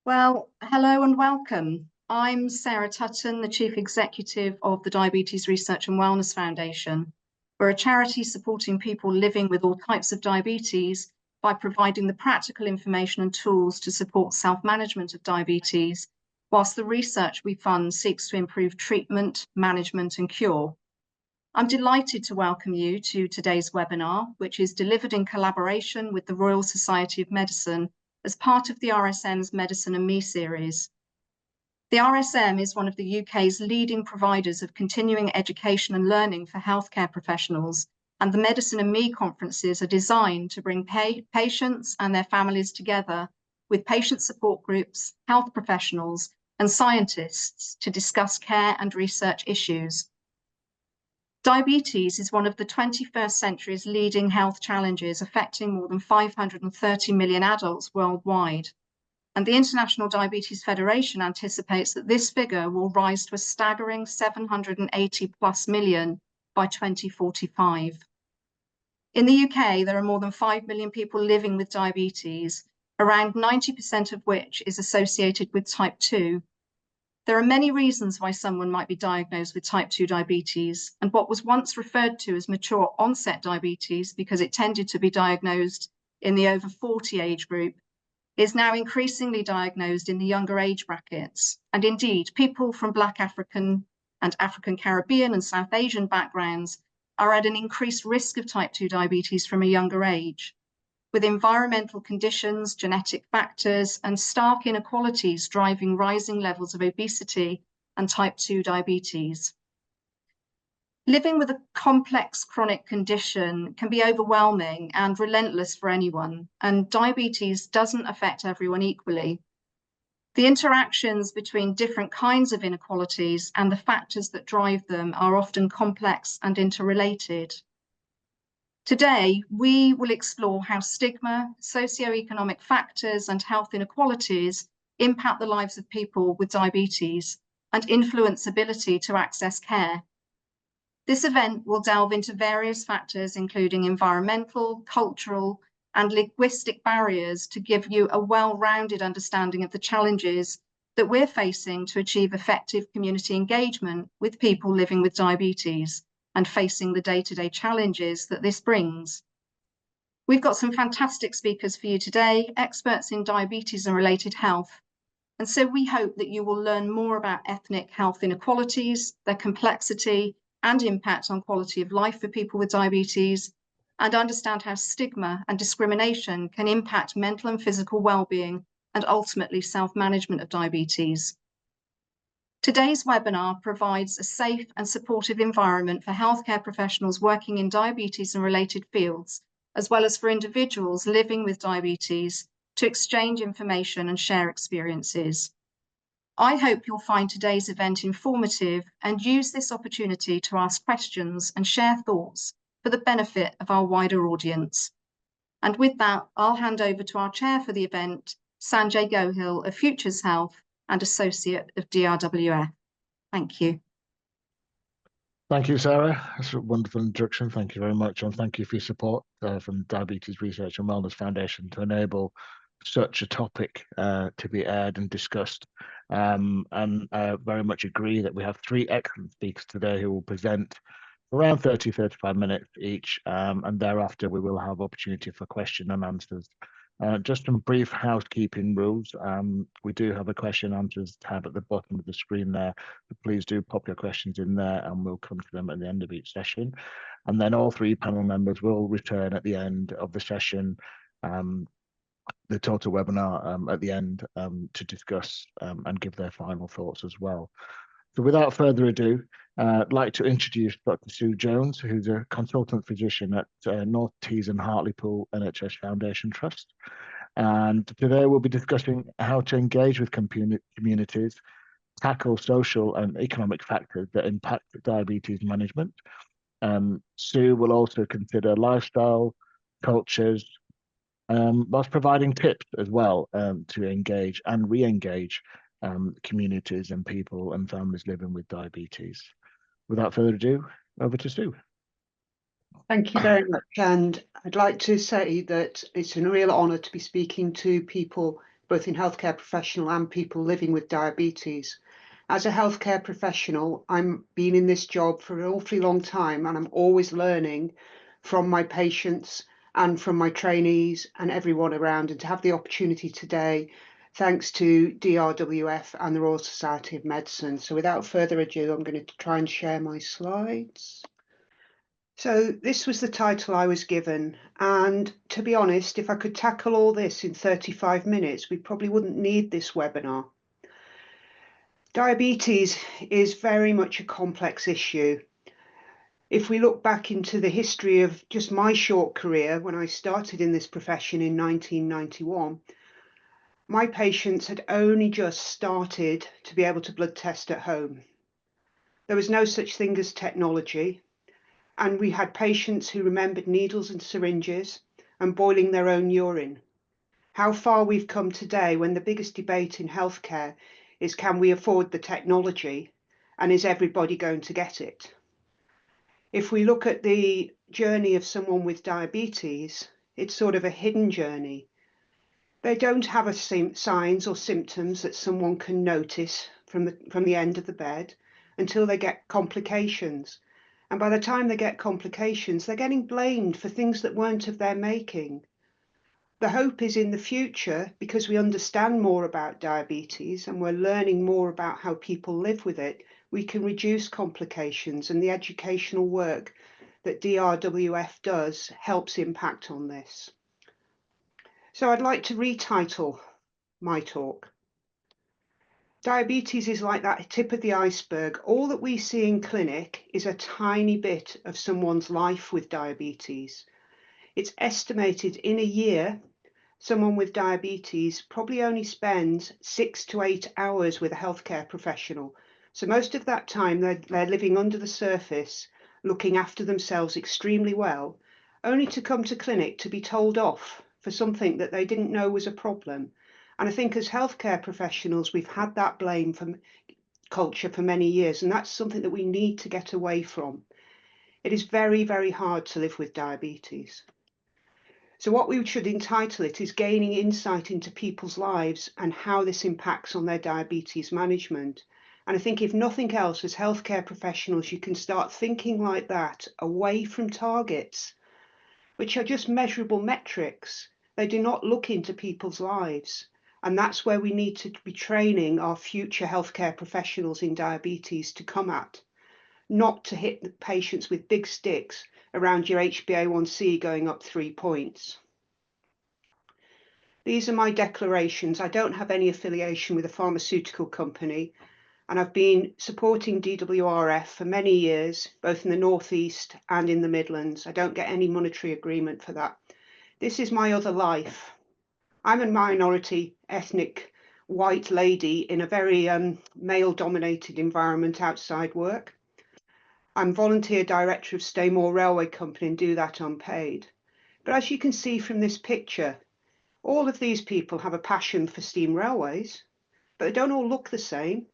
Well, hello and welcome. I'm Sarah Tutton, the Chief Executive of the Diabetes Research and Wellness Foundation. We're a charity supporting people living with all types of diabetes by providing the practical information and tools to support self-management of diabetes, whilst the research we fund seeks to improve treatment, management and cure. I'm delighted to welcome you to today's webinar, which is delivered in collaboration with the Royal Society of Medicine as part of the RSM's Medicine and Me series. The RSM is one of the UK's leading providers of continuing education and learning for healthcare professionals, and the Medicine and Me conferences are designed to bring patients and their families together with patient support groups, health professionals, and scientists to discuss care and research issues. Diabetes is one of the 21st century's leading health challenges, affecting more than 530 million adults worldwide. And the International Diabetes Federation anticipates that this figure will rise to a staggering 780+ million by 2045. In the UK, there are more than 5 million people living with diabetes, around 90% of which is associated with type 2. There are many reasons why someone might be diagnosed with type 2 diabetes, and what was once referred to as mature onset diabetes, because it tended to be diagnosed in the over 40 age group, is now increasingly diagnosed in the younger age brackets. And indeed, people from Black African and African Caribbean and South Asian backgrounds are at an increased risk of type 2 diabetes from a younger age, with environmental conditions, genetic factors, and stark inequalities driving rising levels of obesity and type 2 diabetes. Living with a complex chronic condition can be overwhelming and relentless for anyone, and diabetes doesn't affect everyone equally. The interactions between different kinds of inequalities and the factors that drive them are often complex and interrelated. Today, we will explore how stigma, socioeconomic factors, and health inequalities impact the lives of people with diabetes and influence ability to access care. This event will delve into various factors, including environmental, cultural, and linguistic barriers, to give you a well-rounded understanding of the challenges that we're facing to achieve effective community engagement with people living with diabetes and facing the day-to-day challenges that this brings. We've got some fantastic speakers for you today, experts in diabetes and related health. And so we hope that you will learn more about ethnic health inequalities, their complexity and impact on quality of life for people with diabetes, and understand how stigma and discrimination can impact mental and physical well-being and ultimately self-management of diabetes. Today's webinar provides a safe and supportive environment for healthcare professionals working in diabetes and related fields, as well as for individuals living with diabetes, to exchange information and share experiences. I hope you'll find today's event informative and use this opportunity to ask questions and share thoughts for the benefit of our wider audience. And with that, I'll hand over to our chair for the event, Sanjay Gohil of Futures Health and Associate of DRWF. Thank you. Thank you, Sarah. That's a wonderful introduction. Thank you very much. And thank you for your support from Diabetes Research and Wellness Foundation to enable such a topic to be aired and discussed. And I very much agree that we have three excellent speakers today who will present around 30-35 minutes each. And thereafter, we will have opportunity for question and answers. Just some brief housekeeping rules. We do have a question and answers tab at the bottom of the screen there. So please do pop your questions in there and we'll come to them at the end of each session. And then all three panel members will return at the end of the session, the total webinar at the end, to discuss and give their final thoughts as well. So without further ado, I'd like to introduce Dr. Sue Jones, who's a consultant physician at North Tees and Hartlepool NHS Foundation Trust. And today we'll be discussing how to engage with communities, tackle social and economic factors that impact diabetes management. Sue will also consider lifestyle, cultures, whilst providing tips as well to engage and re-engage communities and people and families living with diabetes. Without further ado, over to Sue. Thank you very much. And I'd like to say that it's a real honour to be speaking to people both in healthcare professional and people living with diabetes. As a healthcare professional, I'm been in this job for an awfully long time, and I'm always learning from my patients and from my trainees and everyone around. And to have the opportunity today, thanks to DRWF and the Royal Society of Medicine. So without further ado, I'm going to try and share my slides. So this was the title I was given, and to be honest, if I could tackle all this in 35 minutes, we probably wouldn't need this webinar. Diabetes is very much a complex issue. If we look back into the history of just my short career, when I started in this profession in 1991, my patients had only just started to be able to blood test at home. There was no such thing as technology. And we had patients who remembered needles and syringes and boiling their own urine. How far we've come today, when the biggest debate in healthcare is, can we afford the technology, and is everybody going to get it? If we look at the journey of someone with diabetes, it's sort of a hidden journey. They don't have signs or symptoms that someone can notice from the end of the bed until they get complications. And by the time they get complications, they're getting blamed for things that weren't of their making. The hope is in the future, because we understand more about diabetes and we're learning more about how people live with it, we can reduce complications, and the educational work that DRWF does helps impact on this. So I'd like to retitle my talk. Diabetes is like that tip of the iceberg. All that we see in clinic is a tiny bit of someone's life with diabetes. It's estimated in a year, someone with diabetes probably only spends 6 to 8 hours with a healthcare professional. So most of that time they're living under the surface, looking after themselves extremely well, only to come to clinic to be told off for something that they didn't know was a problem. And I think as healthcare professionals, we've had that blame from culture for many years, and that's something that we need to get away from. It is very, very hard to live with diabetes. So what we should entitle it is Gaining Insight into People's Lives and How This Impacts on Their Diabetes Management. And I think if nothing else, as healthcare professionals, you can start thinking like that, away from targets, which are just measurable metrics. They do not look into people's lives. And that's where we need to be training our future healthcare professionals in diabetes to come at, not to hit the patients with big sticks around your HbA1c going up 3 points. These are my declarations. I don't have any affiliation with a pharmaceutical company, and I've been supporting DWRF for many years, both in the Northeast and in the Midlands. I don't get any monetary agreement for that. This is my other life. I'm a minority ethnic white lady in a very male-dominated environment outside work. I'm volunteer director of Staymore Railway Company and do that unpaid. But as you can see from this picture, all of these people have a passion for steam railways, but they don't all look the same,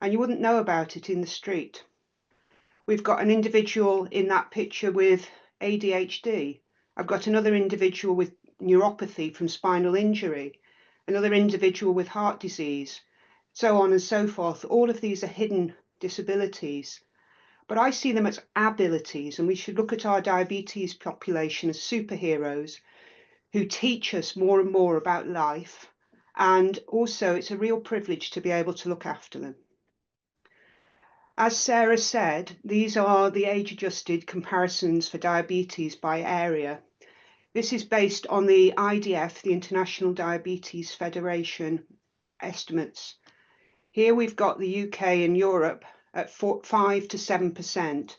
and you wouldn't know about it in the street. We've got an individual in that picture with ADHD. I've got another individual with neuropathy from spinal injury, another individual with heart disease, so on and so forth. All of these are hidden disabilities, but I see them as abilities, and we should look at our diabetes population as superheroes who teach us more and more about life, and also it's a real privilege to be able to look after them. As Sarah said, these are the age-adjusted comparisons for diabetes by area. This is based on the IDF, the International Diabetes Federation estimates. Here we've got the UK and Europe at 5 to 7%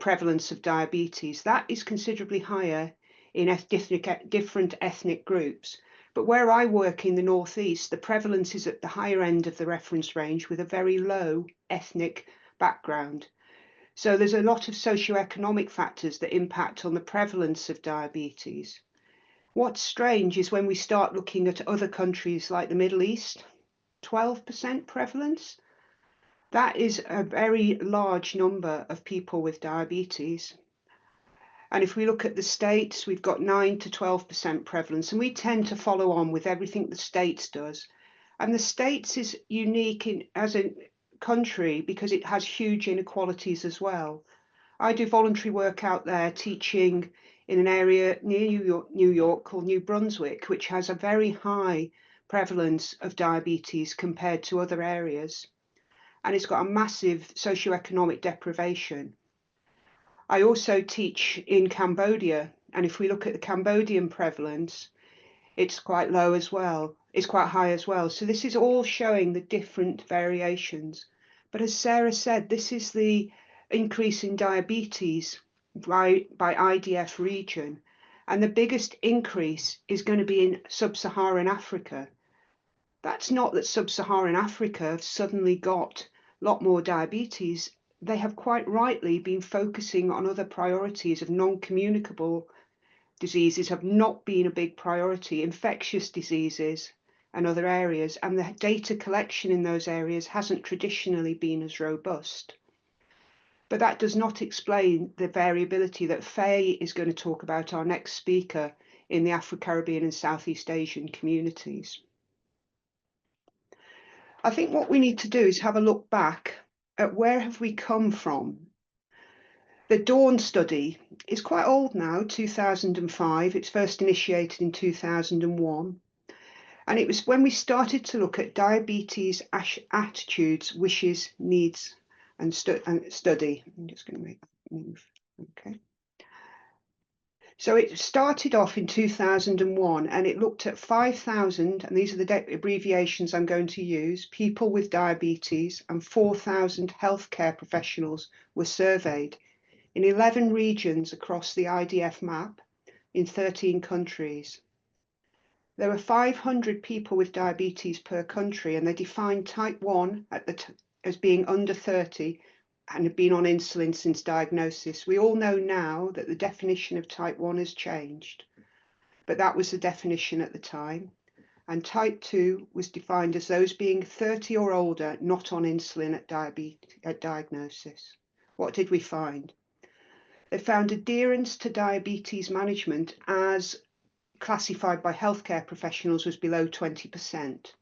prevalence of diabetes. That is considerably higher in different ethnic groups. But where I work in the Northeast, the prevalence is at the higher end of the reference range with a very low ethnic background. So there's a lot of socioeconomic factors that impact on the prevalence of diabetes. What's strange is when we start looking at other countries like the Middle East, 12% prevalence. That is a very large number of people with diabetes. And if we look at the states, we've got 9 to 12% prevalence, and we tend to follow on with everything the states does. And the states is unique as a country because it has huge inequalities as well. I do voluntary work out there teaching in an area near New York called New Brunswick, which has a very high prevalence of diabetes compared to other areas. And it's got a massive socioeconomic deprivation. I also teach in Cambodia, and if we look at the Cambodian prevalence, it's quite low as well. It's quite high as well. So this is all showing the different variations. But as Sarah said, this is the increase in diabetes by IDF region. And the biggest increase is going to be in sub-Saharan Africa. That's not that sub-Saharan Africa have suddenly got a lot more diabetes. They have quite rightly been focusing on other priorities of non-communicable diseases have not been a big priority, infectious diseases and other areas, and the data collection in those areas hasn't traditionally been as robust. But that does not explain the variability that Faye is going to talk about, our next speaker, in the Afro-Caribbean and Southeast Asian communities. I think what we need to do is have a look back at where have we come from. The Dawn study is quite old now, 2005. It's first initiated in 2001. And it was when we started to look at diabetes attitudes, wishes, needs, and study. I'm just going to make that move. Okay. So it started off in 2001 and it looked at 5,000, and these are the abbreviations I'm going to use, people with diabetes, and 4,000 healthcare professionals were surveyed in 11 regions across the IDF map in 13 countries. There were 500 people with diabetes per country, and they defined type 1 as being under 30 and had been on insulin since diagnosis. We all know now that the definition of type 1 has changed, but that was the definition at the time. And type 2 was defined as those being 30 or older, not on insulin at diagnosis. What did we find? They found adherence to diabetes management as classified by healthcare professionals was below 20%.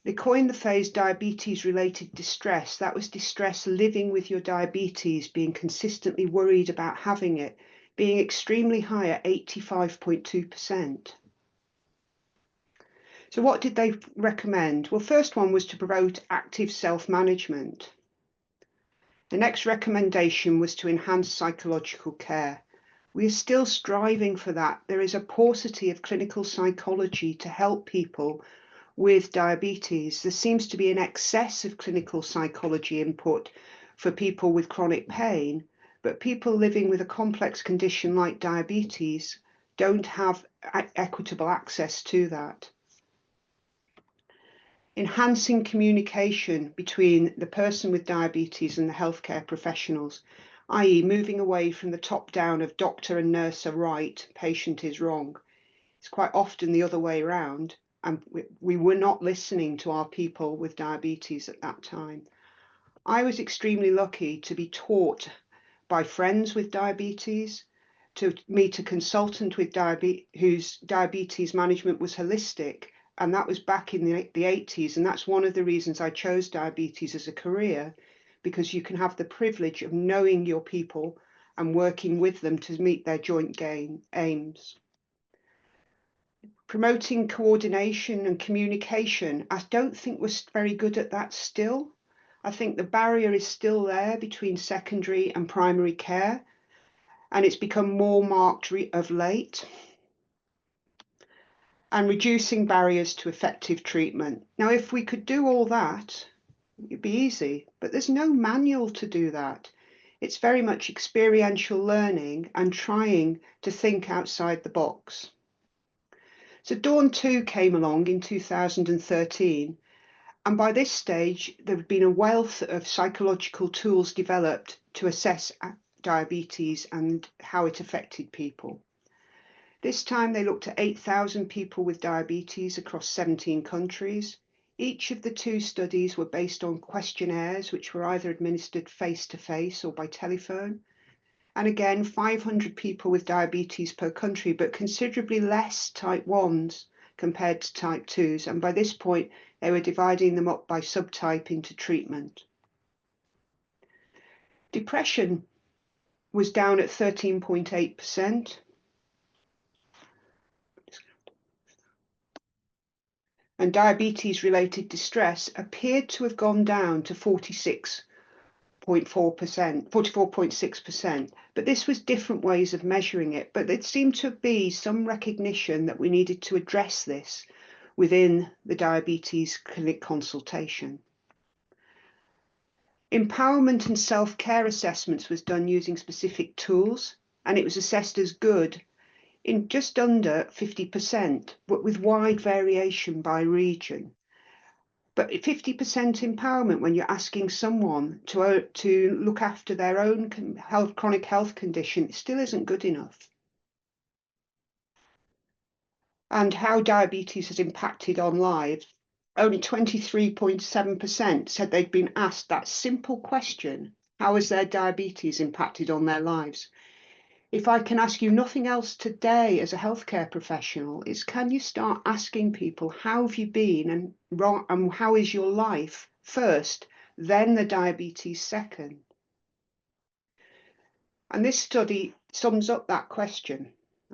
They coined the phrase diabetes-related distress. That was distress living with your diabetes, being consistently worried about having it, being extremely high at 85.2%. So what did they recommend? Well, first one was to promote active self-management. The next recommendation was to enhance psychological care. We are still striving for that. There is a paucity of clinical psychology to help people with diabetes. There seems to be an excess of clinical psychology input for people with chronic pain, but people living with a complex condition like diabetes don't have equitable access to that. Enhancing communication between the person with diabetes and the healthcare professionals, i.e. moving away from the top down of doctor and nurse are right, patient is wrong. It's quite often the other way around, and we were not listening to our people with diabetes at that time. I was extremely lucky to be taught by friends with diabetes, to meet a consultant with whose diabetes management was holistic, and that was back in the 80s, and that's one of the reasons I chose diabetes as a career, because you can have the privilege of knowing your people and working with them to meet their joint aims. Promoting coordination and communication, I don't think we're very good at that still. I think the barrier is still there between secondary and primary care, and it's become more marked of late. And reducing barriers to effective treatment. Now, if we could do all that, it'd be easy, but there's no manual to do that. It's very much experiential learning and trying to think outside the box. So Dawn 2 came along in 2013, and by this stage, there had been a wealth of psychological tools developed to assess diabetes and how it affected people. This time they looked at 8,000 people with diabetes across 17 countries. Each of the two studies were based on questionnaires which were either administered face-to-face or by telephone. And again, 500 people with diabetes per country, but considerably less type 1s compared to type 2s. And by this point, they were dividing them up by subtype into treatment. Depression was down at 13.8%. And diabetes-related distress appeared to have gone down to 44.6%. But this was different ways of measuring it. But there seemed to be some recognition that we needed to address this within the diabetes clinic consultation. Empowerment and self-care assessments was done using specific tools, and it was assessed as good in just under 50%, but with wide variation by region. But 50% empowerment when you're asking someone to look after their own chronic health condition, it still isn't good enough. And how diabetes has impacted on lives, only 23.7% said they'd been asked that simple question, how has their diabetes impacted on their lives? If I can ask you nothing else today as a healthcare professional, is can you start asking people, how have you been and how is your life first, then the diabetes second? And this study sums up that question.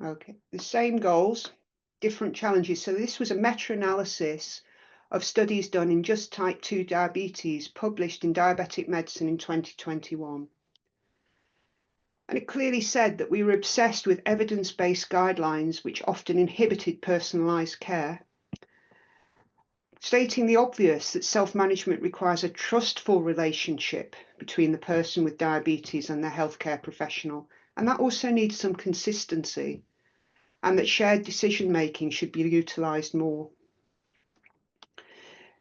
Okay, the same goals, different challenges. So this was a meta-analysis of studies done in just type 2 diabetes, published in Diabetic Medicine in 2021. And it clearly said that we were obsessed with evidence-based guidelines, which often inhibited personalised care, stating the obvious that self-management requires a trustful relationship between the person with diabetes and their healthcare professional, and that also needs some consistency, and that shared decision-making should be utilised more.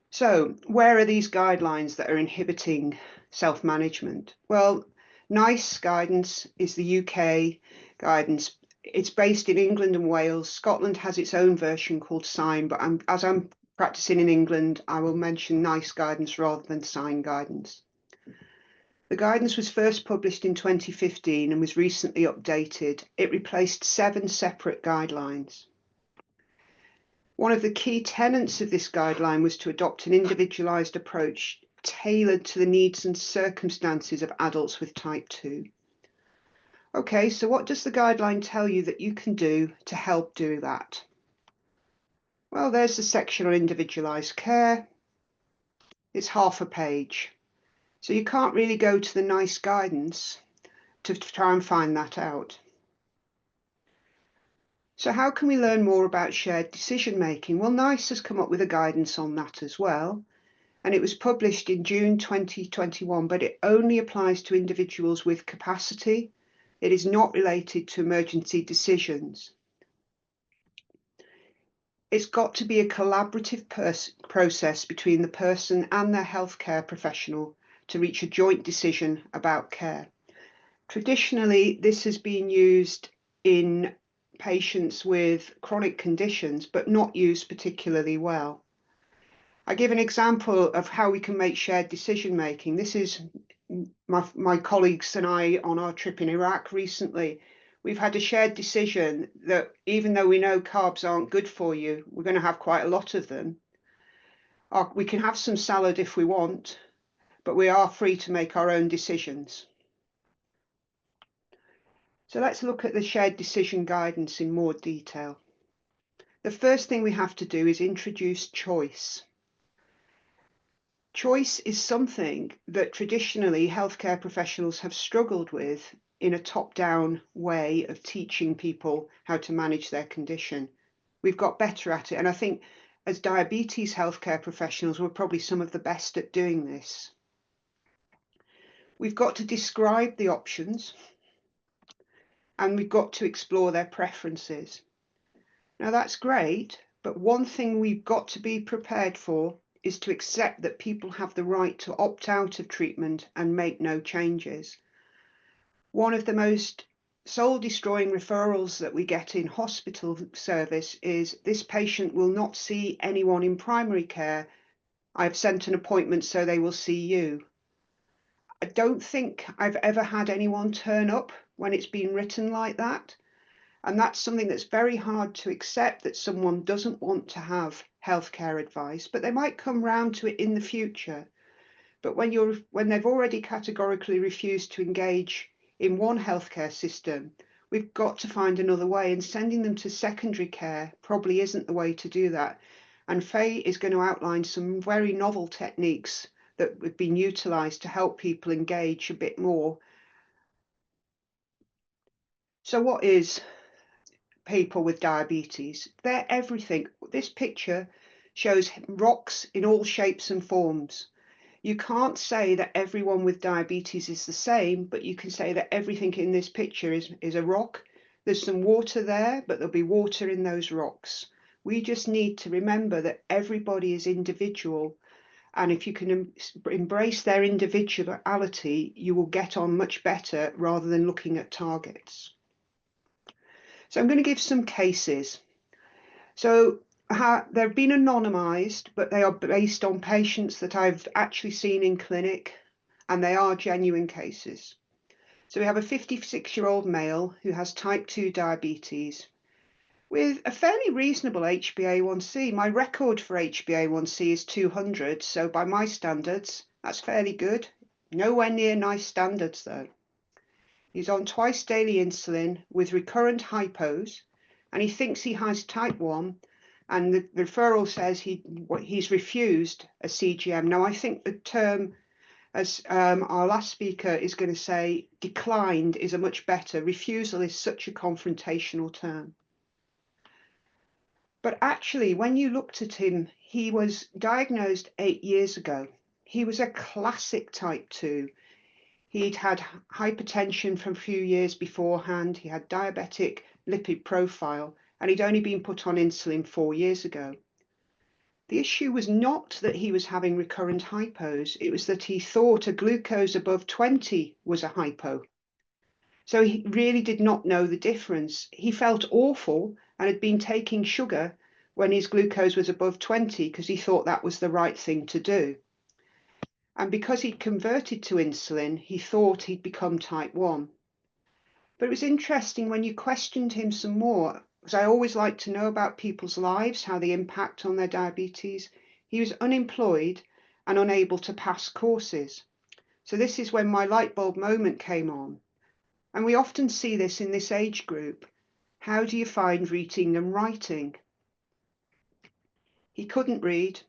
So, where are these guidelines that are inhibiting self-management? Well, NICE guidance is the UK guidance. It's based in England and Wales. Scotland has its own version called SIGN, but as I'm practicing in England, I will mention NICE guidance rather than SIGN guidance. The guidance was first published in 2015 and was recently updated. It replaced 7 separate guidelines. One of the key tenets of this guideline was to adopt an individualised approach tailored to the needs and circumstances of adults with type 2. Okay, so what does the guideline tell you that you can do to help do that? Well, there's the section on individualised care. It's half a page. So you can't really go to the NICE guidance to try and find that out. So how can we learn more about shared decision making? Well, NICE has come up with a guidance on that as well. And it was published in June 2021, but it only applies to individuals with capacity. It is not related to emergency decisions. It's got to be a collaborative process between the person and their healthcare professional to reach a joint decision about care. Traditionally, this has been used in patients with chronic conditions, but not used particularly well. I give an example of how we can make shared decision making. This is my colleagues and I on our trip in Iraq recently. We've had a shared decision that even though we know carbs aren't good for you, we're going to have quite a lot of them. We can have some salad if we want, but we are free to make our own decisions. So let's look at the shared decision guidance in more detail. The first thing we have to do is introduce choice. Choice is something that traditionally healthcare professionals have struggled with in a top-down way of teaching people how to manage their condition. We've got better at it, and I think as diabetes healthcare professionals, we're probably some of the best at doing this. We've got to describe the options, and we've got to explore their preferences. Now that's great, but one thing we've got to be prepared for is to accept that people have the right to opt out of treatment and make no changes. One of the most soul-destroying referrals that we get in hospital service is, this patient will not see anyone in primary care. I've sent an appointment so they will see you. I don't think I've ever had anyone turn up when it's been written like that. And that's something that's very hard to accept, that someone doesn't want to have healthcare advice, but they might come round to it in the future. But when they've already categorically refused to engage in one healthcare system, we've got to find another way, and sending them to secondary care probably isn't the way to do that. And Faye is going to outline some very novel techniques that have been utilised to help people engage a bit more. So what is people with diabetes? They're everything. This picture shows rocks in all shapes and forms. You can't say that everyone with diabetes is the same, but you can say that everything in this picture is a rock. There's some water there, but there'll be water in those rocks. We just need to remember that everybody is individual. And if you can embrace their individuality, you will get on much better rather than looking at targets. So I'm going to give some cases. So they've been anonymised, but they are based on patients that I've actually seen in clinic, and they are genuine cases. So we have a 56-year-old male who has type 2 diabetes with a fairly reasonable HbA1c. My record for HbA1c is 200, so by my standards, that's fairly good. Nowhere near nice standards though. He's on twice daily insulin with recurrent hypos, and he thinks he has type 1, and the referral says he's refused a CGM. Now, I think the term, as our last speaker is going to say, declined is a much better. Refusal is such a confrontational term. But actually, when you looked at him, he was diagnosed 8 years ago. He was a classic type 2. He'd had hypertension from a few years beforehand. He had diabetic lipid profile, and he'd only been put on insulin 4 years ago. The issue was not that he was having recurrent hypos. It was that he thought a glucose above 20 was a hypo. So he really did not know the difference. He felt awful and had been taking sugar when his glucose was above 20 because he thought that was the right thing to do. And because he'd converted to insulin, he thought he'd become type 1. But it was interesting when you questioned him some more, because I always like to know about people's lives, how they impact on their diabetes. He was unemployed and unable to pass courses. So this is when my light bulb moment came on. And we often see this in this age group. How do you find reading and writing? He couldn't read.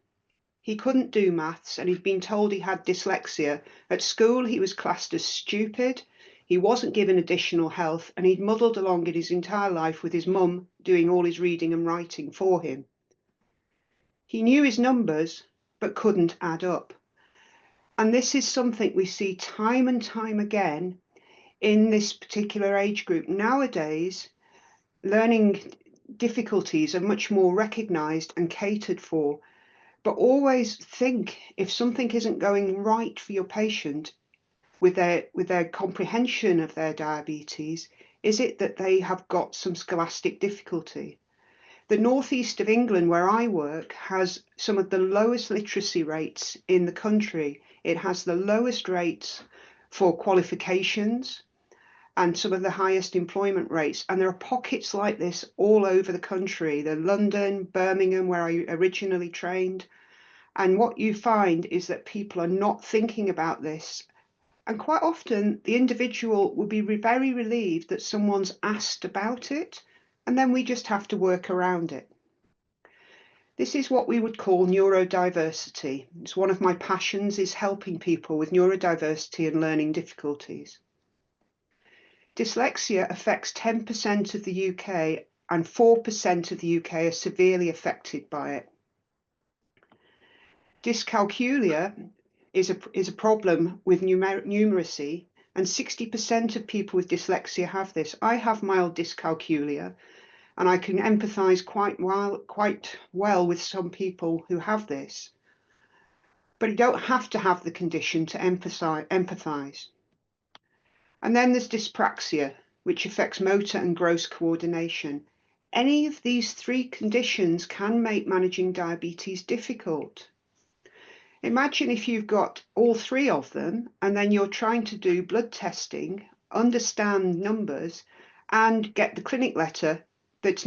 He couldn't do maths, and he'd been told he had dyslexia. At school, he was classed as stupid. He wasn't given additional help, and he'd muddled along in his entire life with his mum doing all his reading and writing for him. He knew his numbers, but couldn't add up. And this is something we see time and time again in this particular age group. Nowadays, learning difficulties are much more recognised and catered for. But always think, if something isn't going right for your patient with their comprehension of their diabetes, is it that they have got some scholastic difficulty? The northeast of England, where I work, has some of the lowest literacy rates in the country. It has the lowest rates for qualifications and some of the highest employment rates. And there are pockets like this all over the country. The London, Birmingham, where I originally trained. And what you find is that people are not thinking about this. And quite often, the individual will be very relieved that someone's asked about it, and then we just have to work around it. This is what we would call neurodiversity. It's one of my passions, is helping people with neurodiversity and learning difficulties. Dyslexia affects 10% of the UK, and 4% of the UK are severely affected by it. Dyscalculia is a problem with numeracy, and 60% of people with dyslexia have this. I have mild dyscalculia, and I can empathise quite well with some people who have this. But you don't have to have the condition to empathise. And then there's dyspraxia, which affects motor and gross coordination. Any of these three conditions can make managing diabetes difficult. Imagine if you've got all three of them and then you're trying to do blood testing understand numbers, and get the clinic letter that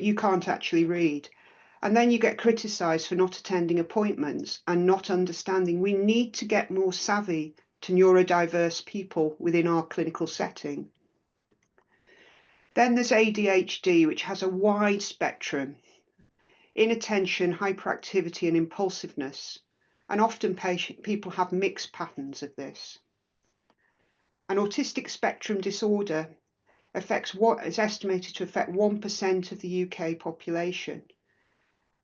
you can't actually read. And then you get criticised for not attending appointments and not understanding. We need to get more savvy to neurodiverse people within our clinical setting. Then there's ADHD, which has a wide spectrum: inattention, hyperactivity, and impulsiveness. And often people have mixed patterns of this. An autistic spectrum disorder affects what is estimated to affect 1% of the UK population.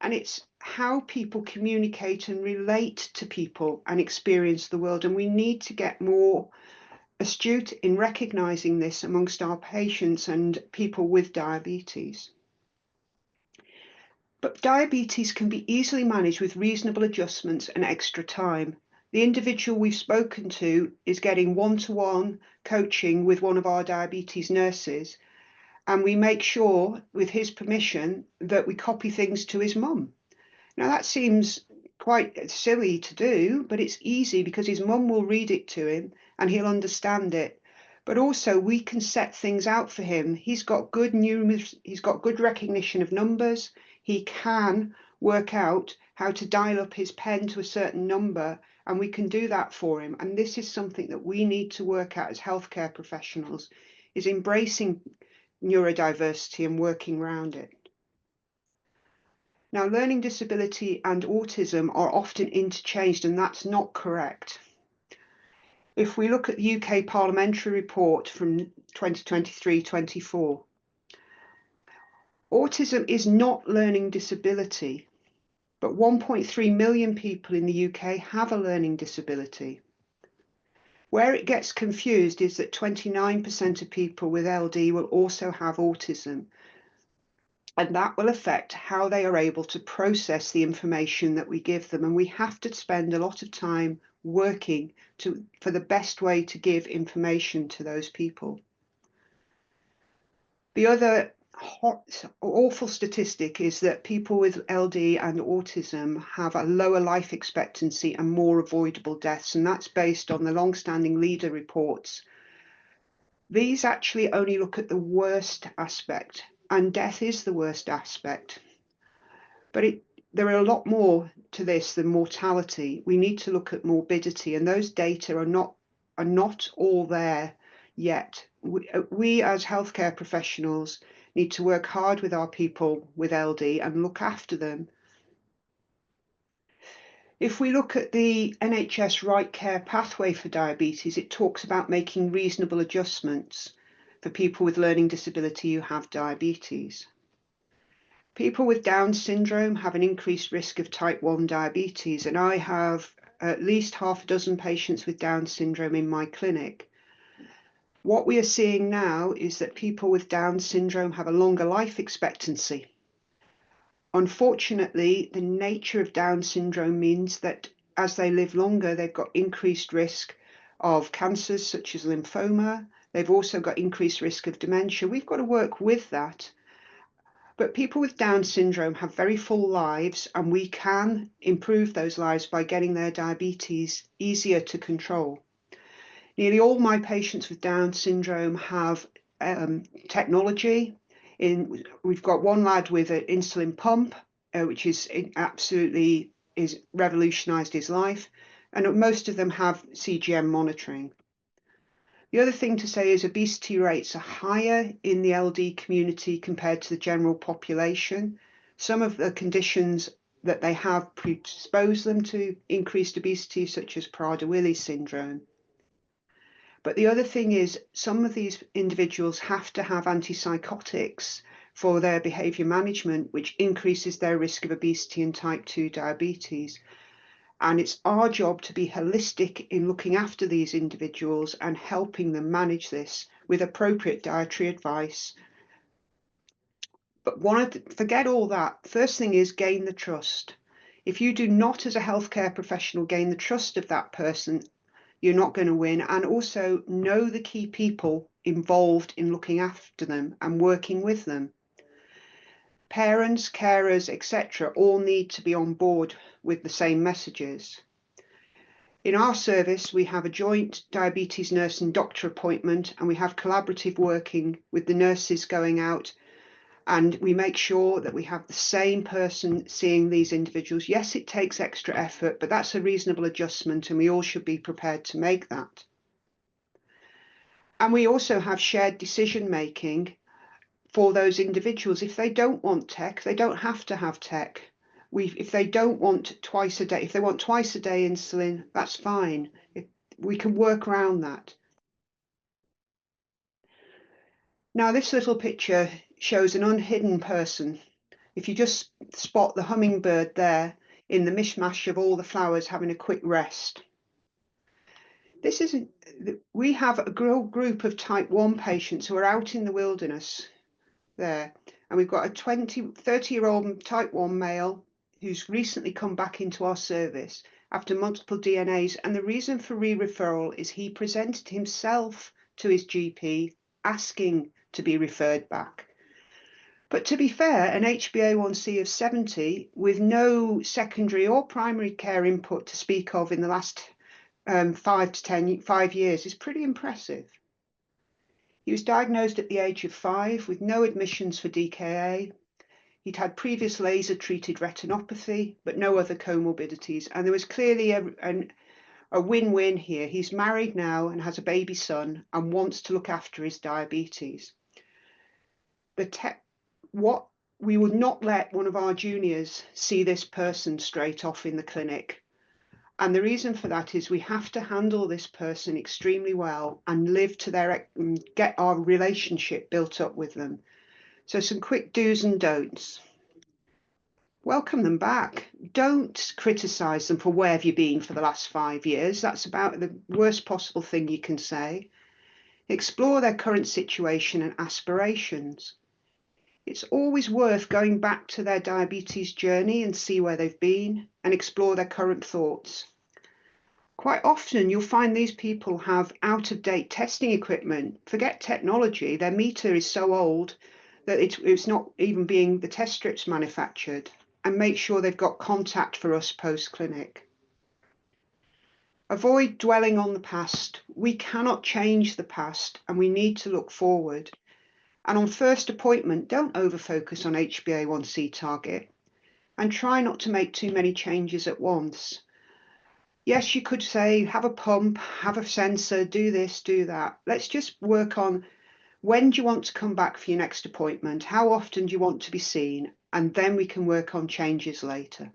And it's how people communicate and relate to people and experience the world. And we need to get more astute in recognising this amongst our patients and people with diabetes. But diabetes can be easily managed with reasonable adjustments and extra time. The individual we've spoken to is getting one-to-one coaching with one of our diabetes nurses, and we make sure, with his permission, that we copy things to his mum. Now that seems quite silly to do, but it's easy because his mum will read it to him and he'll understand it. But also we can set things out for him. He's got good recognition of numbers. He can work out how to dial up his pen to a certain number, and we can do that for him. And this is something that we need to work at as healthcare professionals, is embracing neurodiversity and working around it. Now, learning disability and autism are often interchanged, and that's not correct. If we look at the UK Parliamentary Report from 2023-24, autism is not learning disability, but 1.3 million people in the UK have a learning disability. Where it gets confused is that 29% of people with LD will also have autism, and that will affect how they are able to process the information that we give them. And we have to spend a lot of time working for the best way to give information to those people. The other awful statistic is that people with LD and autism have a lower life expectancy and more avoidable deaths, and that's based on the long-standing leader reports. These actually only look at the worst aspect, and death is the worst aspect. But there are a lot more to this than mortality. We need to look at morbidity, and those data are not all there yet. We as healthcare professionals need to work hard with our people with LD and look after them. If we look at the NHS Right Care Pathway for Diabetes, it talks about making reasonable adjustments for people with learning disability who have diabetes. People with Down syndrome have an increased risk of type 1 diabetes, and I have at least half a dozen patients with Down syndrome in my clinic. What we are seeing now is that people with Down syndrome have a longer life expectancy. Unfortunately, the nature of Down syndrome means that as they live longer, they've got increased risk of cancers such as lymphoma. They've also got increased risk of dementia. We've got to work with that. But people with Down syndrome have very full lives, and we can improve those lives by getting their diabetes easier to control. Nearly all my patients with Down syndrome have technology. We've got one lad with an insulin pump, which is absolutely revolutionised his life, and most of them have CGM monitoring. The other thing to say is obesity rates are higher in the LD community compared to the general population. Some of the conditions that they have predispose them to increased obesity, such as Prader-Willi syndrome. But the other thing is some of these individuals have to have antipsychotics for their behaviour management, which increases their risk of obesity and type 2 diabetes. And it's our job to be holistic in looking after these individuals and helping them manage this with appropriate dietary advice. But forget all that. First thing is gain the trust. If you do not, as a healthcare professional, gain the trust of that person, you're not going to win. And also know the key people involved in looking after them and working with them. Parents, carers, etc. all need to be on board with the same messages. In our service, we have a joint diabetes nurse and doctor appointment, and we have collaborative working with the nurses going out, and we make sure that we have the same person seeing these individuals. Yes, it takes extra effort, but that's a reasonable adjustment, and we all should be prepared to make that. And we also have shared decision making for those individuals. If they don't want tech, they don't have to have tech. If they don't want twice a day, if they want twice a day insulin, that's fine. We can work around that. Now, this little picture shows an unhidden person. If you just spot the hummingbird there in the mishmash of all the flowers having a quick rest. We have a group of type 1 patients who are out in the wilderness there. And we've got a 30-year-old type 1 male who's recently come back into our service after multiple DNAs. And the reason for re-referral is he presented himself to his GP asking to be referred back. But to be fair, an HbA1c of 70 with no secondary or primary care input to speak of in the last 5 years is pretty impressive. He was diagnosed at the age of 5 with no admissions for DKA. He'd had previous laser-treated retinopathy, but no other comorbidities. And there was clearly a win-win here. He's married now and has a baby son and wants to look after his diabetes. We would not let one of our juniors see this person straight off in the clinic. And the reason for that is we have to handle this person extremely well and get our relationship built up with them. So some quick do's and don'ts. Welcome them back. Don't criticize them for where have you been for the last 5 years. That's about the worst possible thing you can say. Explore their current situation and aspirations. It's always worth going back to their diabetes journey and see where they've been and explore their current thoughts. Quite often you'll find these people have out-of-date testing equipment. Forget technology, their meter is so old that it's not even being the test strips manufactured, and make sure they've got contact for us post-clinic. Avoid dwelling on the past. We cannot change the past and we need to look forward. And on first appointment, don't over-focus on HbA1c target and try not to make too many changes at once. Yes, you could say, have a pump, have a sensor, do this, do that. Let's just work on when do you want to come back for your next appointment? How often do you want to be seen? And then we can work on changes later.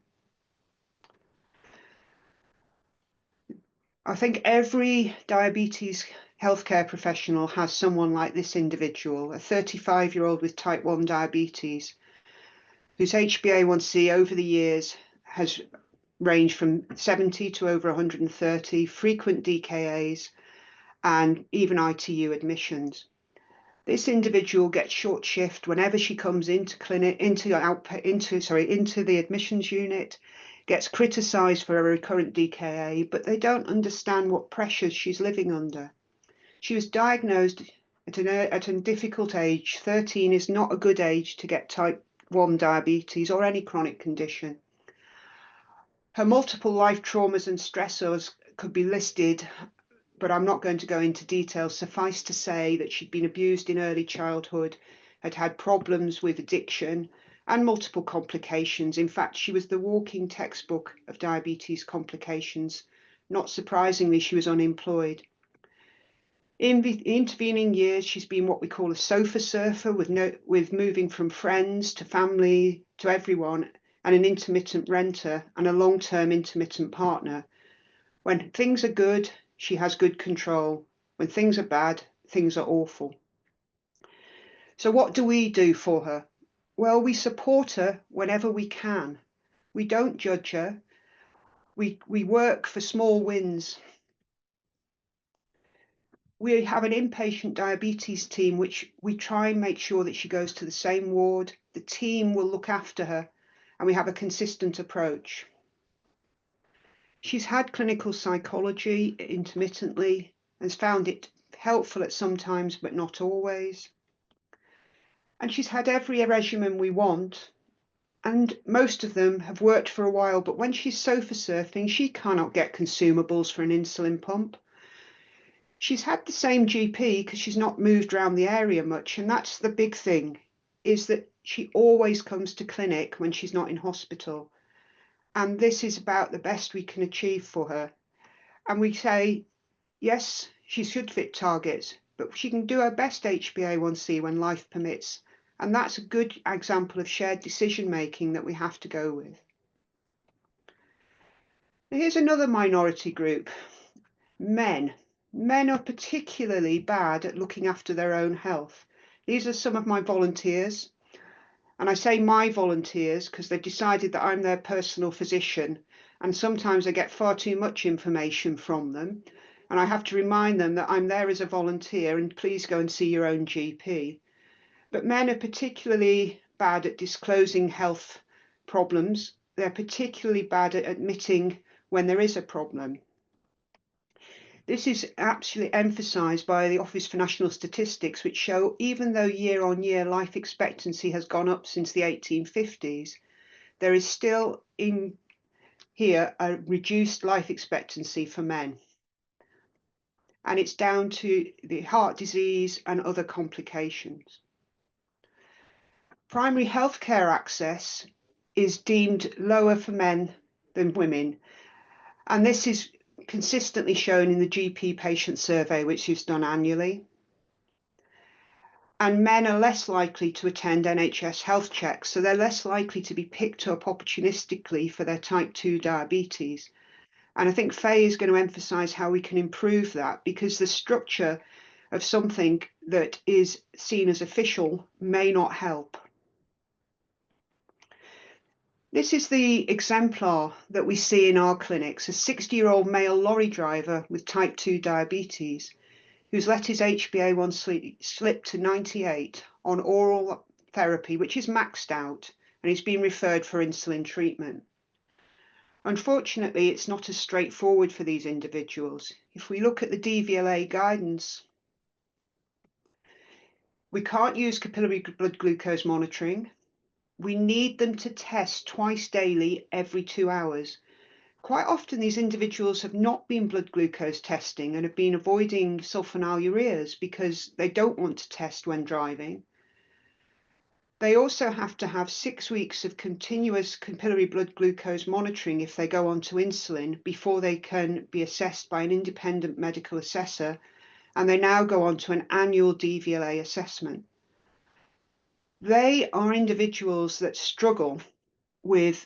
I think every diabetes healthcare professional has someone like this individual, a 35-year-old with type 1 diabetes, whose HbA1c over the years has range from 70 to over 130, frequent DKAs, and even ITU admissions. This individual gets short shift whenever she comes into the admissions unit, gets criticised for a recurrent DKA, but they don't understand what pressures she's living under. She was diagnosed at a difficult age. 13 is not a good age to get type 1 diabetes or any chronic condition. Her multiple life traumas and stressors could be listed, but I'm not going to go into detail. Suffice to say that she'd been abused in early childhood, had had problems with addiction and multiple complications. In fact, she was the walking textbook of diabetes complications. Not surprisingly, she was unemployed. In the intervening years, she's been what we call a sofa surfer, with moving from friends to family to everyone, and an intermittent renter and a long-term intermittent partner. When things are good, she has good control. When things are bad, things are awful. So what do we do for her? Well, we support her whenever we can. We don't judge her. We work for small wins. We have an inpatient diabetes team, which we try and make sure that she goes to the same ward. The team will look after her, and we have a consistent approach. She's had clinical psychology intermittently and has found it helpful at some times, but not always. And she's had every regimen we want. And most of them have worked for a while, but when she's sofa surfing, she cannot get consumables for an insulin pump. She's had the same GP because she's not moved around the area much. And that's the big thing, is that she always comes to clinic when she's not in hospital. And this is about the best we can achieve for her. And we say, yes, she should fit targets, but she can do her best HbA1c when life permits. And that's a good example of shared decision making that we have to go with. Here's another minority group, men. Men are particularly bad at looking after their own health. These are some of my volunteers. And I say my volunteers because they've decided that I'm their personal physician. And sometimes I get far too much information from them. And I have to remind them that I'm there as a volunteer and please go and see your own GP. But men are particularly bad at disclosing health problems. They're particularly bad at admitting when there is a problem. This is actually emphasised by the Office for National Statistics, which show even though year on year life expectancy has gone up since the 1850s, there is still in here a reduced life expectancy for men. And it's down to the heart disease and other complications. Primary healthcare access is deemed lower for men than women. And this is consistently shown in the GP patient survey, which is done annually. And men are less likely to attend NHS health checks, so they're less likely to be picked up opportunistically for their type 2 diabetes. And I think Faye is going to emphasise how we can improve that, because the structure of something that is seen as official may not help. This is the exemplar that we see in our clinics, a 60-year-old male lorry driver with type 2 diabetes who's let his HbA1c slip to 98 on oral therapy, which is maxed out, and he's been referred for insulin treatment. Unfortunately, it's not as straightforward for these individuals. If we look at the DVLA guidance, we can't use capillary blood glucose monitoring. We need them to test twice daily every 2 hours. Quite often these individuals have not been blood glucose testing and have been avoiding sulfonylureas because they don't want to test when driving. They also have to have 6 weeks of continuous capillary blood glucose monitoring if they go onto insulin before they can be assessed by an independent medical assessor, and they now go on to an annual DVLA assessment. They are individuals that struggle with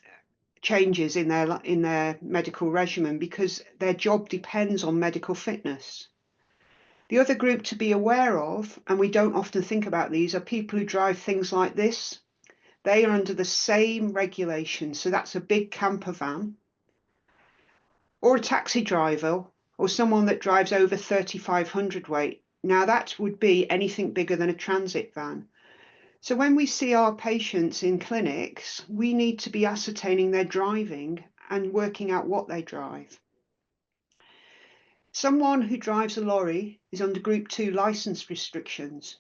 changes in their medical regimen because their job depends on medical fitness. The other group to be aware of, and we don't often think about these, are people who drive things like this. They are under the same regulations, so that's a big camper van, or a taxi driver, or someone that drives over 3,500 weight. Now that would be anything bigger than a transit van. So when we see our patients in clinics, we need to be ascertaining their driving and working out what they drive. Someone who drives a lorry is under Group 2 license restrictions.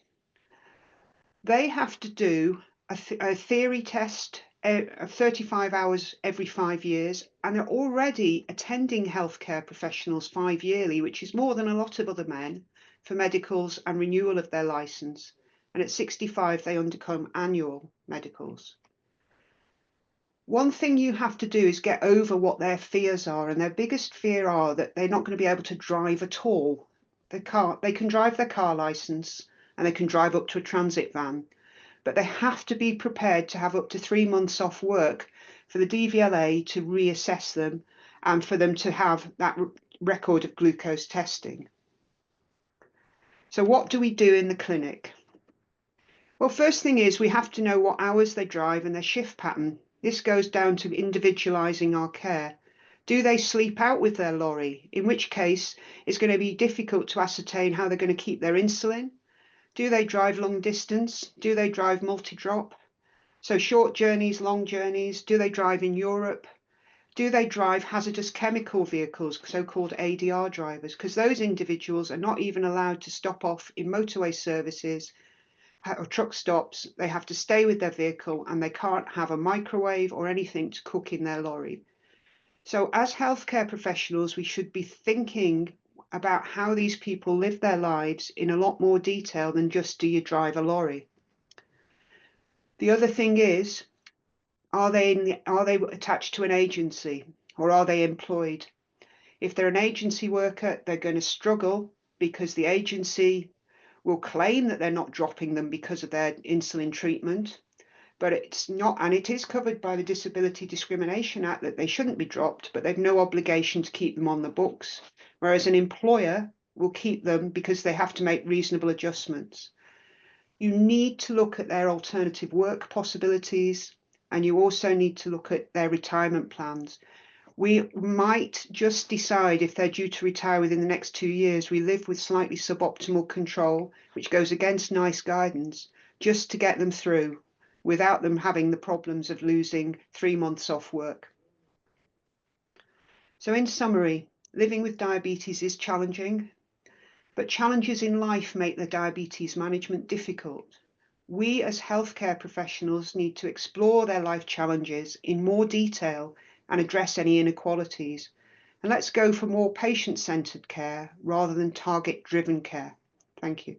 They have to do a theory test of 35 hours every 5 years, and they're already attending healthcare professionals 5 yearly, which is more than a lot of other men, for medicals and renewal of their license. And at 65, they undergo annual medicals. One thing you have to do is get over what their fears are, and their biggest fear are that they're not going to be able to drive at all. They can drive their car license and they can drive up to a transit van, but they have to be prepared to have up to 3 months off work for the DVLA to reassess them and for them to have that record of glucose testing. So what do we do in the clinic? Well, first thing is we have to know what hours they drive and their shift pattern. This goes down to individualising our care. Do they sleep out with their lorry? In which case, it's going to be difficult to ascertain how they're going to keep their insulin. Do they drive long distance? Do they drive multi-drop? So short journeys, long journeys. Do they drive in Europe? Do they drive hazardous chemical vehicles, so-called ADR drivers? Because those individuals are not even allowed to stop off in motorway services or truck stops, they have to stay with their vehicle and they can't have a microwave or anything to cook in their lorry. So as healthcare professionals, we should be thinking about how these people live their lives in a lot more detail than just, do you drive a lorry? The other thing is, are they attached to an agency, or are they employed? If they're an agency worker, they're going to struggle because the agency will claim that they're not dropping them because of their insulin treatment, but it's not, and it is covered by the Disability Discrimination Act that they shouldn't be dropped, but they've no obligation to keep them on the books, whereas an employer will keep them because they have to make reasonable adjustments. You need to look at their alternative work possibilities, and you also need to look at their retirement plans. We might just decide, if they're due to retire within the next 2 years, we live with slightly suboptimal control, which goes against NICE guidance, just to get them through without them having the problems of losing 3 months off work. So in summary, living with diabetes is challenging, but challenges in life make the diabetes management difficult. We as healthcare professionals need to explore their life challenges in more detail and address any inequalities. And let's go for more patient-centered care rather than target-driven care. Thank you.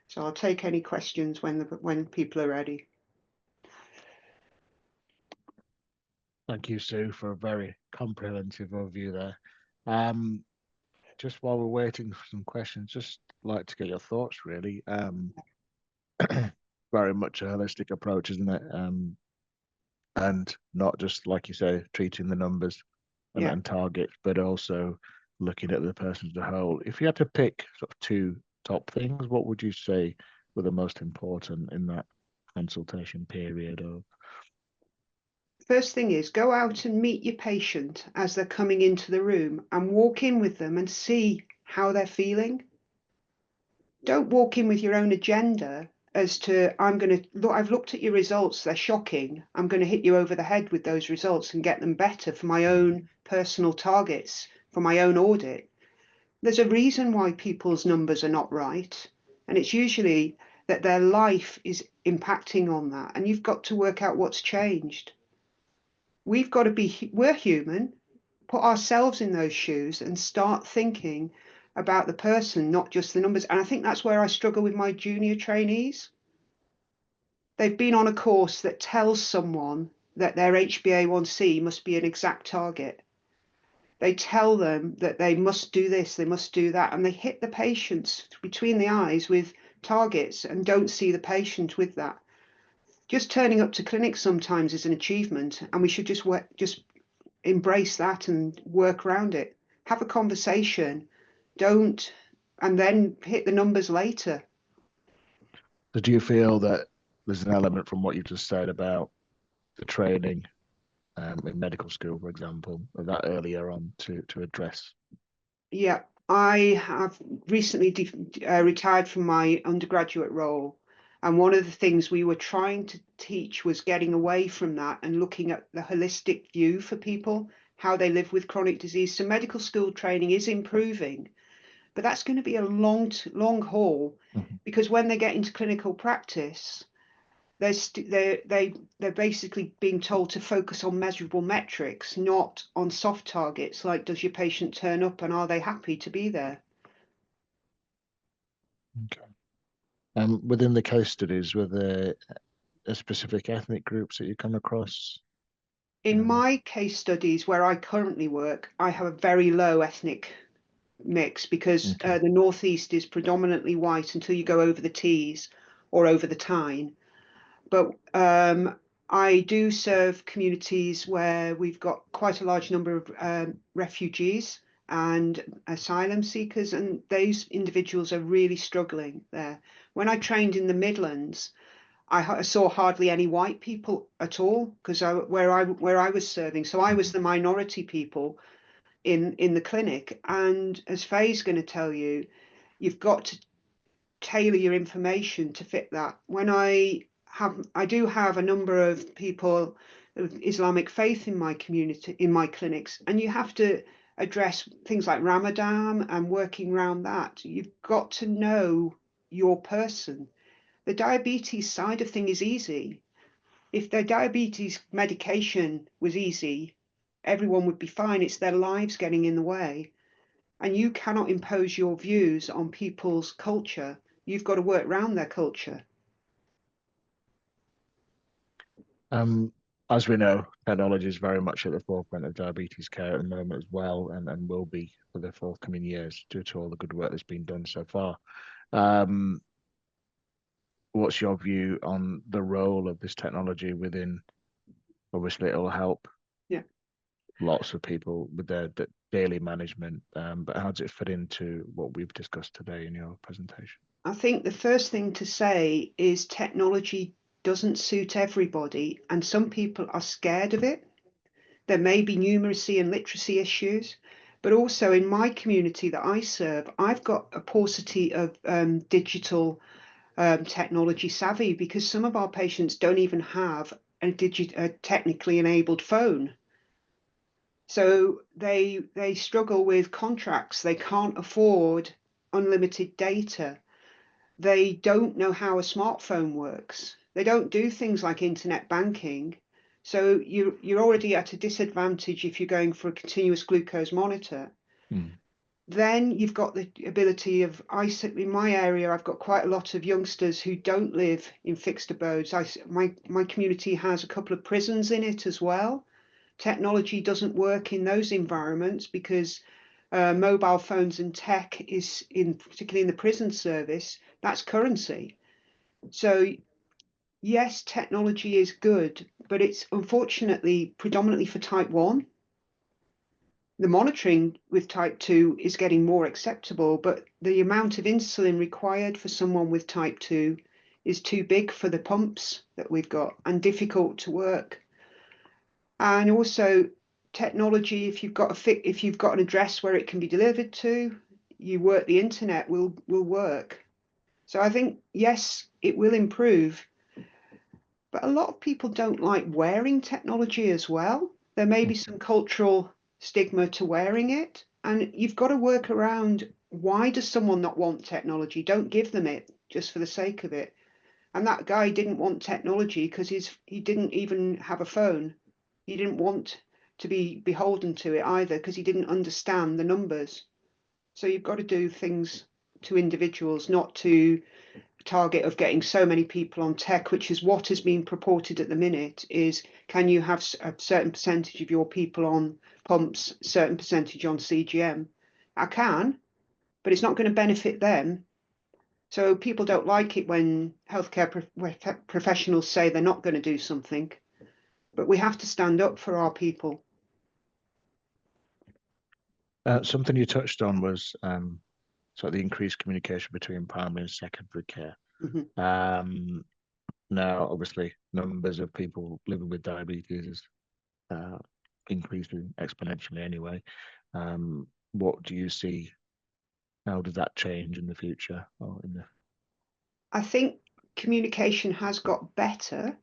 So I'll take any questions when people are ready. Thank you, Sue, for a very comprehensive overview there. Just while we're waiting for some questions, just like to get your thoughts, really. Very much a holistic approach, isn't it? And not just, like you say, treating the numbers and targets, but also looking at the person as a whole. If you had to pick sort of 2 top things, what would you say were the most important in that consultation period? Or First thing is, go out and meet your patient as they're coming into the room and walk in with them and see how they're feeling. Don't walk in with your own agenda as to, I've looked at your results, they're shocking. I'm going to hit you over the head with those results and get them better for my own personal targets, for my own audit. There's a reason why people's numbers are not right. And it's usually that their life is impacting on that. And you've got to work out what's changed. We're human, put ourselves in those shoes and start thinking about the person, not just the numbers. And I think that's where I struggle with my junior trainees. They've been on a course that tells someone that their HbA1c must be an exact target. They tell them that they must do this, they must do that, and they hit the patients between the eyes with targets and don't see the patient with that. Just turning up to clinic sometimes is an achievement, and we should just embrace that and work around it. Have a conversation, and then hit the numbers later. so do you feel that there's an element from what you just said about the training in medical school, for example, of that earlier on to address? Yeah, I have recently retired from my undergraduate role. And one of the things we were trying to teach was getting away from that and looking at the holistic view for people, how they live with chronic disease. So medical school training is improving, but that's going to be a long haul, because when they get into clinical practice, they're basically being told to focus on measurable metrics, not on soft targets like, does your patient turn up and are they happy to be there? Okay. Within the case studies, were there specific ethnic groups that you come across? In my case studies where I currently work, I have a very low ethnic mix because the Northeast is predominantly white until you go over the Tees or over the Tyne. But I do serve communities where we've got quite a large number of refugees and asylum seekers, and those individuals are really struggling there. When I trained in the Midlands, I saw hardly any white people at all, because where I was serving, so I was the minority people in the clinic. And as Faye's going to tell you, you've got to tailor your information to fit that. When I do have a number of people of Islamic faith in my community, in my clinics, and you have to address things like Ramadan and working around that. You've got to know your person. the diabetes side of thing is easy. If their diabetes medication was easy, everyone would be fine. It's their lives getting in the way. And you cannot impose your views on people's culture. You've got to work around their culture. As we know, technology is very much at the forefront of diabetes care at the moment as well, and will be for the forthcoming years due to all the good work that's been done so far. What's your view on the role of this technology within? Obviously, it'll help lots of people with their daily management, but how does it fit into what we've discussed today in your presentation? I think the first thing to say is technology doesn't suit everybody, and some people are scared of it. There may be numeracy and literacy issues, but also in my community that I serve, I've got a paucity of digital technology savvy, because some of our patients don't even have a technically enabled phone. So they struggle with contracts. They can't afford unlimited data. They don't know how a smartphone works. They don't do things like internet banking. So you're already at a disadvantage if you're going for a continuous glucose monitor. Then you've got the ability of, in my area, I've got quite a lot of youngsters who don't live in fixed abodes. My community has a couple of prisons in it as well. Technology doesn't work in those environments because mobile phones and tech is, particularly in the prison service, that's currency. So yes, technology is good, but it's unfortunately predominantly for type 1. The monitoring with type 2 is getting more acceptable, but the amount of insulin required for someone with type 2 is too big for the pumps that we've got and difficult to work. And also technology, if you've got an address where it can be delivered to, you work the internet will work. So I think, yes, it will improve, but a lot of people don't like wearing technology as well. There may be some cultural stigma to wearing it, and you've got to work around, why does someone not want technology? Don't give them it just for the sake of it. And that guy didn't want technology because he didn't even have a phone. He didn't want to be beholden to it either because he didn't understand the numbers. So you've got to do things to individuals, not to target of getting so many people on tech, which is what is being purported at the minute, is can you have a certain percentage of your people on pumps, certain percentage on CGM? I can, but it's not going to benefit them. So people don't like it when healthcare professionals say they're not going to do something, but we have to stand up for our people. Something you touched on was sort of the increased communication between primary and secondary care. Now, obviously, numbers of people living with diabetes is increasing exponentially anyway. What do you see? How does that change in the future? Or I think communication has got better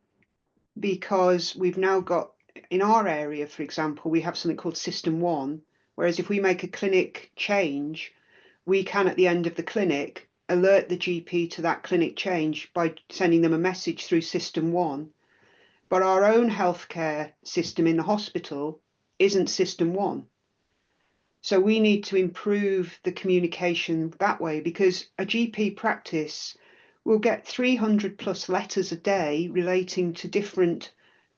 because we've now got, in our area, for example, we have something called System 1, whereas if we make a clinic change, we can, at the end of the clinic, alert the GP to that clinic change by sending them a message through System 1. But our own healthcare system in the hospital isn't System 1. So we need to improve the communication that way, because a GP practice will get 300 plus letters a day relating to different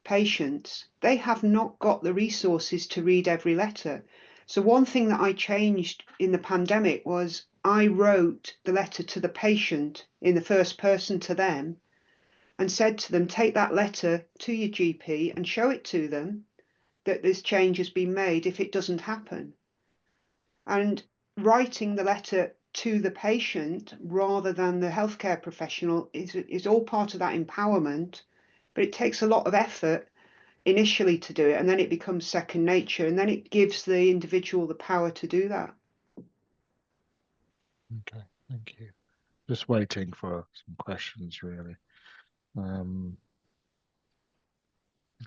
patients. They have not got the resources to read every letter. So one thing that I changed in the pandemic was I wrote the letter to the patient in the first person to them and said to them, take that letter to your GP and show it to them that this change has been made if it doesn't happen. And writing the letter to the patient rather than the healthcare professional is all part of that empowerment, but it takes a lot of effort initially to do it, and then it becomes second nature, and then it gives the individual the power to do that. Okay, thank you. Just waiting for some questions, really. There's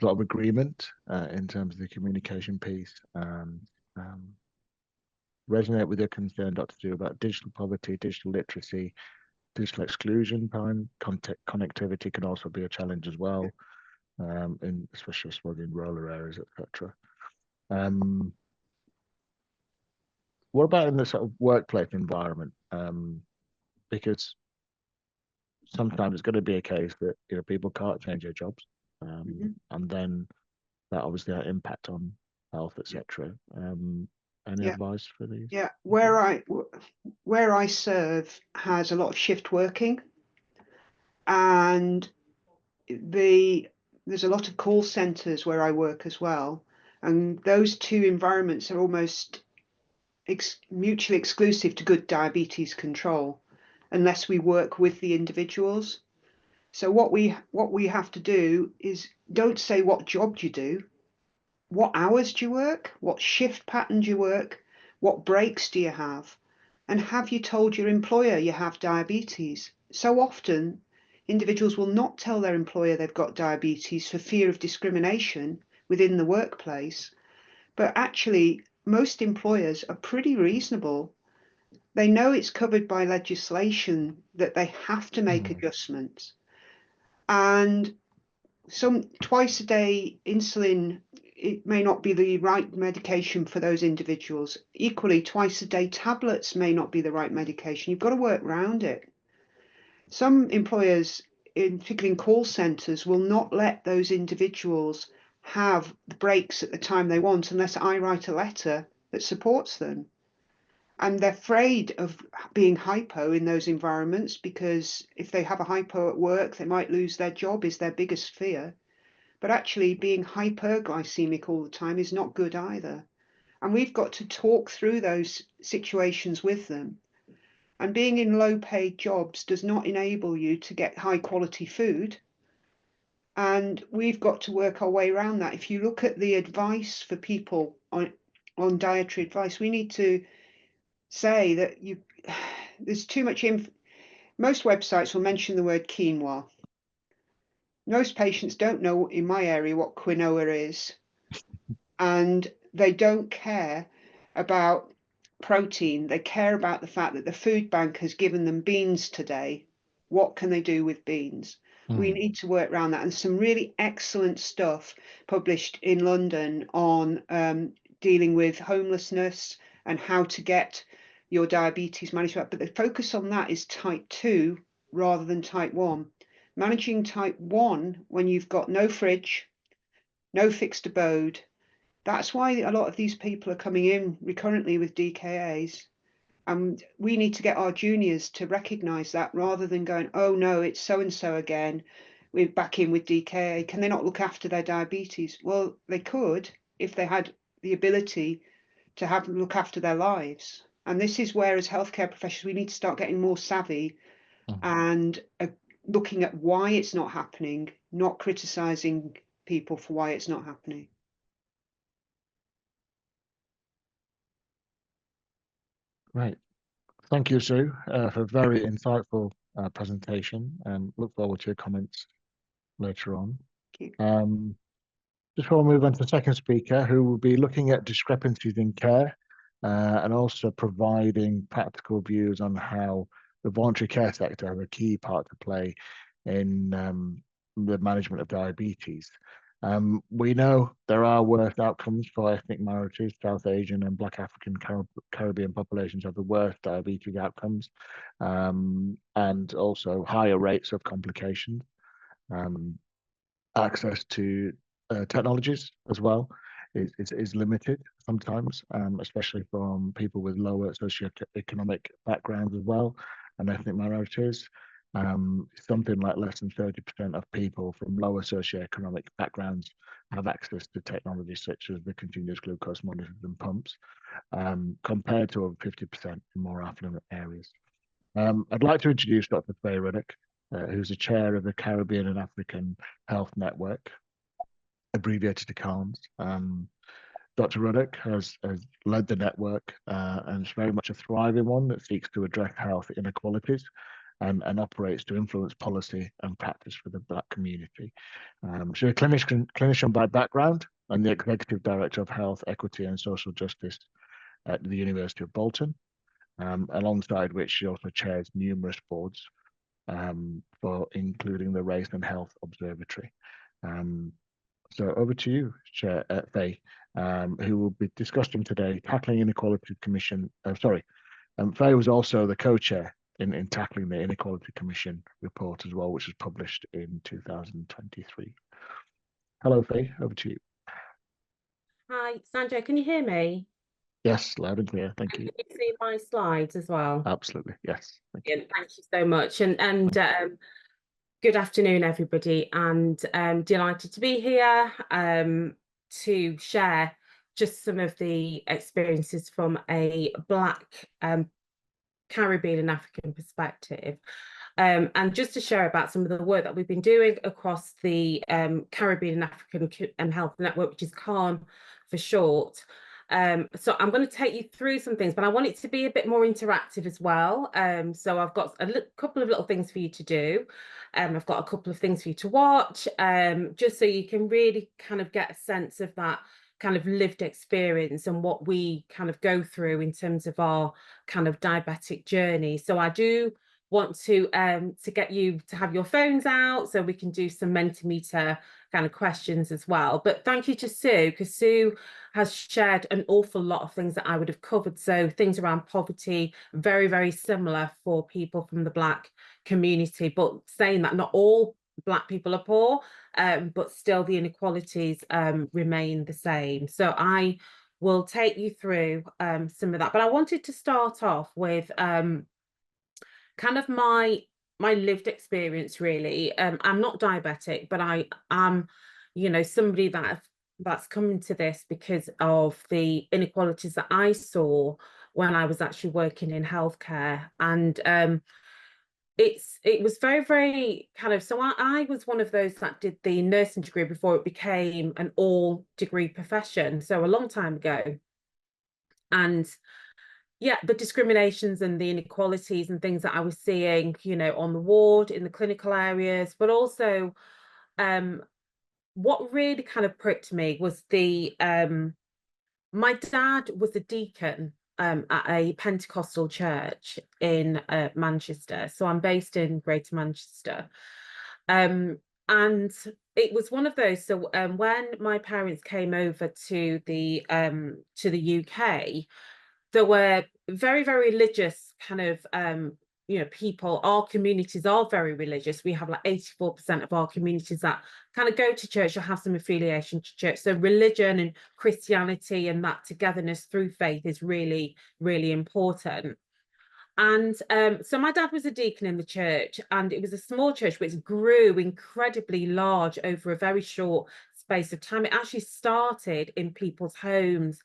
a lot of agreement in terms of the communication piece. Resonate with your concern, Dr. Dew, about digital poverty, digital literacy, digital exclusion time, connectivity can also be a challenge as well, especially in rural areas, etc. What about in the sort of workplace environment? Because sometimes it's going to be a case that people can't change their jobs, and then that obviously has impact on health, etc. Any advice for these? Yeah, where I serve has a lot of shift working, and there's a lot of call centres where I work as well, and those two environments are almost mutually exclusive to good diabetes control, unless we work with the individuals. So what we have to do is don't say what job do you do, what hours do you work, what shift pattern do you work, what breaks do you have, and have you told your employer you have diabetes? So often individuals will not tell their employer they've got diabetes for fear of discrimination within the workplace. But actually, most employers are pretty reasonable. They know it's covered by legislation that they have to make adjustments. And some twice a day insulin, it may not be the right medication for those individuals. Equally, twice a day tablets may not be the right medication. You've got to work around it. Some employers, particularly in call centres, will not let those individuals have the breaks at the time they want unless I write a letter that supports them. And they're afraid of being hypo in those environments, because if they have a hypo at work, they might lose their job, is their biggest fear. But actually being hyperglycemic all the time is not good either. And we've got to talk through those situations with them. And being in low paid jobs does not enable you to get high quality food. And we've got to work our way around that. If you look at the advice for people on dietary advice, we need to say that there's too much most websites will mention the word quinoa. Most patients don't know in my area what quinoa is, and they don't care about protein. They care about the fact that the food bank has given them beans today. What can they do with beans? We need to work around that. And some really excellent stuff published in London on dealing with homelessness and how to get your diabetes managed. But the focus on that is type 2 rather than type 1. Managing type 1 when you've got no fridge, no fixed abode. That's why a lot of these people are coming in recurrently with DKAs. And we need to get our juniors to recognise that, rather than going, oh no, it's so-and-so again, we're back in with DKA. Can they not look after their diabetes? Well, they could if they had the ability to look after their lives. And this is where, as healthcare professionals, we need to start getting more savvy and looking at why it's not happening, not criticising people for why it's not happening. Right. Thank you, Sue, for a very insightful presentation, and look forward to your comments later on. Thank you. Just before we move on to the second speaker, who will be looking at discrepancies in care and also providing practical views on how the voluntary care sector has a key part to play in the management of diabetes. We know there are worse outcomes for ethnic minorities. South Asian and Black African Caribbean populations have the worst diabetes outcomes, and also higher rates of complications. Access to technologies as well is limited sometimes, especially from people with lower socioeconomic backgrounds as well, and ethnic minorities. Something like less than 30% of people from lower socioeconomic backgrounds have access to technologies such as the continuous glucose monitors and pumps, compared to over 50% in more affluent areas. I'd like to introduce Dr. Faye Ruddock, who's the chair of the Caribbean and African Health Network, abbreviated to CARMS. Dr. Ruddock has led the network, and it's very much a thriving one that seeks to address health inequalities and operates to influence policy and practice for the Black community. She's a clinician by background and the Executive Director of Health, Equity and Social Justice at the University of Bolton, alongside which she also chairs numerous boards for including the Race and Health Observatory. So over to you, Chair Faye, who will be discussing today Tackling Inequality Commission. Faye was also the co-chair in tackling the Inequality Commission report as well, which was published in 2023. Hello, Faye, over to you. Hi, Sanjay, can you hear me? Yes, loud and clear. Thank you. Can you see my slides as well? Absolutely, yes. Thank you. Thank you so much. And good afternoon, everybody. And delighted to be here to share just some of the experiences from a Black Caribbean and African perspective. And just to share about some of the work that we've been doing across the Caribbean and African Health Network, which is CARN for short. So I'm going to take you through some things, but I want it to be a bit more interactive as well. So I've got a couple of little things for you to do. I've got a couple of things for you to watch, just so you can really kind of get a sense of that kind of lived experience and what we kind of go through in terms of our kind of diabetic journey. So I do want to get you to have your phones out so we can do some Mentimeter kind of questions as well. But thank you to Sue, because Sue has shared an awful lot of things that I would have covered. So things around poverty, very, very similar for people from the Black community, but saying that not all Black people are poor, but still the inequalities remain the same. So I will take you through some of that. But I wanted to start off with kind of my lived experience, really. I'm not diabetic, but I am, you know, somebody that's coming to this because of the inequalities that I saw when I was actually working in healthcare. And it was very, very kind of, so I was one of those that did the nursing degree before it became an all degree profession, so a long time ago. And yeah, the discriminations and the inequalities and things that I was seeing, you know, on the ward, in the clinical areas, but also what really kind of pricked me was the my dad was a deacon at a Pentecostal church in Manchester. So I'm based in Greater Manchester. And it was one of those. So when my parents came over to the UK, there were very, very religious kind of you know, people. Our communities are very religious. We have like 84% of our communities that kind of go to church or have some affiliation to church. So religion and Christianity and that togetherness through faith is really, really important. And so my dad was a deacon in the church, and it was a small church which grew incredibly large over a very short space of time. It actually started in people's homes.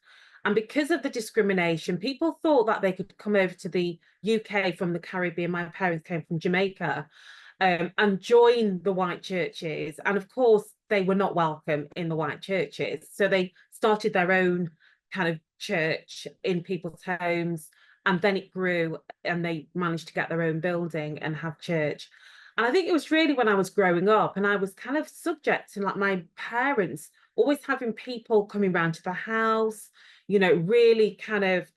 And because of the discrimination, people thought that they could come over to the UK from the Caribbean. My parents came from Jamaica, and join the white churches. And of course, they were not welcome in the white churches. So they started their own kind of church in people's homes. And then it grew and they managed to get their own building and have church. And I think it was really when I was growing up and I was kind of subject to like my parents always having people coming round to the house, you know, really kind of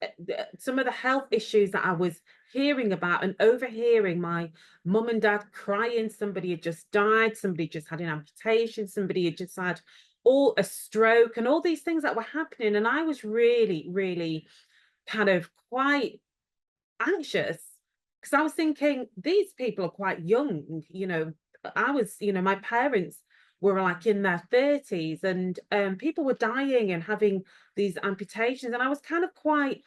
some of the health issues that I was hearing about and overhearing my mum and dad crying. Somebody had just died, somebody just had an amputation, somebody had just had a stroke and all these things that were happening. And I was really, really kind of quite anxious because I was thinking these people are quite young, you know. I was, you know, my parents were like in their 30s and people were dying and having these amputations, and I was kind of quite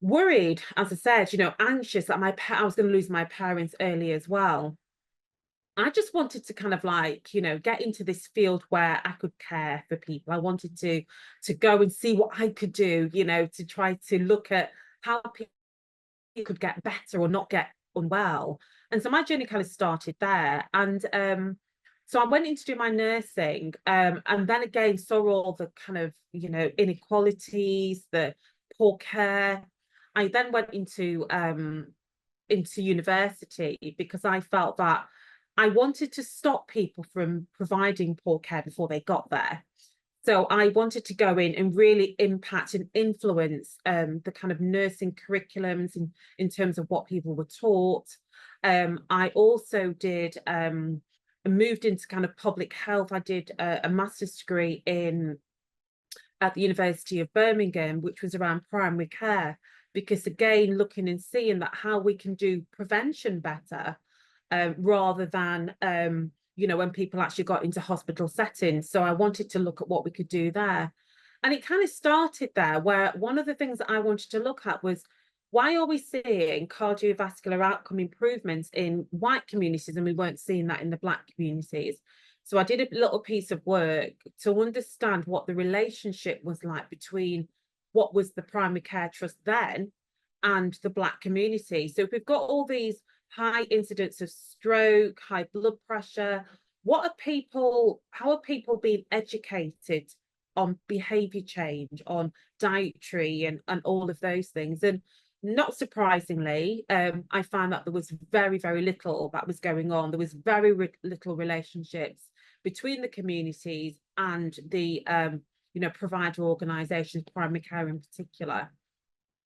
worried, as I said, you know, anxious that I was going to lose my parents early as well. I just wanted to kind of like, you know, get into this field where I could care for people. I wanted to go and see what I could do, you know, to try to look at how people could get better or not get unwell. And so my journey kind of started there. And so I went in to do my nursing, and then again saw all the kind of, you know, inequalities, the poor care. I then went into university because I felt that I wanted to stop people from providing poor care before they got there. So I wanted to go in and really impact and influence the kind of nursing curriculums in terms of what people were taught. I also did moved into kind of public health. I did a master's degree at the University of Birmingham, which was around primary care, because again, looking and seeing that how we can do prevention better, rather than you know, when people actually got into hospital settings. So I wanted to look at what we could do there. And it kind of started there, where one of the things that I wanted to look at was, why are we seeing cardiovascular outcome improvements in white communities and we weren't seeing that in the Black communities? So I did a little piece of work to understand what the relationship was like between what was the primary care trust then and the Black community. So if we've got all these high incidence of stroke, high blood pressure, how are people being educated on behavior change, on dietary and all of those things? And not surprisingly, I found that there was very, very little that was going on. There was very little relationships between the communities and the you know, provider organisations, primary care in particular.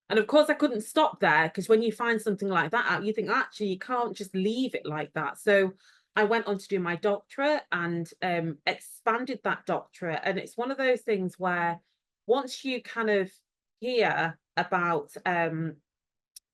And of course, I couldn't stop there, because when you find something like that out, you think, actually, you can't just leave it like that. So I went on to do my doctorate and expanded that doctorate. And it's one of those things where once you kind of hear about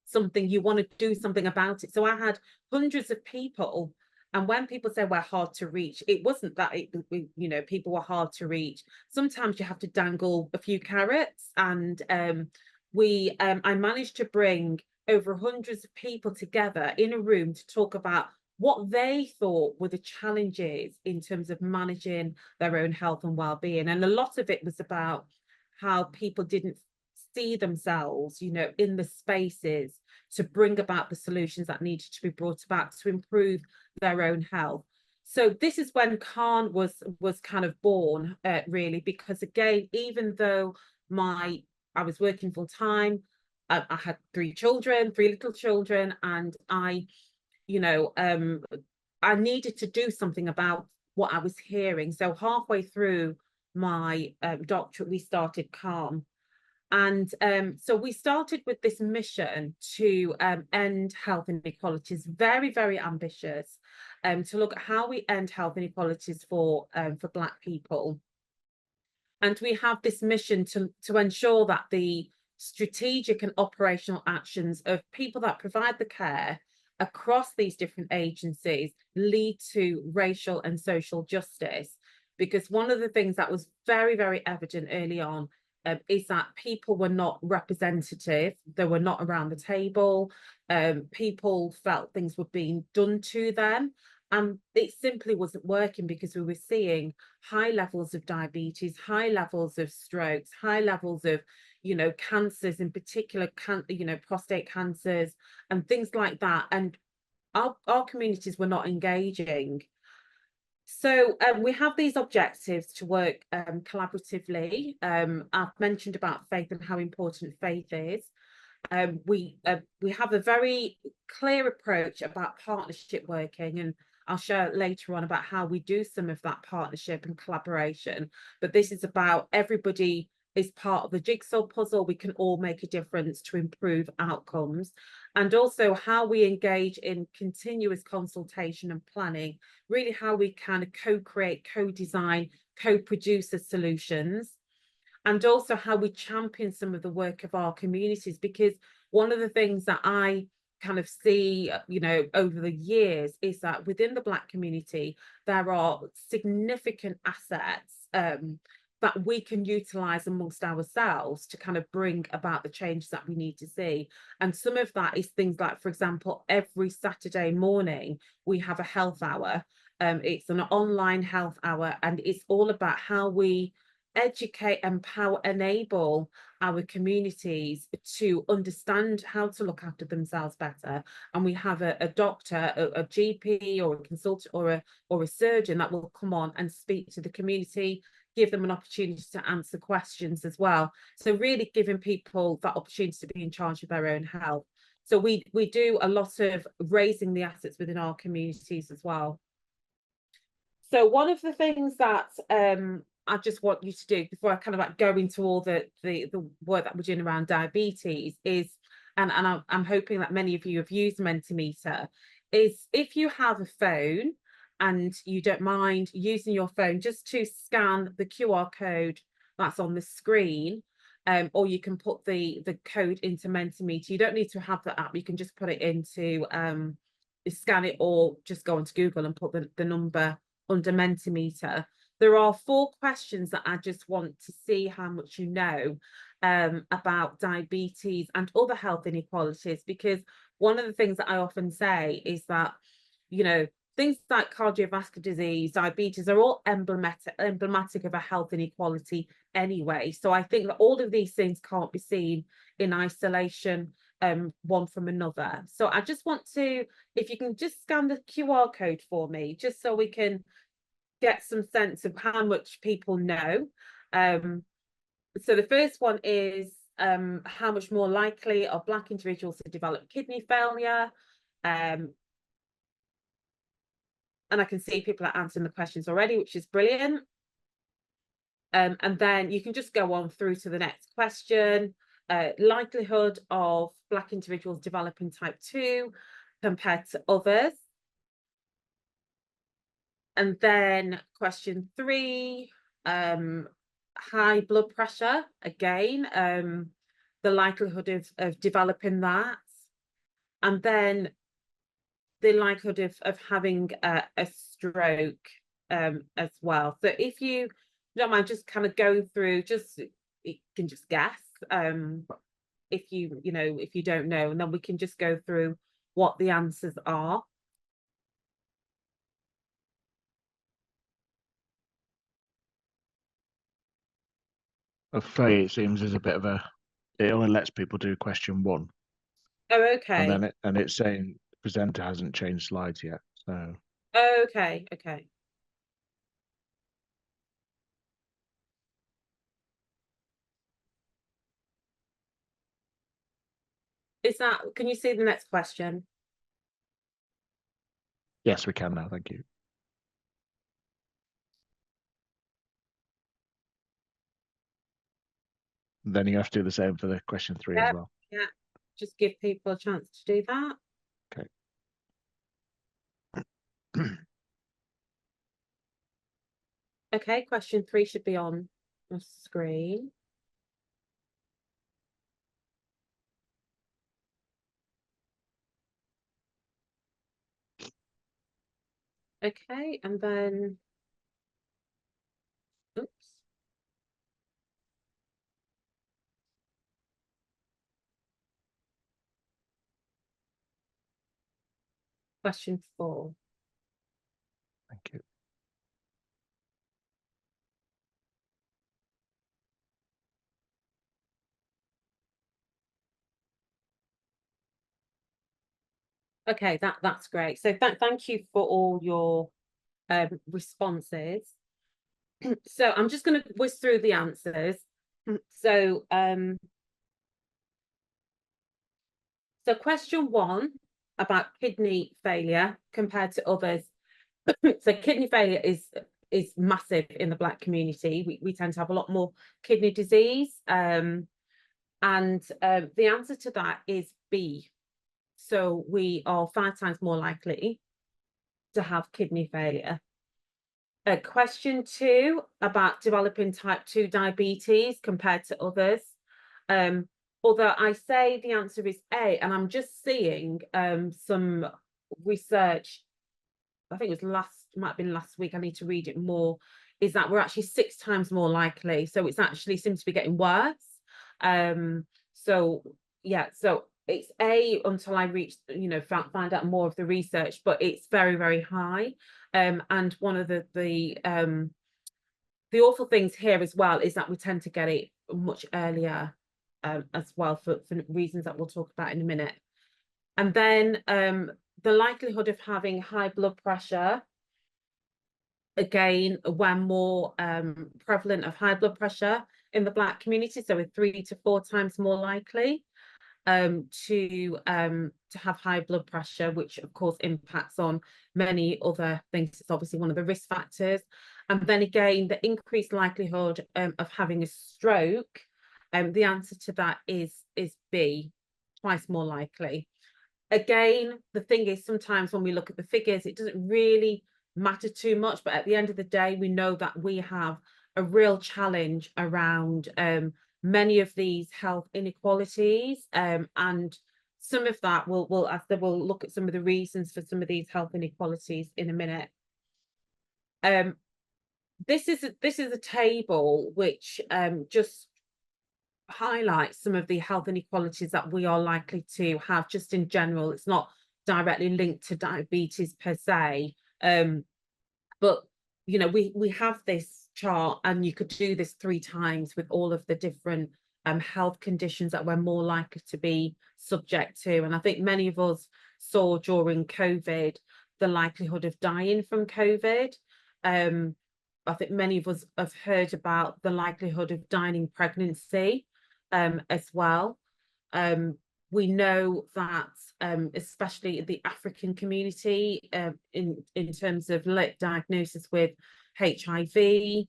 something, you want to do something about it. So I had hundreds of people, and when people say we're hard to reach, it wasn't that you know, people were hard to reach. Sometimes you have to dangle a few carrots, and I managed to bring over hundreds of people together in a room to talk about what they thought were the challenges in terms of managing their own health and well-being. And a lot of it was about how people didn't see themselves, you know, in the spaces to bring about the solutions that needed to be brought about to improve their own health. So this is when Khan was kind of born, really, because again, even though I was working full time, I had three little children, and you know, I needed to do something about what I was hearing. So halfway through my doctorate, we started Calm. And so we started with this mission to end health inequalities, very, very ambitious, to look at how we end health inequalities for Black people. And we have this mission to ensure that the strategic and operational actions of people that provide the care across these different agencies lead to racial and social justice. Because one of the things that was very, very evident early on is that people were not representative, they were not around the table, people felt things were being done to them. And it simply wasn't working, because we were seeing high levels of diabetes, high levels of strokes, high levels of, you know, cancers, in particular, you know, prostate cancers and things like that. And our communities were not engaging. So we have these objectives to work collaboratively. I've mentioned about faith and how important faith is. We have a very clear approach about partnership working, and I'll share later on about how we do some of that partnership and collaboration. But this is about everybody is part of the jigsaw puzzle. We can all make a difference to improve outcomes, and also how we engage in continuous consultation and planning, really how we can co-create, co-design, co-produce the solutions, and also how we champion some of the work of our communities. Because one of the things that I kind of see, you know, over the years is that within the Black community, there are significant assets that we can utilize amongst ourselves to kind of bring about the changes that we need to see. And some of that is things like, for example, every Saturday morning, we have a health hour. It's an online health hour, and it's all about how we educate, empower, enable our communities to understand how to look after themselves better. And we have a doctor, a GP or a consultant or a surgeon that will come on and speak to the community, give them an opportunity to answer questions as well. So really giving people that opportunity to be in charge of their own health. So we do a lot of raising the assets within our communities as well. So one of the things that I just want you to do before I kind of like go into all the work that we're doing around diabetes is, and I'm hoping that many of you have used Mentimeter, is if you have a phone and you don't mind using your phone just to scan the QR code that's on the screen, or you can put the code into Mentimeter. You don't need to have the app. You can just put it into scan it, or just go onto Google and put the number under Mentimeter. There are 4 questions that I just want to see how much you know about diabetes and other health inequalities, because one of the things that I often say is that, you know, things like cardiovascular disease, diabetes are all emblematic of a health inequality anyway. So I think that all of these things can't be seen in isolation, one from another. So I just want to, if you can just scan the QR code for me, just so we can get some sense of how much people know. So the first one is how much more likely are Black individuals to develop kidney failure? And I can see people are answering the questions already, which is brilliant. And then you can just go on through to the next question. Likelihood of Black individuals developing type 2 compared to others. And then question 3, high blood pressure, again, the likelihood of developing that. And then the likelihood of having a stroke as well. So if you don't mind just kind of going through, just you can just guess if you don't know, and then we can just go through what the answers are. Faye, it seems there's a bit of it only lets people do question 1. Oh, okay. And then it's saying the presenter hasn't changed slides yet. So okay. Is that, can you see the next question? yes, we can now. Thank you. Then you have to do the same for the question 3 as well. Yeah, just give people a chance to do that. Okay. Okay, question 3 should be on the screen. Okay, and then, oops. Question 4. Thank you. Okay, that's great. So thank you for all your responses. So I'm just going to whiz through the answers. So so question 1 about kidney failure compared to others. So kidney failure is massive in the Black community. We tend to have a lot more kidney disease, and the answer to that is B. So we are 5 times more likely to have kidney failure. Question 2 about developing type 2 diabetes compared to others. Although I say the answer is A, and I'm just seeing some research, I think it was might have been last week, I need to read it more, is that we're actually 6 times more likely. So it's actually seems to be getting worse. So yeah, so it's A until I reach, find out more of the research, but it's very, very high. And one of the awful things here as well is that we tend to get it much earlier as well for reasons that we'll talk about in a minute. And then the likelihood of having high blood pressure, again, we're more prevalent of high blood pressure in the Black community, so we're 3 to 4 times more likely to have high blood pressure, which of course impacts on many other things. It's obviously one of the risk factors. And then again, the increased likelihood of having a stroke, the answer to that is B, twice more likely. again, the thing is, sometimes when we look at the figures, it doesn't really matter too much, but at the end of the day, we know that we have a real challenge around many of these health inequalities, and some of that we'll look at some of the reasons for some of these health inequalities in a minute. This is a table which just highlights some of the health inequalities that we are likely to have just in general. It's not directly linked to diabetes per se, but you know, we have this chart, and you could do this 3 times with all of the different health conditions that we're more likely to be subject to. And I think many of us saw during COVID the likelihood of dying from COVID. I think many of us have heard about the likelihood of dying in pregnancy as well. We know that especially the African community, in terms of late diagnosis with HIV,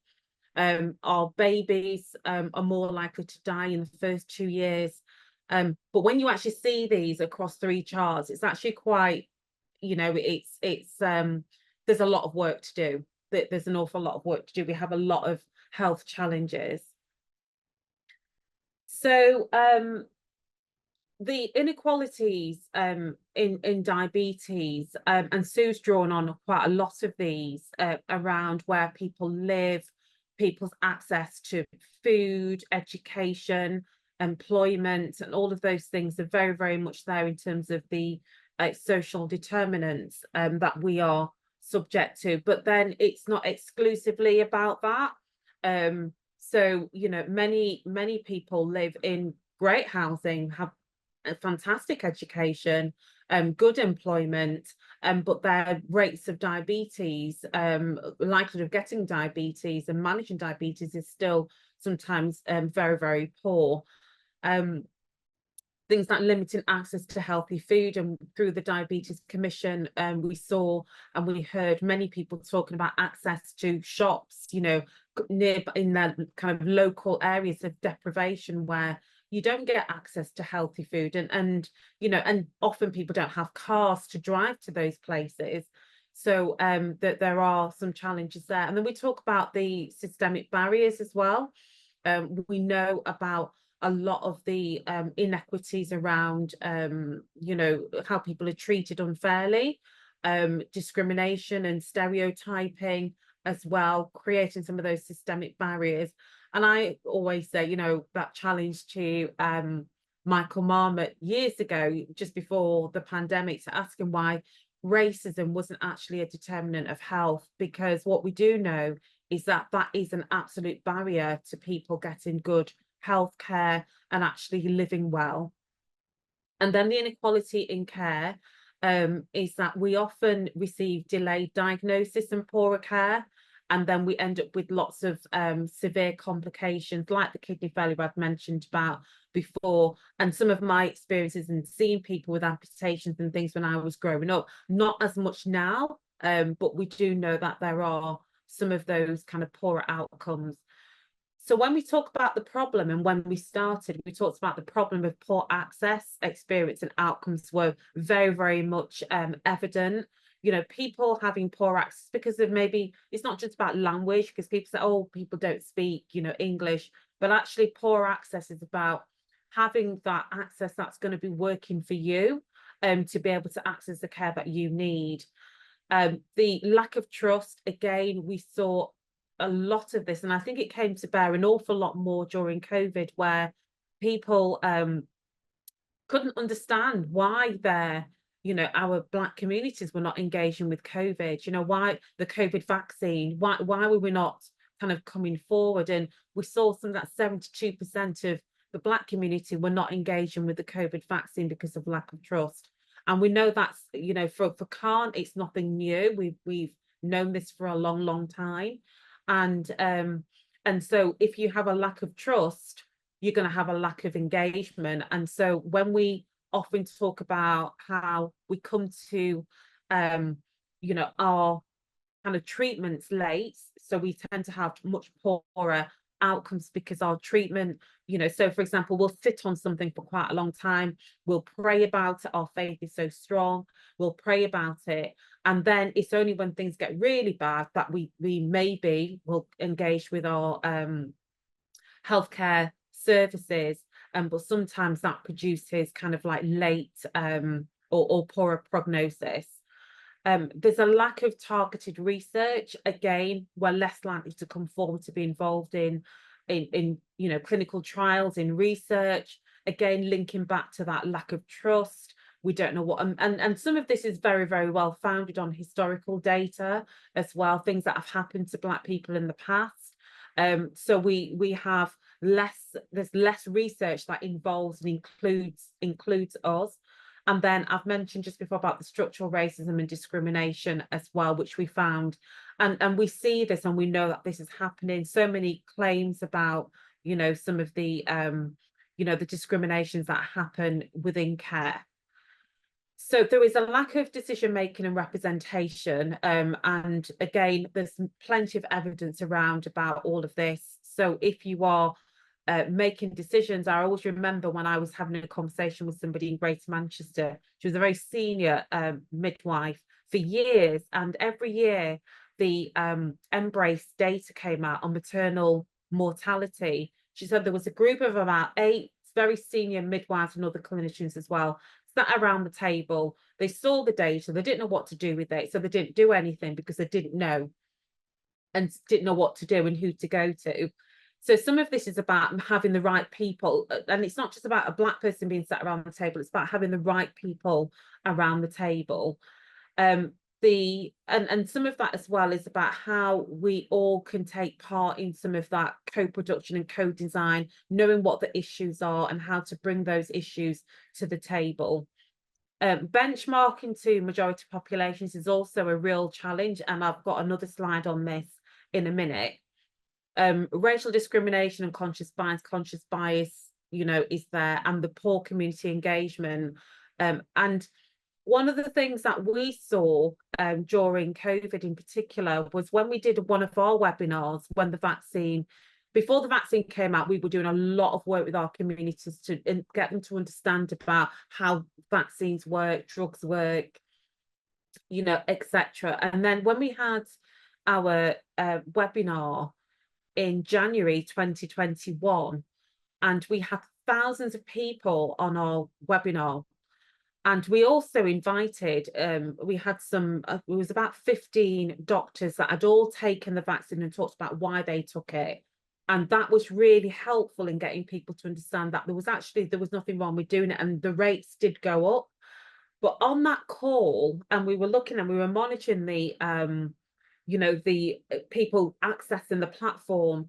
our babies are more likely to die in the first 2 years. But when you actually see these across 3 charts, it's actually quite, you know, it's there's a lot of work to do. There's an awful lot of work to do. We have a lot of health challenges. So the inequalities in diabetes, and Sue's drawn on quite a lot of these around where people live, people's access to food, education, employment, and all of those things are very, very much there in terms of the social determinants that we are subject to. But then it's not exclusively about that. So, you know, many people live in great housing, have a fantastic education, good employment, but their rates of diabetes, likelihood of getting diabetes and managing diabetes is still sometimes very, very poor. Things like limiting access to healthy food, and through the Diabetes Commission, we saw and we heard many people talking about access to shops, you know, near in their kind of local areas of deprivation where you don't get access to healthy food, and you know, and often people don't have cars to drive to those places. So that there are some challenges there. And then we talk about the systemic barriers as well. We know about a lot of the inequities around, you know, how people are treated unfairly, discrimination and stereotyping as well, creating some of those systemic barriers. And I always say, you know, that challenge to Michael Marmot years ago, just before the pandemic, to ask him why racism wasn't actually a determinant of health, because what we do know is that that is an absolute barrier to people getting good healthcare and actually living well. And then the inequality in care is that we often receive delayed diagnosis and poorer care, and then we end up with lots of severe complications like the kidney failure I've mentioned about before. And some of my experiences in seeing people with amputations and things when I was growing up, not as much now, but we do know that there are some of those kind of poorer outcomes. So when we talk about the problem, and when we started, we talked about the problem of poor access, experience and outcomes were very, very much evident. You know, people having poor access because of, maybe it's not just about language, because people say, oh, people don't speak, you know, English, but actually poor access is about having that access that's going to be working for you, to be able to access the care that you need. The lack of trust, again, we saw a lot of this, and I think it came to bear an awful lot more during COVID, where people couldn't understand why you know, our Black communities were not engaging with COVID, you know, why the COVID vaccine, why were we not kind of coming forward? And we saw some that 72% of the Black community were not engaging with the COVID vaccine because of lack of trust. And we know that's, you know, for Khan, it's nothing new. We've known this for a long, long time. And so if you have a lack of trust, you're going to have a lack of engagement. And so when we often talk about how we come to, you know, our kind of treatments late, so we tend to have much poorer outcomes because our treatment, you know, so for example, we'll sit on something for quite a long time, we'll pray about it, our faith is so strong, we'll pray about it, and then it's only when things get really bad that we maybe will engage with our healthcare services, but sometimes that produces kind of like late or poorer prognosis. There's a lack of targeted research. Again, we're less likely to come forward to be involved in you know, clinical trials, in research. Again, linking back to that lack of trust. We don't know what, and some of this is very, very well founded on historical data as well, things that have happened to Black people in the past. So we have there's less research that involves and includes us. And then I've mentioned just before about the structural racism and discrimination as well, which we found. And we see this and we know that this is happening. So many claims about, you know, some of the, you know, the discriminations that happen within care. So there is a lack of decision making and representation. And again, there's plenty of evidence around about all of this. So if you are making decisions, I always remember when I was having a conversation with somebody in Greater Manchester. She was a very senior midwife for years, and every year the Embrace data came out on maternal mortality. She said there was a group of about 8 very senior midwives and other clinicians as well sat around the table. They saw the data, they didn't know what to do with it, so they didn't do anything because they didn't know and didn't know what to do and who to go to. So some of this is about having the right people, and it's not just about a Black person being sat around the table, it's about having the right people around the table. And some of that as well is about how we all can take part in some of that co-production and co-design, knowing what the issues are and how to bring those issues to the table. Benchmarking to majority populations is also a real challenge, and I've got another slide on this in a minute. Racial discrimination and conscious bias, you know, is there, and the poor community engagement. And one of the things that we saw during COVID in particular was when we did one of our webinars, when before the vaccine came out, we were doing a lot of work with our communities to get them to understand about how vaccines work, drugs work, you know, etc. And then when we had our webinar in January 2021, and we had thousands of people on our webinar. And we also invited, we had some, it was about 15 doctors that had all taken the vaccine and talked about why they took it. And that was really helpful in getting people to understand that there was nothing wrong with doing it, and the rates did go up. But on that call, and we were looking and we were monitoring the, you know, the people accessing the platform.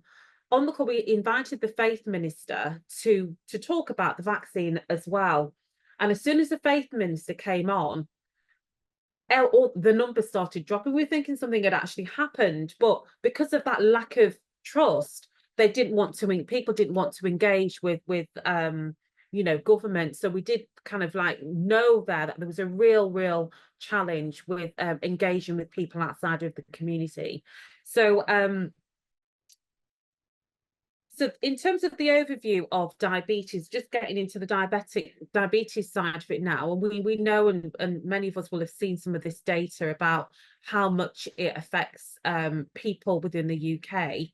On the call, we invited the faith minister to talk about the vaccine as well. And as soon as the faith minister came on, the numbers started dropping. We were thinking something had actually happened, but because of that lack of trust, people didn't want to engage with you know, government. So we did kind of like know that there was a real challenge with engaging with people outside of the community. So so in terms of the overview of diabetes, just getting into the diabetes side of it now, and we know, and many of us will have seen some of this data about how much it affects people within the UK.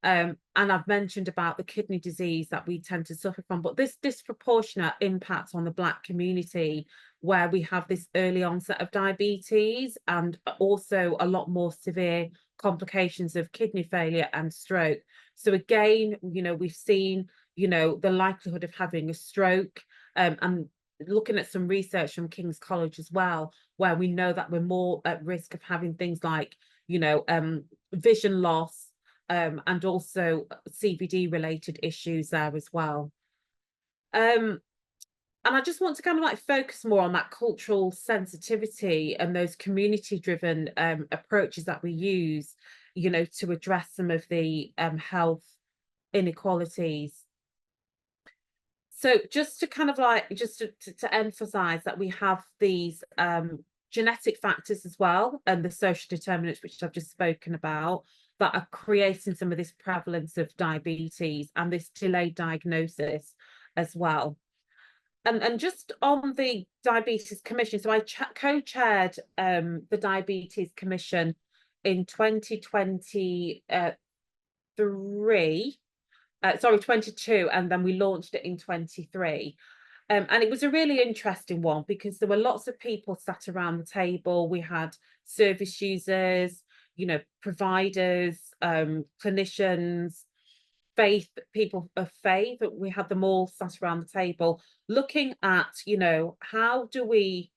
And I've mentioned about the kidney disease that we tend to suffer from, but this disproportionate impact on the Black community, where we have this early onset of diabetes and also a lot more severe complications of kidney failure and stroke. So again, you know, we've seen, you know, the likelihood of having a stroke, and looking at some research from King's College as well, where we know that we're more at risk of having things like, you know, vision loss, and also CVD related issues there as well. And I just want to kind of like focus more on that cultural sensitivity and those community driven approaches that we use, you know, to address some of the health inequalities. So just to kind of like, just to emphasize that we have these genetic factors as well, and the social determinants, which I've just spoken about. that are creating some of this prevalence of diabetes and this delayed diagnosis as well. And just on the Diabetes Commission, so I co-chaired the Diabetes Commission in 2023, 22, and then we launched it in 23. And it was a really interesting one because there were lots of people sat around the table. We had service users, providers, clinicians, people of faith. We had them all sat around the table looking at, how do we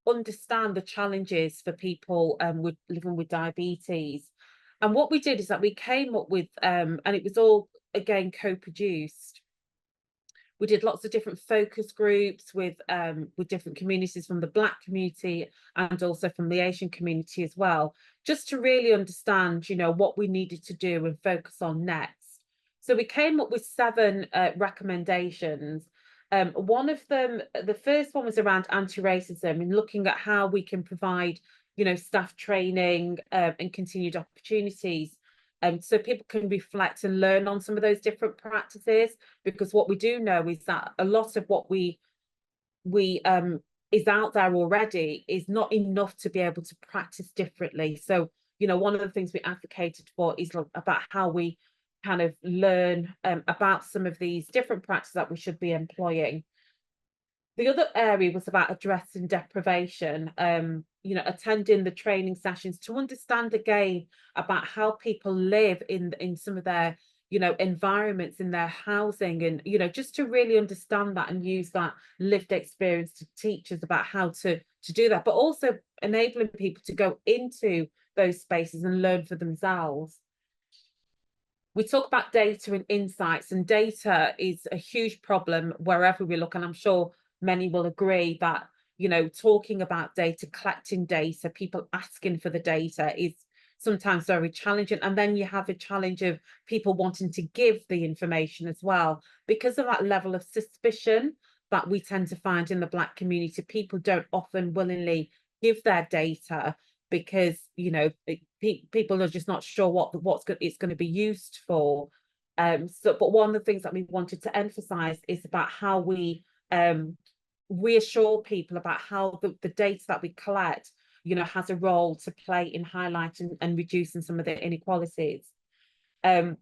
understand the challenges for people with living with diabetes. And what we did is that we came up with, and it was all, again, co-produced. We did lots of different focus groups with different communities from the Black community and also from the Asian community as well, just to really understand, what we needed to do and focus on next. So we came up with 7 recommendations. One of them, the first one was around anti-racism and looking at how we can provide, staff training and continued opportunities. So people can reflect and learn on some of those different practices, because what we do know is that a lot of what we is out there already is not enough to be able to practice differently. So, one of the things we advocated for is about how we kind of learn about some of these different practices that we should be employing. The other area was about addressing deprivation, attending the training sessions to understand again about how people live in some of their, environments, in their housing, and, just to really understand that and use that lived experience to teach us about how to do that, but also enabling people to go into those spaces and learn for themselves. We talk about data and insights, and data is a huge problem wherever we look. And I'm sure many will agree that, talking about data, collecting data, people asking for the data is sometimes very challenging. And then you have a challenge of people wanting to give the information as well, because of that level of suspicion that we tend to find in the Black community. People don't often willingly give their data because, people are just not sure what it's going to be used for. But one of the things that we wanted to emphasize is about how we reassure people about how the data that we collect, has a role to play in highlighting and reducing some of the inequalities. But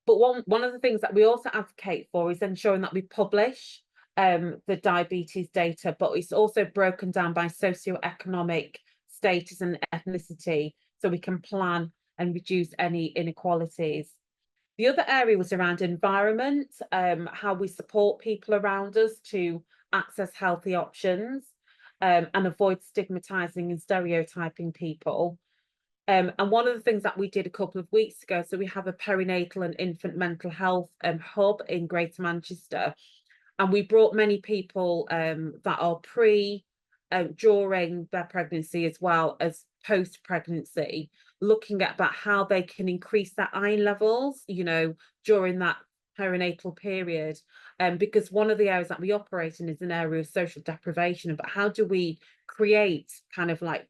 one of the things that we also advocate for is ensuring that we publish the diabetes data, but it's also broken down by socioeconomic status and ethnicity, so we can plan and reduce any inequalities. The other area was around environment, how we support people around us to access healthy options and avoid stigmatizing and stereotyping people. And one of the things that we did a couple of weeks ago, so we have a perinatal and infant mental health hub in Greater Manchester, and we brought many people that are during their pregnancy as well as post-pregnancy, looking at about how they can increase their iron levels, during that perinatal period. Because one of the areas that we operate in is an area of social deprivation, but how do we create kind of like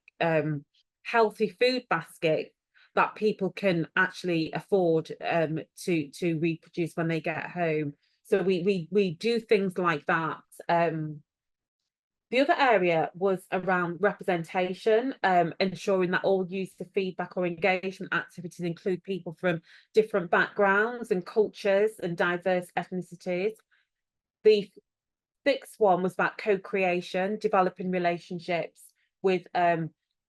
healthy food basket that people can actually afford to reproduce when they get home. So we do things like that. The other area was around representation, ensuring that all user feedback or engagement activities include people from different backgrounds and cultures and diverse ethnicities. The 6th one was about co-creation, developing relationships with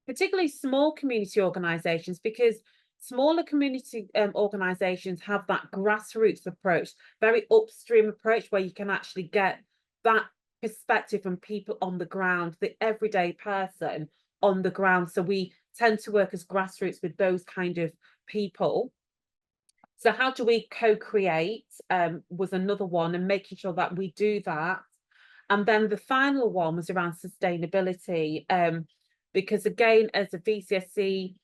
particularly small community organisations, because smaller community organisations have that grassroots approach, very upstream approach, where you can actually get that perspective from people on the ground, the everyday person on the ground. So we tend to work as grassroots with those kind of people. So how do we co-create was another one, and making sure that we do that. And then the final one was around sustainability, because again, as a VCSE,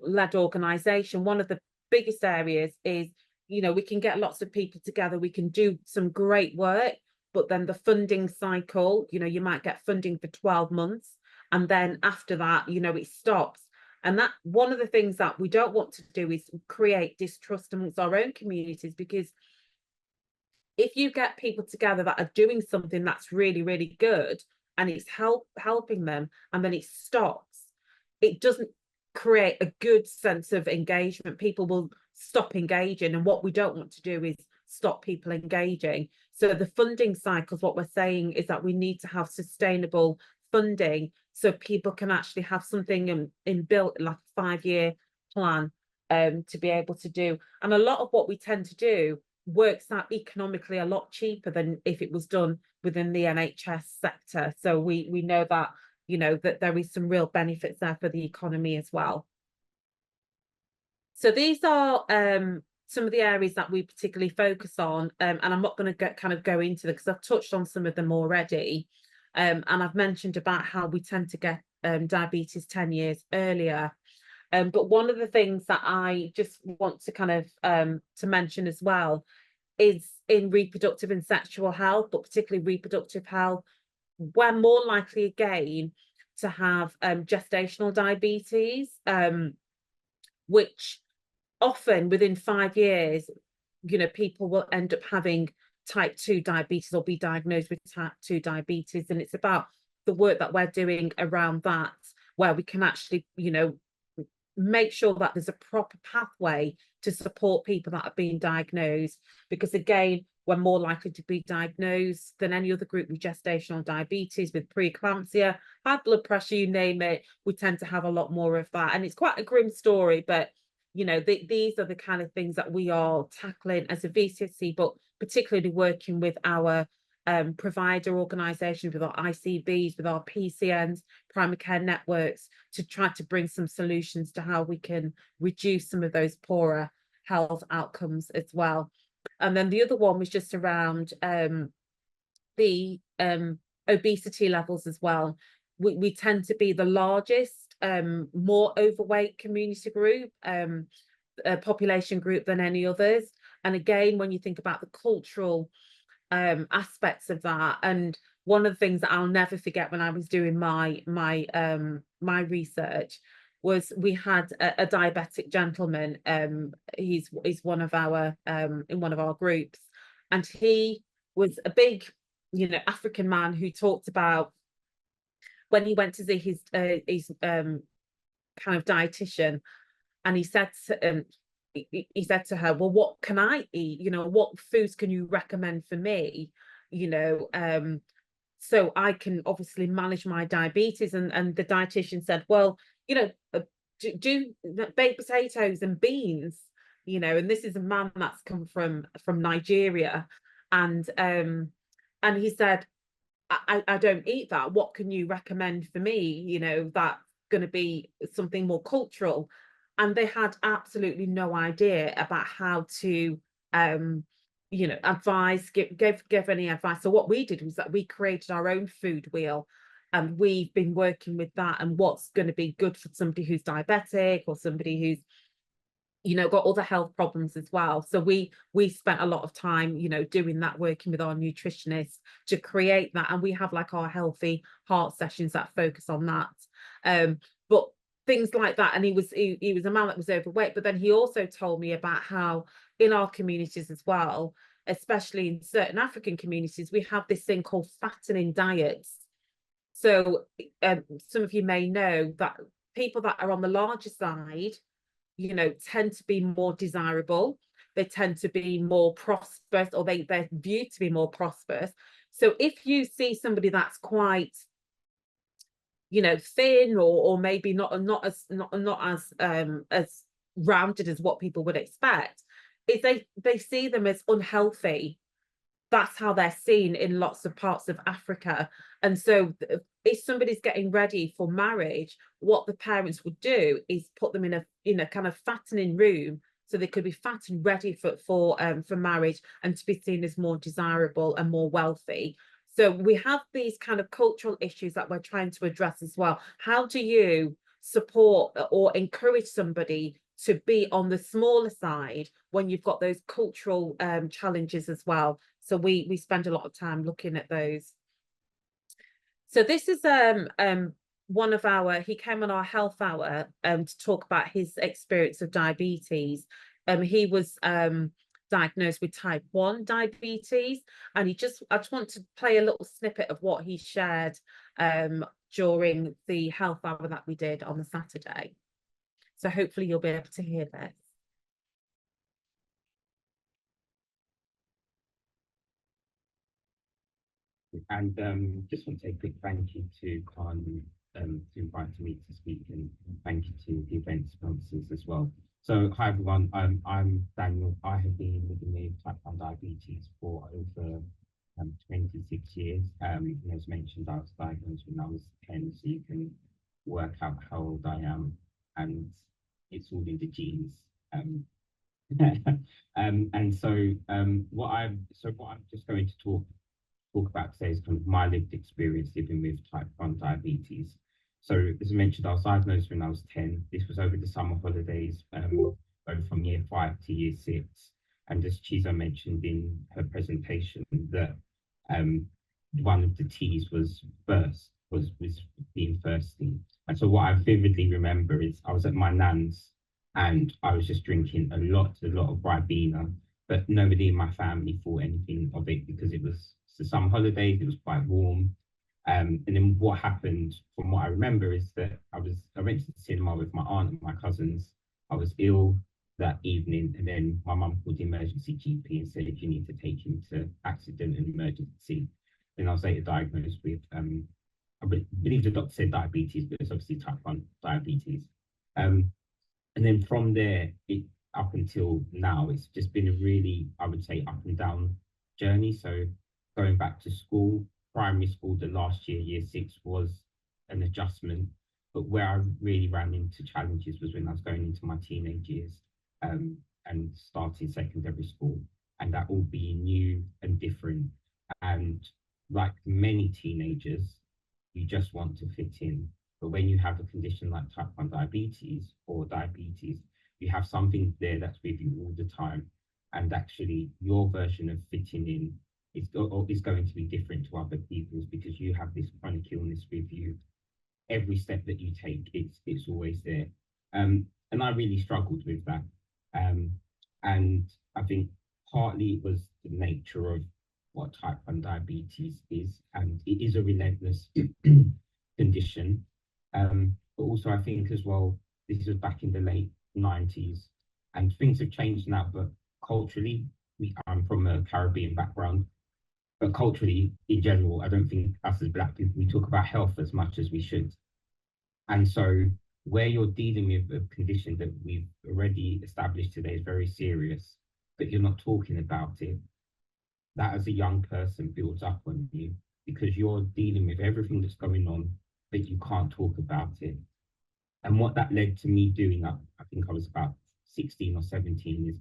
led organisation, one of the biggest areas is, we can get lots of people together, we can do some great work, but then the funding cycle, you might get funding for 12 months, and then after that, it stops. And that one of the things that we don't want to do is create distrust amongst our own communities, because if you get people together that are doing something that's really, really good and it's helping them, and then it stops, it doesn't create a good sense of engagement. People will stop engaging, and what we don't want to do is stop people engaging. So the funding cycles, what we're saying is that we need to have sustainable funding so people can actually have something in built, like a 5-year plan to be able to do. And a lot of what we tend to do works out economically a lot cheaper than if it was done within the NHS sector. So we know that, you know, that there is some real benefits there for the economy as well. So these are some of the areas that we particularly focus on, and I'm not going to go into them because I've touched on some of them already, and I've mentioned about how we tend to get diabetes 10 years earlier. But one of the things that I just want to kind of to mention as well is in reproductive and sexual health, but particularly reproductive health, we're more likely again to have gestational diabetes, which often within 5 years, you know, people will end up having type 2 diabetes or be diagnosed with type 2 diabetes. And it's about the work that we're doing around that, where we can actually, you know, make sure that there's a proper pathway to support people that are being diagnosed, because again, we're more likely to be diagnosed than any other group with gestational diabetes, with preeclampsia, high blood pressure, you name it. We tend to have a lot more of that, and it's quite a grim story, but you know, these are the kind of things that we are tackling as a VCSC, but particularly working with our provider organisations, with our ICBs, with our PCNs, primary care networks, to try to bring some solutions to how we can reduce some of those poorer health outcomes as well. And then the other one was just around the obesity levels as well. We tend to be the largest, more overweight community group, population group than any others. And again, when you think about the cultural aspects of that, and one of the things that I'll never forget when I was doing my research was we had a diabetic gentleman. He's one of our in one of our groups, and he was a big, you know, African man who talked about when he went to see his kind of dietitian, and he said to her, well, what can I eat? You know, what foods can you recommend for me? You know, so I can obviously manage my diabetes. And the dietitian said, well, you know, do baked potatoes and beans, you know. And this is a man that's come from Nigeria, and he said, I don't eat that. What can you recommend for me? You know, that's going to be something more cultural. And they had absolutely no idea about how to, you know, advise, give any advice. So what we did was that we created our own food wheel, and we've been working with that and what's going to be good for somebody who's diabetic or somebody who's, you know, got other health problems as well. So we spent a lot of time, you know, doing that, working with our nutritionists to create that. And we have like our healthy heart sessions that focus on that. But things like that. And he was a man that was overweight, but then he also told me about how in our communities as well, especially in certain African communities, we have this thing called fattening diets. So some of you may know that people that are on the larger side, you know, tend to be more desirable. They tend to be more prosperous, or they're viewed to be more prosperous. So if you see somebody that's quite, you know, thin, or maybe not as rounded as what people would expect, is they see them as unhealthy. That's how they're seen in lots of parts of Africa. And so if somebody's getting ready for marriage, what the parents would do is put them in a kind of fattening room, so they could be fat and ready for marriage, and to be seen as more desirable and more wealthy. So we have these kind of cultural issues that we're trying to address as well. How do you support or encourage somebody to be on the smaller side when you've got those cultural challenges as well? So we spend a lot of time looking at those. So this is he came on our health hour to talk about his experience of diabetes. He was diagnosed with type 1 diabetes, and I just want to play a little snippet of what he shared during the health hour that we did on the Saturday. So hopefully you'll be able to hear this. And just want to say a quick thank you to Khan to invite me to speak, and thank you to the event sponsors as well. So hi everyone, I'm Daniel. I have been living with type 1 diabetes for over 26 years. As mentioned, I was diagnosed when I was 10, so you can work out how old I am, and it's all in the genes. And so what I'm just going to talk about today is kind of my lived experience living with type 1 diabetes. So as I mentioned, I was diagnosed when I was 10. This was over the summer holidays, going from year 5 to year 6. And as Chiza mentioned in her presentation, that one of the T's was being thirsty. And so what I vividly remember is I was at my nan's and I was just drinking a lot of Ribena, but nobody in my family thought anything of it because it was the summer holidays, it was quite warm. And then what happened, from what I remember, is that I went to the cinema with my aunt and my cousins. I was ill that evening, and then my mum called the emergency GP and said, you need to take him to accident and emergency. Then I was later diagnosed with, I believe the doctor said diabetes, but it's obviously type 1 diabetes. And then from there, up until now, it's just been a really, I would say, up and down journey. So going back to school, primary school, the last year, year 6, was an adjustment. But where I really ran into challenges was when I was going into my teenage years and starting secondary school, and that all being new and different. And like many teenagers, you just want to fit in. But when you have a condition like type 1 diabetes or diabetes, you have something there that's with you all the time. And actually, your version of fitting in is going to be different to other people's because you have this chronic illness with you. Every step that you take, it's always there. And I really struggled with that. And I think partly it was the nature of what type 1 diabetes is, and it is a relentless condition. But also I think as well, this was back in the late 90s, and things have changed now, but culturally, I'm from a Caribbean background, but culturally, in general, I don't think us as Black people, we talk about health as much as we should. And so where you're dealing with a condition that we've already established today is very serious, but you're not talking about it, that as a young person builds up on you because you're dealing with everything that's going on, but you can't talk about it. And what that led to me doing, I think I was about 16 or 17, is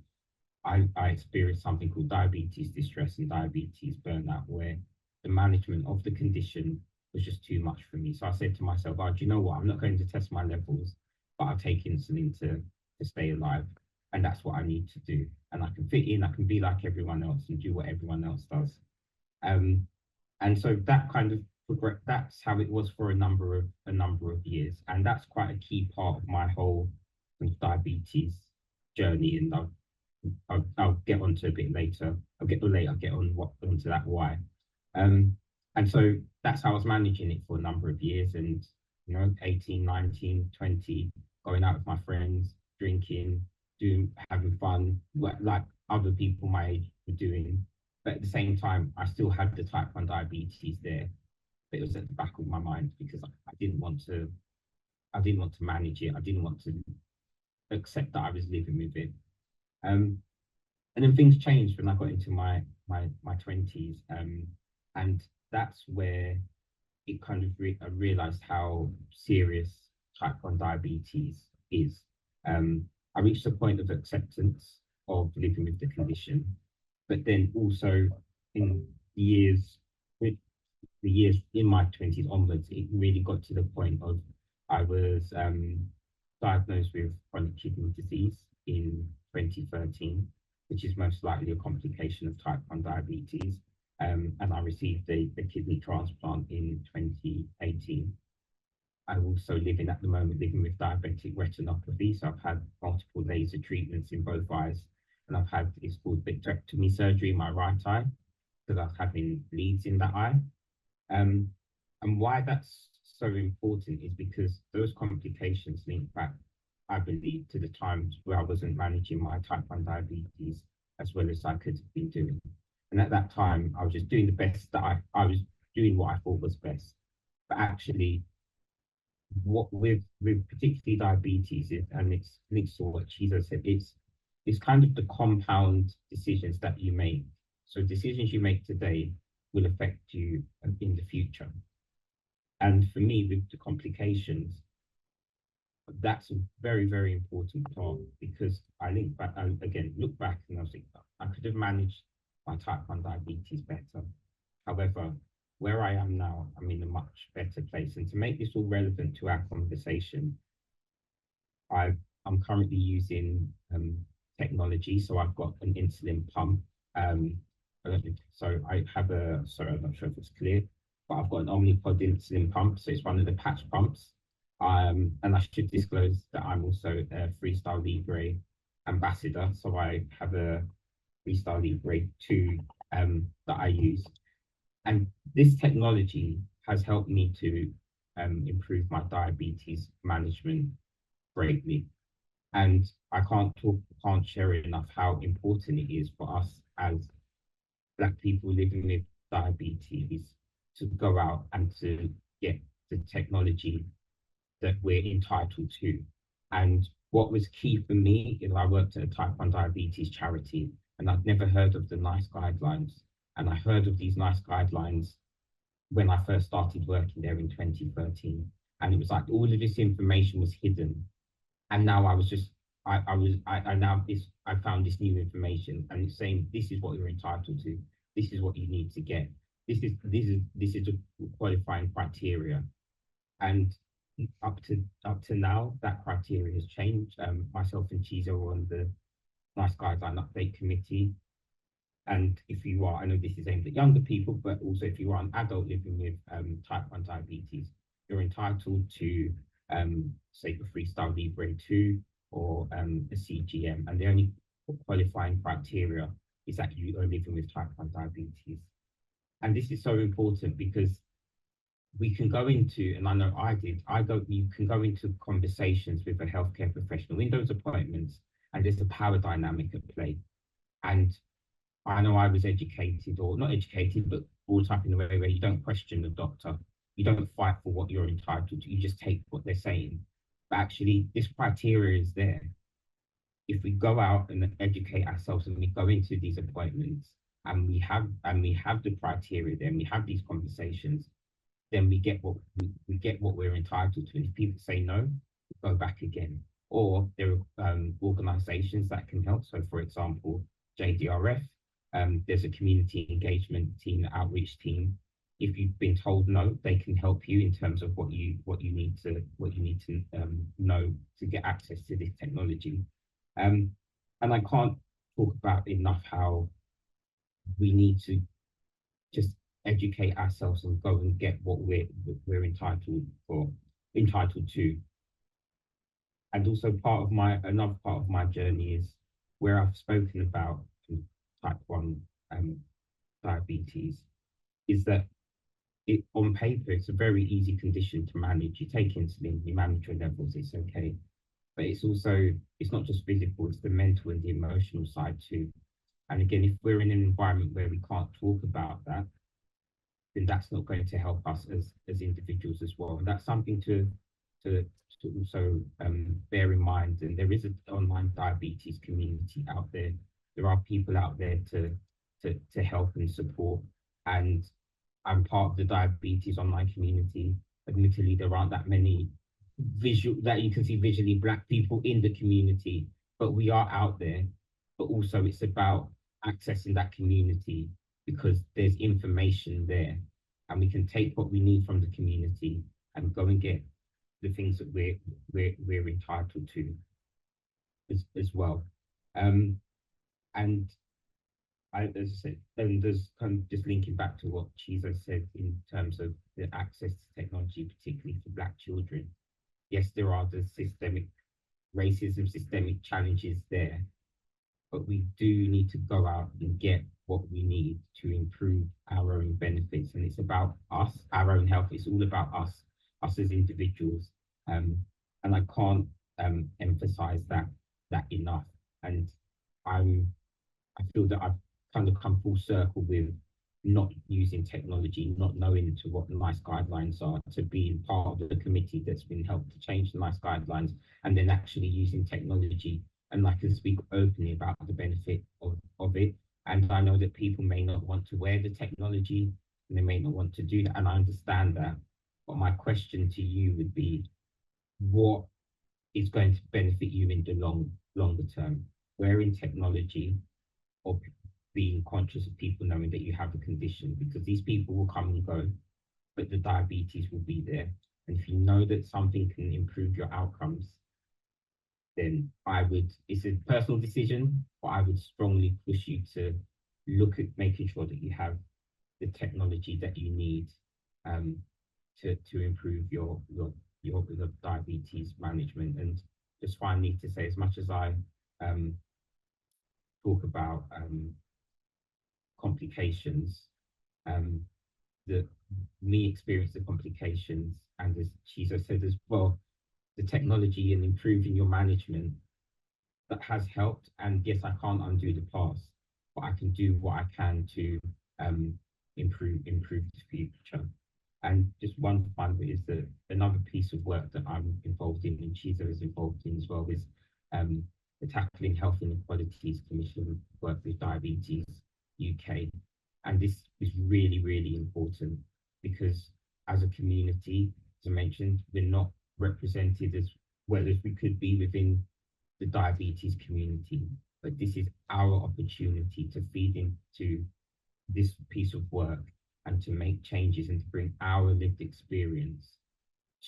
I experienced something called diabetes distress and diabetes burnout, where the management of the condition was just too much for me. So I said to myself, oh, do you know what? I'm not going to test my levels, but I'll take insulin to stay alive. And that's what I need to do. And I can fit in, I can be like everyone else and do what everyone else does. And so that kind of that's how it was for a number of years. And that's quite a key part of my whole diabetes journey. And I'll get onto a bit later. I'll get onto that why. And so that's how I was managing it for a number of years. And 18, 19, 20, going out with my friends, drinking, having fun, like other people my age were doing. But at the same time, I still had the type 1 diabetes there. But it was at the back of my mind because I didn't want to manage it. I didn't want to accept that I was living with it. And then things changed when I got into my 20s. And that's where it kind of I realized how serious type 1 diabetes is. I reached a point of acceptance of living with the condition, but then also in the years in my 20s onwards, it really got to the point of I was diagnosed with chronic kidney disease in 2013, which is most likely a complication of type 1 diabetes. And I received a kidney transplant in 2018. I'm also living at the moment, living with diabetic retinopathy. So I've had multiple laser treatments in both eyes, and I've had, it's called vitrectomy surgery in my right eye, because I was having bleeds in that eye. And why that's so important is because those complications link back, I believe, to the times where I wasn't managing my type 1 diabetes as well as I could have been doing. And at that time, I was just doing the best that I was doing what I thought was best. But actually, what with particularly diabetes, and it's linked to what Chiza said, it's kind of the compound decisions that you make. So decisions you make today will affect you in the future. And for me, with the complications, that's a very, very important part, because I link back, again, look back and I was like, I could have managed my type 1 diabetes better. However, where I am now, I'm in a much better place. And to make this all relevant to our conversation, I'm currently using technology. So I've got an insulin pump. So I have sorry, I'm not sure if it's clear, but I've got an Omnipod insulin pump. So it's one of the patch pumps. And I should disclose that I'm also a Freestyle Libre ambassador. So I have a Freestyle Libre 2 that I use. And this technology has helped me to improve my diabetes management greatly. And I can't share enough how important it is for us as Black people living with diabetes to go out and to get the technology that we're entitled to. And what was key for me is I worked at a type 1 diabetes charity, and I'd never heard of the NICE guidelines. And I heard of these NICE guidelines when I first started working there in 2013. And it was like all of this information was hidden. And now I found this new information, and it's saying this is what you're entitled to. This is what you need to get. This is the qualifying criteria. And up to now, that criteria has changed. Myself and Chiza are on the NICE Guideline Update Committee. And if you are, I know this is aimed at younger people, but also if you are an adult living with type 1 diabetes, you're entitled to say the Freestyle Libre 2 or a CGM. And the only qualifying criteria is that you are living with type 1 diabetes. And this is so important because we can go into, and I know I did, you can go into conversations with a healthcare professional in those appointments, and there's a power dynamic at play. And I know I was educated, or not educated, but brought up in a way where you don't question the doctor. You don't fight for what you're entitled to. You just take what they're saying. But actually, this criteria is there. If we go out and educate ourselves and we go into these appointments and we have the criteria, then we have these conversations, then we get what we're entitled to. And if people say no, we go back again. Or there are organizations that can help. So for example, JDRF, there's a community engagement team, outreach team. If you've been told no, they can help you in terms of what you need to know to get access to this technology. And I can't talk about enough how we need to just educate ourselves and go and get what we're entitled to. And also another part of my journey is where I've spoken about type 1 diabetes, is that on paper, it's a very easy condition to manage. You take insulin, you manage your levels, it's okay. But it's not just physical, it's the mental and the emotional side too. And again, if we're in an environment where we can't talk about that, then that's not going to help us as individuals as well. And that's something to also bear in mind. And there is an online diabetes community out there. There are people out there to help and support. And I'm part of the diabetes online community. Admittedly, there aren't that many that you can see visually Black people in the community, but we are out there. But also it's about accessing that community, because there's information there, and we can take what we need from the community and go and get the things that we're entitled to as well. And as I said, and there's kind of just linking back to what Chizo said in terms of the access to technology, particularly for Black children. Yes, there are the systemic racism, systemic challenges there, but we do need to go out and get what we need to improve our own benefits. And it's about us, our own health. It's all about us as individuals. And I can't emphasize that enough. And I feel that I've kind of come full circle with not using technology, not knowing to what the NICE guidelines are, to being part of the committee that's been helped to change the NICE guidelines, and then actually using technology. And I can speak openly about the benefit of it. And I know that people may not want to wear the technology, and they may not want to do that, and I understand that. But my question to you would be, what is going to benefit you in the longer term? Wearing technology or being conscious of people knowing that you have a condition, because these people will come and go, but the diabetes will be there. And if you know that something can improve your outcomes, then it's a personal decision, but I would strongly push you to look at making sure that you have the technology that you need to improve your diabetes management. And just finally to say, as much as I talk about complications, me experience the complications, and as Chizo said as well, the technology and improving your management, that has helped. And yes, I can't undo the past, but I can do what I can to improve the future. And just one final bit is that another piece of work that I'm involved in, and Chizo is involved in as well, is the Tackling Health Inequalities Commission work with Diabetes UK. And this is really, really important, because as a community, as I mentioned, we're not represented as well as we could be within the diabetes community. But this is our opportunity to feed into this piece of work and to make changes and to bring our lived experience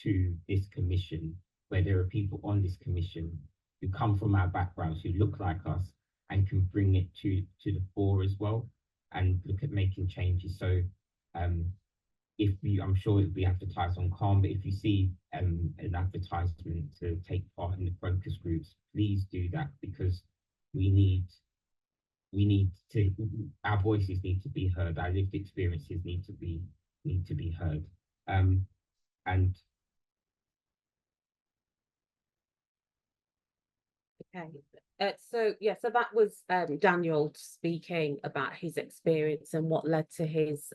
to this commission, where there are people on this commission who come from our backgrounds, who look like us, and can bring it to the fore as well, and look at making changes. So I'm sure it'll be advertised on Calm, but if you see an advertisement to take part in the focus groups, please do that, because our voices need to be heard, our lived experiences need to be heard. And okay, so that was Daniel speaking about his experience and what led to his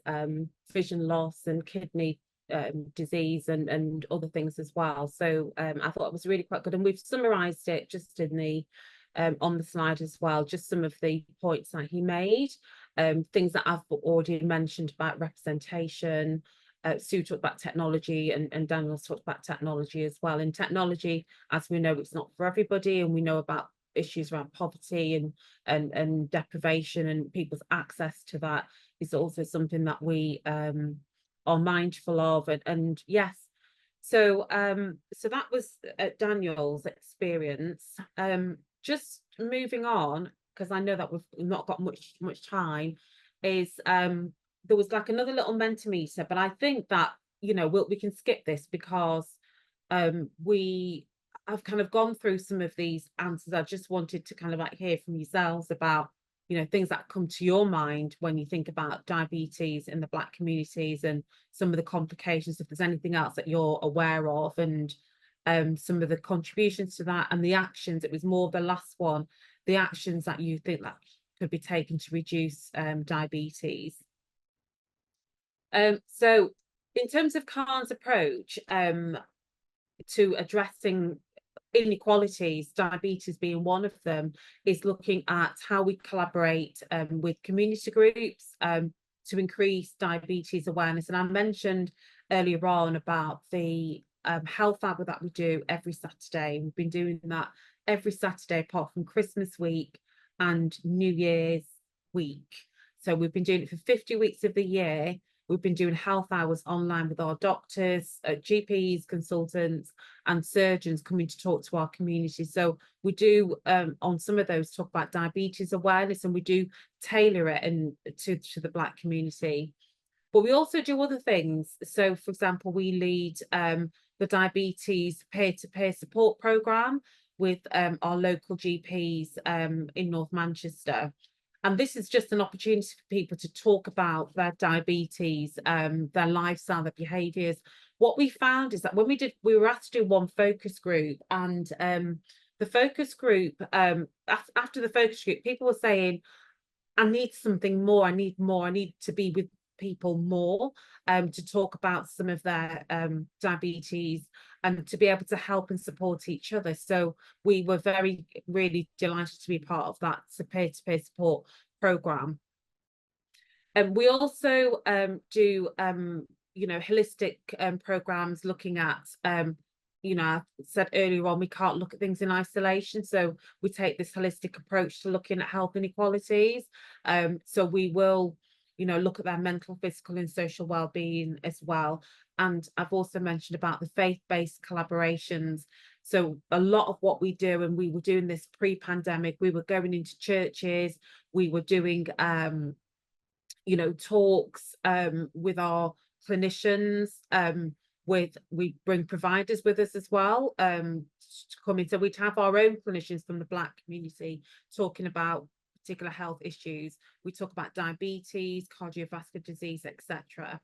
vision loss and kidney disease and other things as well. So I thought it was really quite good, and we've summarized it just in the on the slide as well, just some of the points that he made, things that I've already mentioned about representation. Sue talked about technology, and Daniel's talked about technology as well. And technology, as we know, it's not for everybody, and we know about issues around poverty and deprivation, and people's access to that is also something that we are mindful of. And yes, so that was Daniel's experience. Just moving on, because I know that we've not got much time, is there was like another little Mentimeter, but I think that, you know, we can skip this, because we have kind of gone through some of these answers. I just wanted to kind of like hear from yourselves about, you know, things that come to your mind when you think about diabetes in the Black communities, and some of the complications, if there's anything else that you're aware of, and some of the contributions to that, and the actions. It was more the last one, the actions that you think that could be taken to reduce diabetes. So in terms of Khan's approach to addressing inequalities, diabetes being one of them, is looking at how we collaborate with community groups to increase diabetes awareness. And I mentioned earlier on about the health hour that we do every Saturday. We've been doing that every Saturday apart from Christmas week and New Year's week. So we've been doing it for 50 weeks of the year. We've been doing health hours online with our doctors, GPs, consultants, and surgeons coming to talk to our community. So we do, on some of those, talk about diabetes awareness, and we do tailor it to the Black community. But we also do other things. So, for example, we lead the diabetes peer-to-peer support programme with our local GPs in North Manchester. And this is just an opportunity for people to talk about their diabetes, their lifestyle, their behaviours. What we found is that when we were asked to do one focus group, and the focus group, after the focus group, people were saying, I need something more, I need more, I need to be with people more to talk about some of their diabetes and to be able to help and support each other. So we were really delighted to be part of that peer-to-peer support programme. And we also do holistic programmes looking at I said earlier on, we can't look at things in isolation. So we take this holistic approach to looking at health inequalities. So we will look at their mental, physical and social well-being as well. And I've also mentioned about the faith-based collaborations. So a lot of what we do, and we were doing this pre-pandemic, we were going into churches, we were doing talks with our clinicians, we bring providers with us as well to come in. So we'd have our own clinicians from the Black community talking about particular health issues. We talk about diabetes, cardiovascular disease, etc.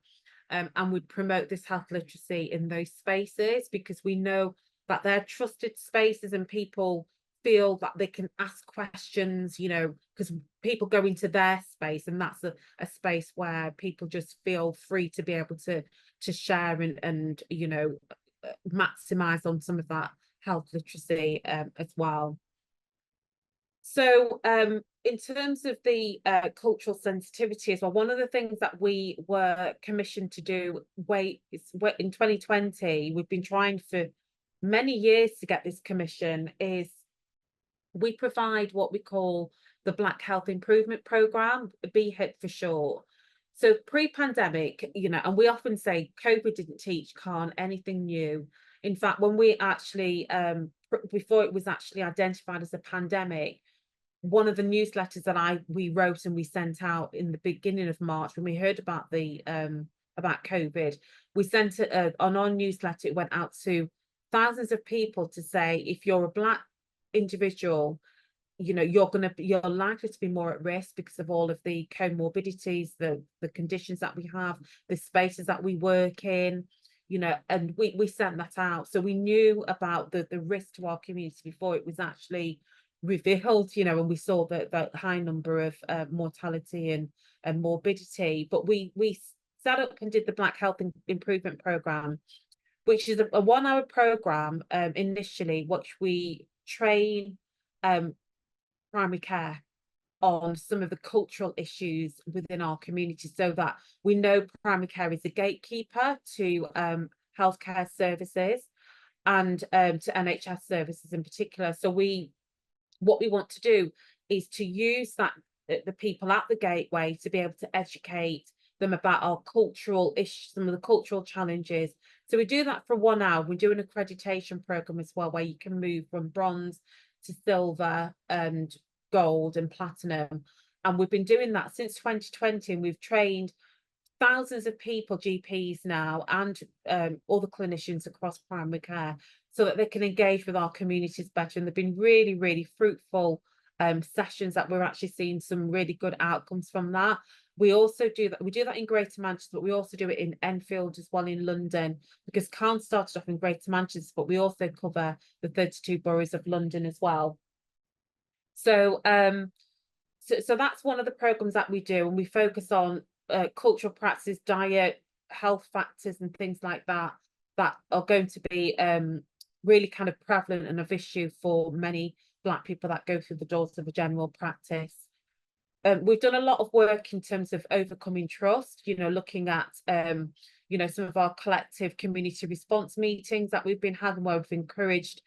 And we promote this health literacy in those spaces, because we know that they're trusted spaces and people feel that they can ask questions, because people go into their space, and that's a space where people just feel free to be able to share and maximize on some of that health literacy as well. So in terms of the cultural sensitivity as well, one of the things that we were commissioned to do in 2020, we've been trying for many years to get this commission, is we provide what we call the Black Health Improvement Programme, BHIP for short. So pre-pandemic, and we often say COVID didn't teach Khan anything new. In fact, when we actually, before it was actually identified as a pandemic, one of the newsletters that we wrote and we sent out in the beginning of March, when we heard about about COVID, we sent it on our newsletter. It went out to thousands of people to say, if you're a Black individual, you're likely to be more at risk because of all of the comorbidities, the conditions that we have, the spaces that we work in, and we sent that out. So we knew about the risk to our community before it was actually revealed, and we saw that high number of mortality and morbidity. But we set up and did the Black Health Improvement Programme, which is a 1-hour programme initially, which we train primary care on some of the cultural issues within our community, so that we know primary care is a gatekeeper to healthcare services and to NHS services in particular. So what we want to do is to use the people at the gateway to be able to educate them about our cultural issues, some of the cultural challenges. So we do that for 1 hour. We do an accreditation program as well, where you can move from bronze to silver and gold and platinum. And we've been doing that since 2020, and we've trained thousands of people, GPs now, and other clinicians across primary care, so that they can engage with our communities better. And they've been really, really fruitful sessions that we're actually seeing some really good outcomes from that. We also do that. We do that in Greater Manchester, but we also do it in Enfield as well, in London, because Khan started off in Greater Manchester, but we also cover the 32 boroughs of London as well. So so that's one of the programs that we do, and we focus on cultural practices, diet, health factors and things like that are going to be really kind of prevalent and of issue for many Black people that go through the doors of a general practice. We've done a lot of work in terms of overcoming trust, looking at some of our collective community response meetings that we've been having, where we've encouraged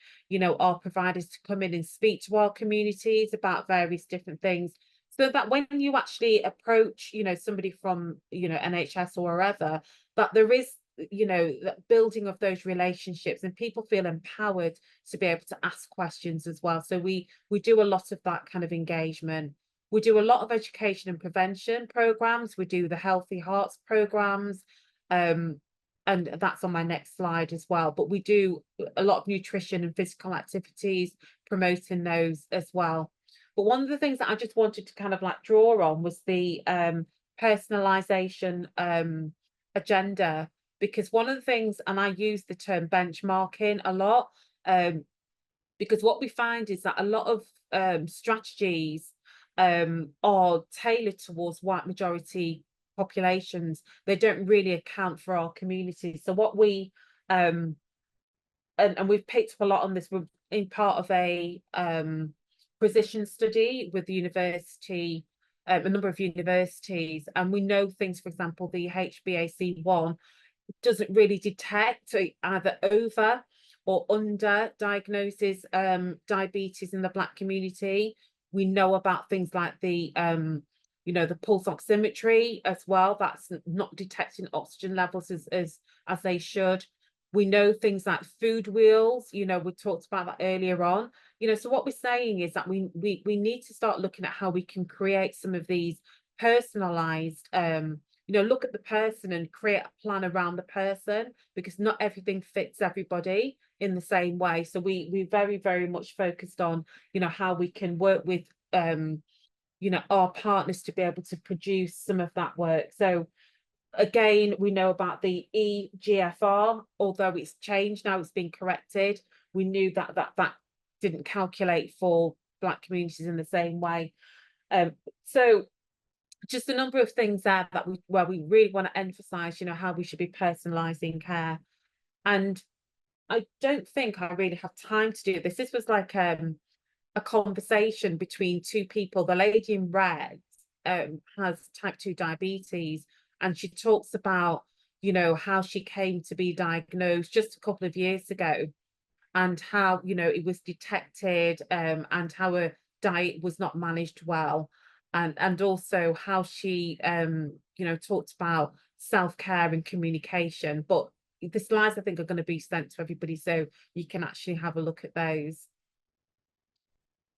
our providers to come in and speak to our communities about various different things. so that when you actually approach, you know, somebody from, you know, NHS or wherever, that there is, you know, that building of those relationships, and people feel empowered to be able to ask questions as well. So we do a lot of that kind of engagement. We do a lot of education and prevention programs. We do the Healthy Hearts programs, and that's on my next slide as well. But we do a lot of nutrition and physical activities, promoting those as well. But one of the things that I just wanted to kind of like draw on was the personalization agenda, because one of the things, and I use the term benchmarking a lot, because what we find is that a lot of strategies are tailored towards white majority populations. They don't really account for our communities. So what we and we've picked up a lot on this, we're in part of a precision study with the university, a number of universities, and we know things, for example, the HbA1c doesn't really detect either over or under diagnosis diabetes in the Black community. We know about things like the you know, the pulse oximetry as well, that's not detecting oxygen levels as they should. We know things like food wheels, you know, we talked about that earlier on. You know, so what we're saying is that we need to start looking at how we can create some of these personalized, you know, look at the person and create a plan around the person, because not everything fits everybody in the same way. So we very, very much focused on, you know, how we can work with, you know, our partners to be able to produce some of that work. So again, we know about the EGFR, although it's changed now, it's been corrected. We knew that didn't calculate for Black communities in the same way. So just a number of things there that where we really want to emphasize, you know, how we should be personalizing care. And I don't think I really have time to do this. This was like a conversation between two people. The lady in red has type 2 diabetes, and she talks about, you know, how she came to be diagnosed just a couple of years ago, and how, you know, it was detected, and how her diet was not managed well, and also how she you know, talked about self-care and communication. But the slides, I think, are going to be sent to everybody, so you can actually have a look at those.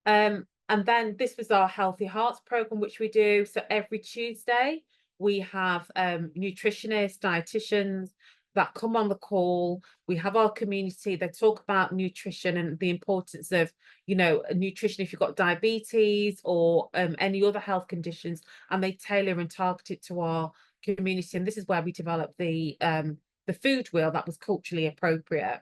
And then this was our Healthy Hearts program, which we do. So every Tuesday we have nutritionists, dietitians that come on the call. We have our community, they talk about nutrition and the importance of, you know, nutrition if you've got diabetes or any other health conditions, and they tailor and target it to our community. And this is where we developed the food wheel that was culturally appropriate.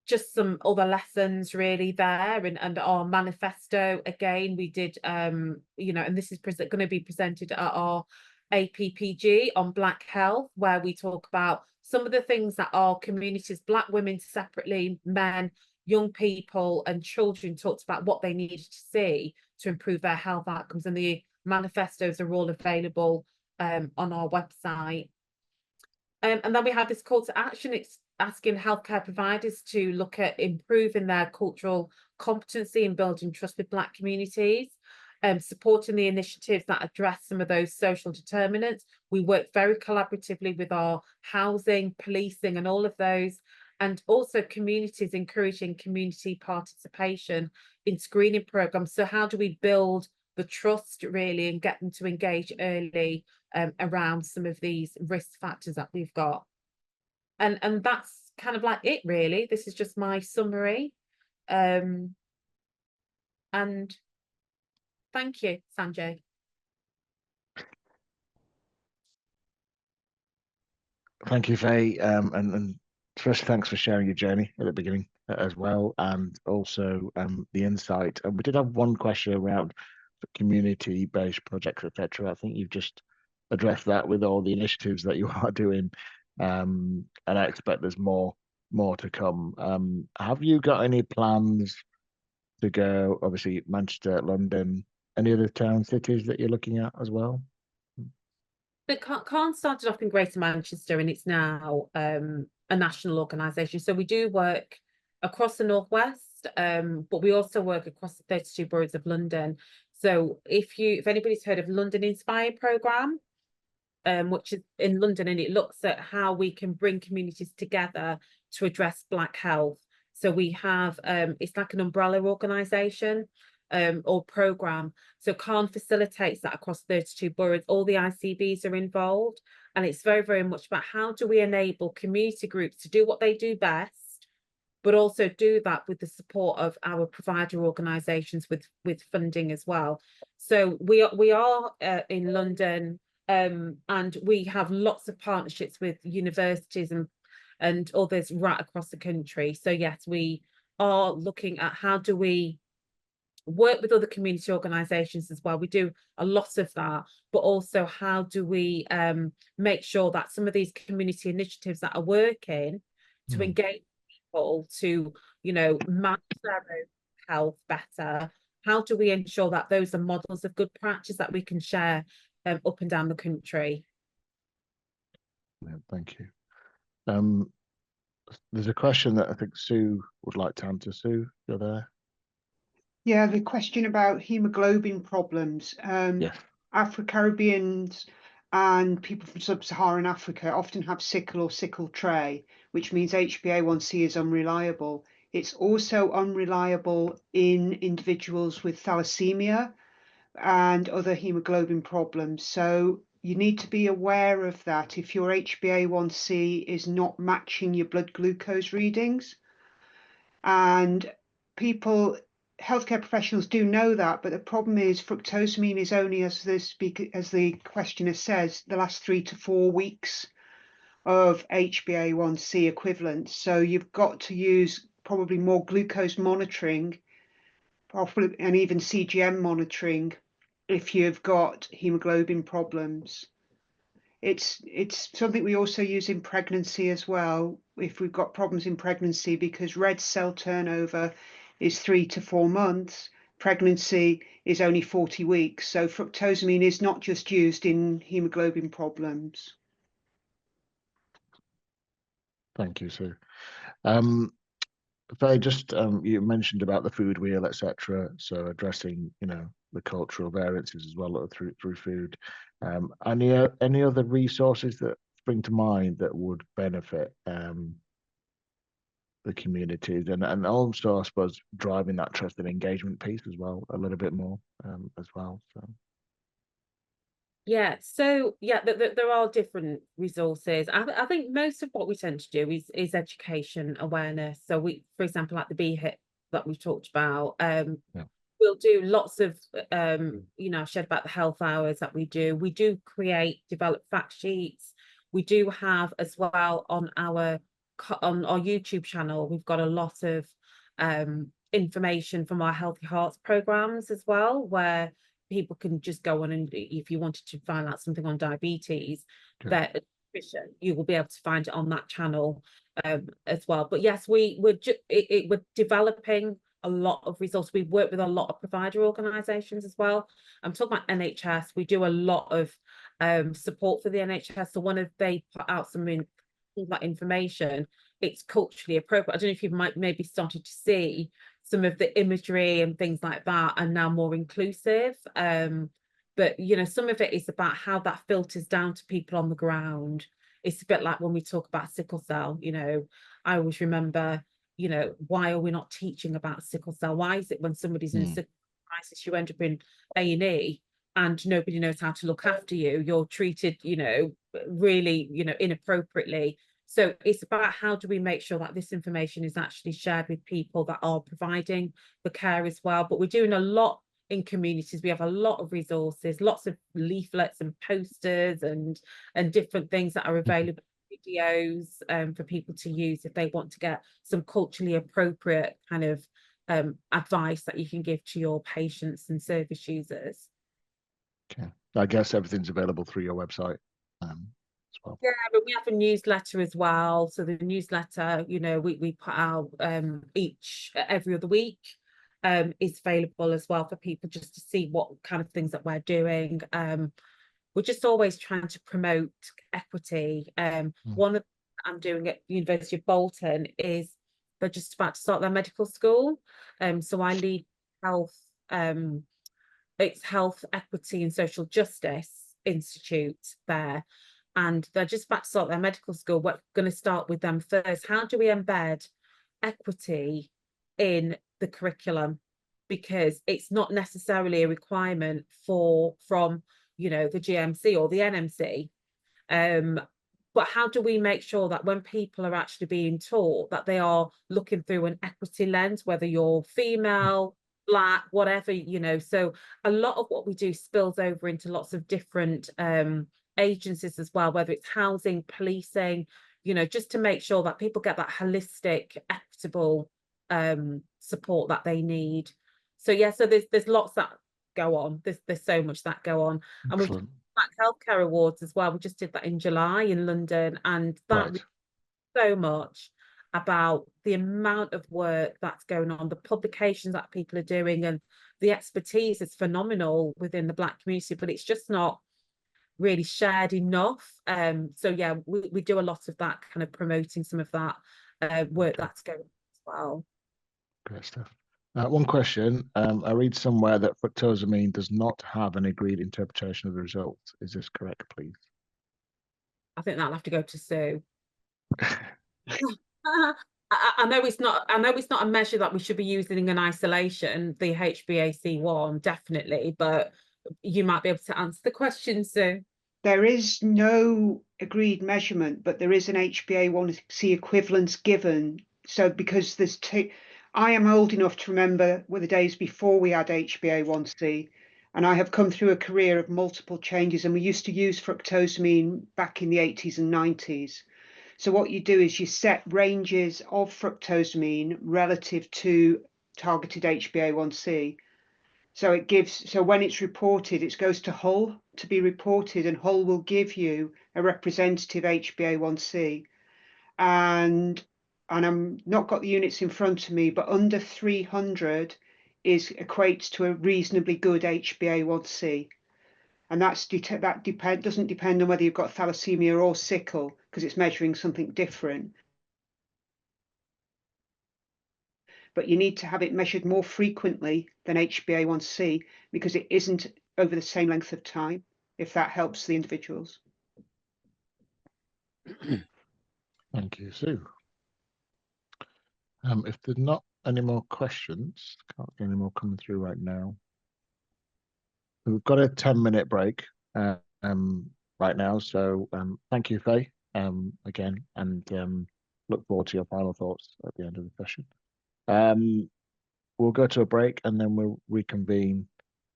Just some other lessons really there, and our manifesto. Again, we did you know, and this is going to be presented at our APPG on Black health, where we talk about some of the things that our communities, Black women separately, men, young people and children, talked about what they needed to see to improve their health outcomes, and the manifestos are all available on our website. And then we have this call to action. It's asking healthcare providers to look at improving their cultural competency and building trust with Black communities, supporting the initiatives that address some of those social determinants. We work very collaboratively with our housing, policing and all of those, and also communities, encouraging community participation in screening programs. So how do we build the trust really and get them to engage early around some of these risk factors that we've got? And that's kind of like it really. This is just my summary. And thank you, Sanjay. Thank you, Faye. And first, thanks for sharing your journey at the beginning as well, and also the insight. And we did have one question around community-based projects, etc. I think you've just addressed that with all the initiatives that you are doing, and I expect there's more to come. Have you got any plans to go? Obviously, Manchester, London, any other town cities that you're looking at as well? But Cairn started off in Greater Manchester, and it's now a national organisation. So we do work across the Northwest, but we also work across the 32 boroughs of London. So if anybody's heard of London Inspire programme, which is in London, and it looks at how we can bring communities together to address Black health. So we have, it's like an umbrella organisation or programme. So Khan facilitates that across 32 boroughs. All the ICBs are involved. And it's very, very much about how do we enable community groups to do what they do best, but also do that with the support of our provider organisations with funding as well. So we are in London, and we have lots of partnerships with universities and others right across the country. So yes, we are looking at how do we work with other community organisations as well. We do a lot of that, but also how do we make sure that some of these community initiatives that are working to engage people to, you know, manage their own health better, how do we ensure that those are models of good practice that we can share up and down the country? Yeah, thank you. There's a question that I think Sue would like to answer. Sue, you're there? Yeah, the question about hemoglobin problems. Yes. Afro-Caribbeans and people from sub-Saharan Africa often have sickle or sickle tray, which means HbA1c is unreliable. It's also unreliable in individuals with thalassemia and other hemoglobin problems. So you need to be aware of that if your HbA1c is not matching your blood glucose readings. And healthcare professionals do know that, but the problem is fructosamine is only, as the questioner says, the last 3 to 4 weeks of HbA1c equivalent. So you've got to use probably more glucose monitoring, and even CGM monitoring if you've got hemoglobin problems. It's something we also use in pregnancy as well, if we've got problems in pregnancy, because red cell turnover is 3 to 4 months. Pregnancy is only 40 weeks. So fructosamine is not just used in hemoglobin problems. Thank you, Sue. Faye, just you mentioned about the food wheel, etc. So addressing, you know, the cultural variances as well through food. Any other resources that spring to mind that would benefit the communities and also, I suppose, driving that trust and engagement piece as well a little bit more as well. So. Yeah, so yeah, there are different resources. I think most of what we tend to do is education awareness. So we, for example, like the BHIT that we've talked about, we'll do lots of you know, shared about the health hours that we do. We do develop fact sheets. We do have as well on our YouTube channel, we've got a lot of information from our Healthy Hearts programs as well, where people can just go on, and if you wanted to find out something on diabetes, that you will be able to find it on that channel as well. But yes, we're developing a lot of resources. We work with a lot of provider organisations as well. I'm talking about NHS. We do a lot of support for the NHS. So they put out some that information, it's culturally appropriate. I don't know if you might maybe started to see some of the imagery and things like that are now more inclusive. But you know, some of it is about how that filters down to people on the ground. It's a bit like when we talk about sickle cell, you know, I always remember, you know, why are we not teaching about sickle cell? Why is it when somebody's in a sickle crisis, you end up in A&E and nobody knows how to look after you? You're treated, you know, really, you know, inappropriately. So it's about how do we make sure that this information is actually shared with people that are providing the care as well. But we're doing a lot in communities. We have a lot of resources, lots of leaflets and posters and different things that are available, videos for people to use if they want to get some culturally appropriate kind of advice that you can give to your patients and service users. Okay, I guess everything's available through your website as well. Yeah, but we have a newsletter as well. So the newsletter, you know, we put out every other week. Is available as well for people just to see what kind of things that we're doing. We're just always trying to promote equity. One of I'm doing at the University of Bolton is they're just about to start their medical school. So I lead health, it's Health Equity and Social Justice Institute there, and they're just about to start their medical school. We're going to start with them first. How do we embed equity in the curriculum? Because it's not necessarily a requirement from the GMC or the NMC. But how do we make sure that when people are actually being taught, that they are looking through an equity lens, whether you're female, Black, whatever, so a lot of what we do spills over into lots of different agencies as well, whether it's housing, policing, just to make sure that people get that holistic, equitable support that they need. So yeah, so there's lots that go on. There's so much that go on. And we've Black Healthcare Awards as well. We just did that in July in London, and that was so much about the amount of work that's going on, the publications that people are doing, and the expertise is phenomenal within the Black community, but it's just not really shared enough. So yeah, we do a lot of that, kind of promoting some of that work that's going on as well. Great stuff. One question. I read somewhere that fructosamine does not have an agreed interpretation of the results. Is this correct, please? I think that'll have to go to Sue. I know it's not a measure that we should be using in isolation, the HbA1C, definitely, but you might be able to answer the question, Sue. There is no agreed measurement, but there is an HbA1c equivalence given. So because I am old enough to remember the days before we had HbA1c, and I have come through a career of multiple changes, and we used to use fructosamine back in the 80s and 90s. So what you do is you set ranges of fructosamine relative to targeted HbA1c. So when it's reported, it goes to Hull to be reported, and Hull will give you a representative HbA1c. And I'm not got the units in front of me, but under 300 equates to a reasonably good HbA1c. And that doesn't depend on whether you've got thalassemia or sickle, because it's measuring something different. But you need to have it measured more frequently than HbA1c, because it isn't over the same length of time, if that helps the individuals. Thank you, Sue. If there's not any more questions, can't see any more coming through right now. We've got a 10-minute break right now, so thank you, Faye, again, and look forward to your final thoughts at the end of the session. We'll go to a break and then we'll reconvene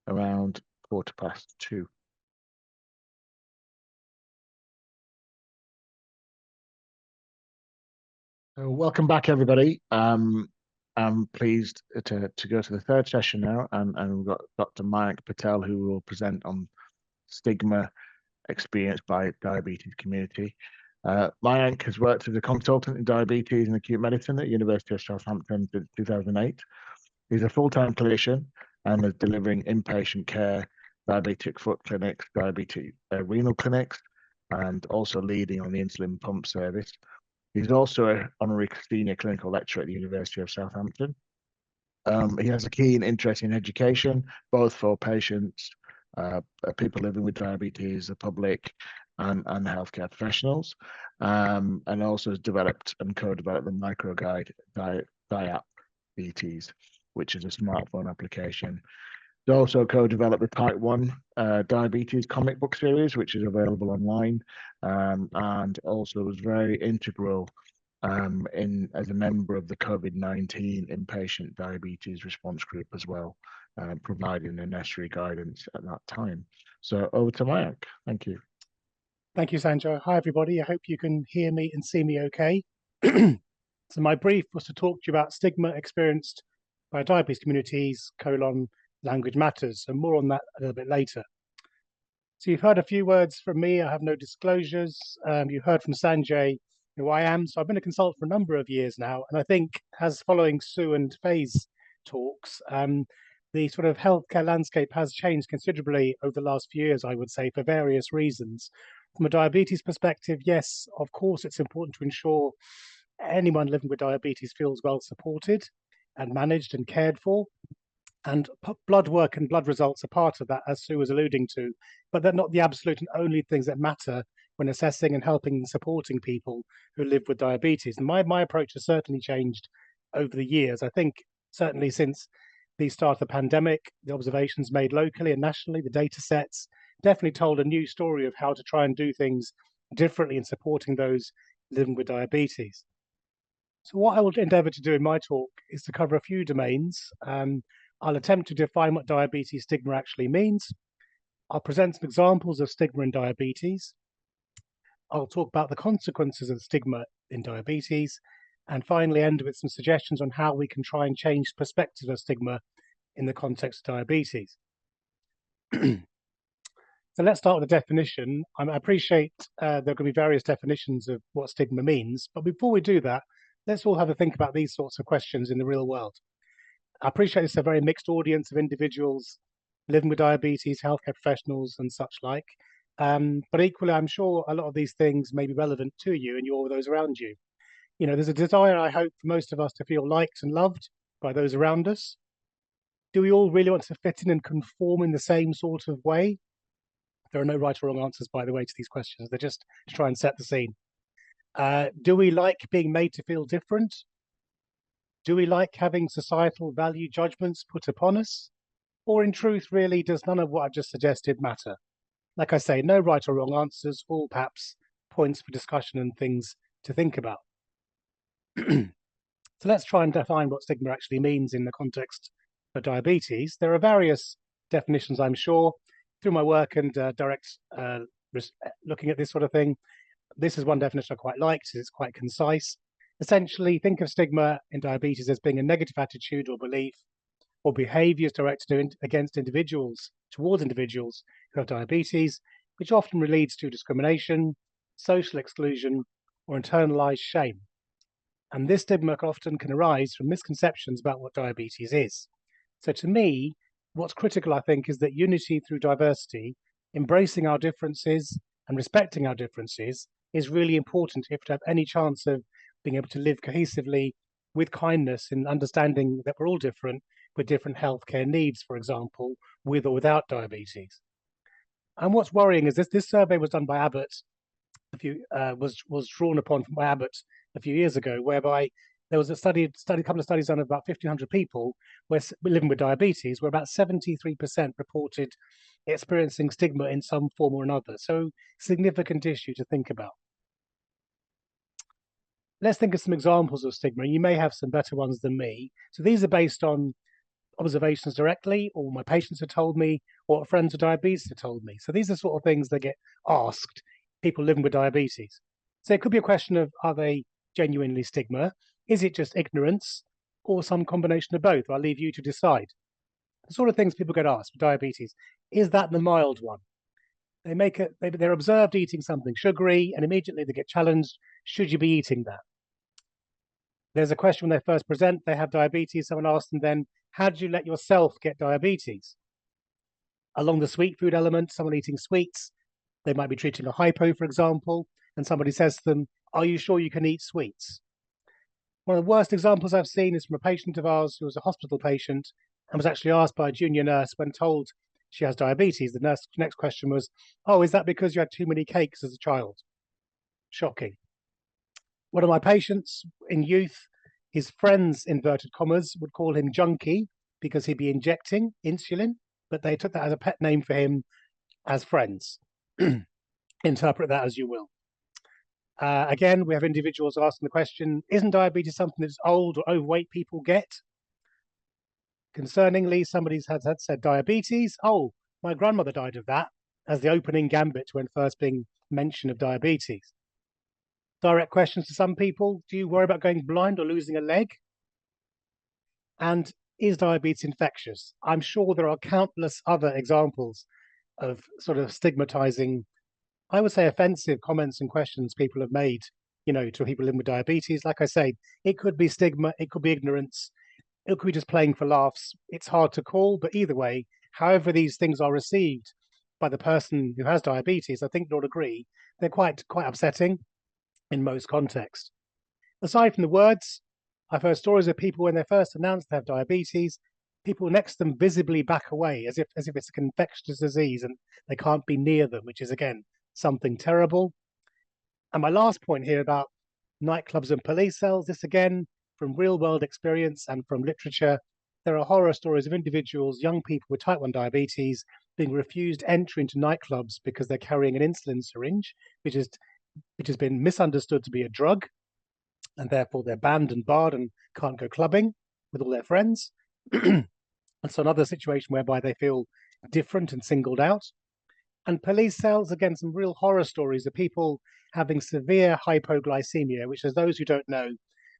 around 2:15. So welcome back, everybody. I'm pleased to go to the third session now, and we've got Dr. Mayank Patel, who will present on stigma experienced by diabetes community. Mayank has worked as a consultant in diabetes and acute medicine at University of Southampton since 2008. He's a full-time clinician and is delivering inpatient care, diabetic foot clinics, diabetic renal clinics, and also leading on the insulin pump service. He's also an honorary senior clinical lecturer at the University of Southampton. He has a keen interest in education, both for patients, people living with diabetes, the public, and healthcare professionals, and also has developed and co-developed the microguide Diabetes, which is a smartphone application. He also co-developed the Type 1 diabetes comic book series, which is available online, and also was very integral as a member of the COVID-19 inpatient diabetes response group as well, providing the necessary guidance at that time. So over to Mayank. Thank you. Thank you, Sanjay. Hi, everybody. I hope you can hear me and see me okay. So my brief was to talk to you about stigma experienced by diabetes communities, language matters, and more on that a little bit later. So you've heard a few words from me. I have no disclosures. You heard from Sanjay who I am. So I've been a consultant for a number of years now. And I think as following Sue and Faye's talks, the sort of healthcare landscape has changed considerably over the last few years, I would say, for various reasons. From a diabetes perspective, yes, of course, it's important to ensure anyone living with diabetes feels well supported and managed and cared for. And blood work and blood results are part of that, as Sue was alluding to, but they're not the absolute and only things that matter when assessing and helping and supporting people who live with diabetes. And my approach has certainly changed over the years. I think certainly since the start of the pandemic, the observations made locally and nationally, the data sets definitely told a new story of how to try and do things differently in supporting those living with diabetes. So what I will endeavour to do in my talk is to cover a few domains. I'll attempt to define what diabetes stigma actually means. I'll present some examples of stigma in diabetes. I'll talk about the consequences of stigma in diabetes, and finally end with some suggestions on how we can try and change perspectives of stigma in the context of diabetes. So let's start with the definition. I appreciate there are going to be various definitions of what stigma means, but before we do that, let's all have a think about these sorts of questions in the real world. I appreciate it's a very mixed audience of individuals living with diabetes, healthcare professionals and such like. But equally, I'm sure a lot of these things may be relevant to you and or those around you. You know, there's a desire, I hope, for most of us to feel liked and loved by those around us. Do we all really want to fit in and conform in the same sort of way? There are no right or wrong answers, by the way, to these questions. They're just to try and set the scene. Do we like being made to feel different? Do we like having societal value judgments put upon us? Or in truth, really, does none of what I've just suggested matter? Like I say, no right or wrong answers, all perhaps points for discussion and things to think about. So let's try and define what stigma actually means in the context of diabetes. There are various definitions, I'm sure, through my work and direct looking at this sort of thing. This is one definition I quite liked. It's quite concise. Essentially, think of stigma in diabetes as being a negative attitude or belief or behaviors directed against individuals, towards individuals who have diabetes, which often leads to discrimination, social exclusion, or internalized shame. And this stigma often can arise from misconceptions about what diabetes is. So to me, what's critical, I think, is that unity through diversity, embracing our differences and respecting our differences is really important if to have any chance of being able to live cohesively with kindness and understanding that we're all different with different healthcare needs, for example, with or without diabetes. And what's worrying is this survey was done by Abbott, was drawn upon by Abbott a few years ago, whereby there was a couple of studies done of about 1,500 people where living with diabetes, where about 73% reported experiencing stigma in some form or another. So significant issue to think about. Let's think of some examples of stigma. You may have some better ones than me. So these are based on observations directly, or my patients have told me, or what friends with diabetes have told me. So these are sort of things that get asked people living with diabetes. So it could be a question of, are they genuinely stigma? Is it just ignorance, or some combination of both? I'll leave you to decide. The sort of things people get asked with diabetes, is that the mild one? They're observed eating something sugary, and immediately they get challenged, should you be eating that? There's a question when they first present, they have diabetes, someone asks them then, how did you let yourself get diabetes? Along the sweet food element, someone eating sweets, they might be treating a hypo, for example, and somebody says to them, are you sure you can eat sweets? One of the worst examples I've seen is from a patient of ours who was a hospital patient and was actually asked by a junior nurse when told she has diabetes. The next question was, oh, is that because you had too many cakes as a child? Shocking. One of my patients in youth, his friends, inverted commas, would call him junkie because he'd be injecting insulin, but they took that as a pet name for him as friends. Interpret that as you will. Again, we have individuals asking the question, isn't diabetes something that's old or overweight people get? Concerningly, somebody's had said diabetes. Oh, my grandmother died of that, as the opening gambit when first being mention of diabetes. Direct questions to some people, do you worry about going blind or losing a leg? And is diabetes infectious? I'm sure there are countless other examples of sort of stigmatizing, I would say offensive comments and questions people have made, you know, to people living with diabetes. Like I say, it could be stigma, it could be ignorance, it could be just playing for laughs. It's hard to call, but either way, however these things are received by the person who has diabetes, I think you'll agree, they're quite upsetting in most contexts. Aside from the words, I've heard stories of people when they first announced they have diabetes, people next to them visibly back away as if it's an infectious disease and they can't be near them, which is again something terrible. And my last point here about nightclubs and police cells, this again from real world experience and from literature, there are horror stories of individuals, young people with type 1 diabetes, being refused entry into nightclubs because they're carrying an insulin syringe, which has been misunderstood to be a drug, and therefore they're banned and barred and can't go clubbing with all their friends. And so another situation whereby they feel different and singled out. And police cells, again, some real horror stories of people having severe hypoglycemia, which, as those who don't know,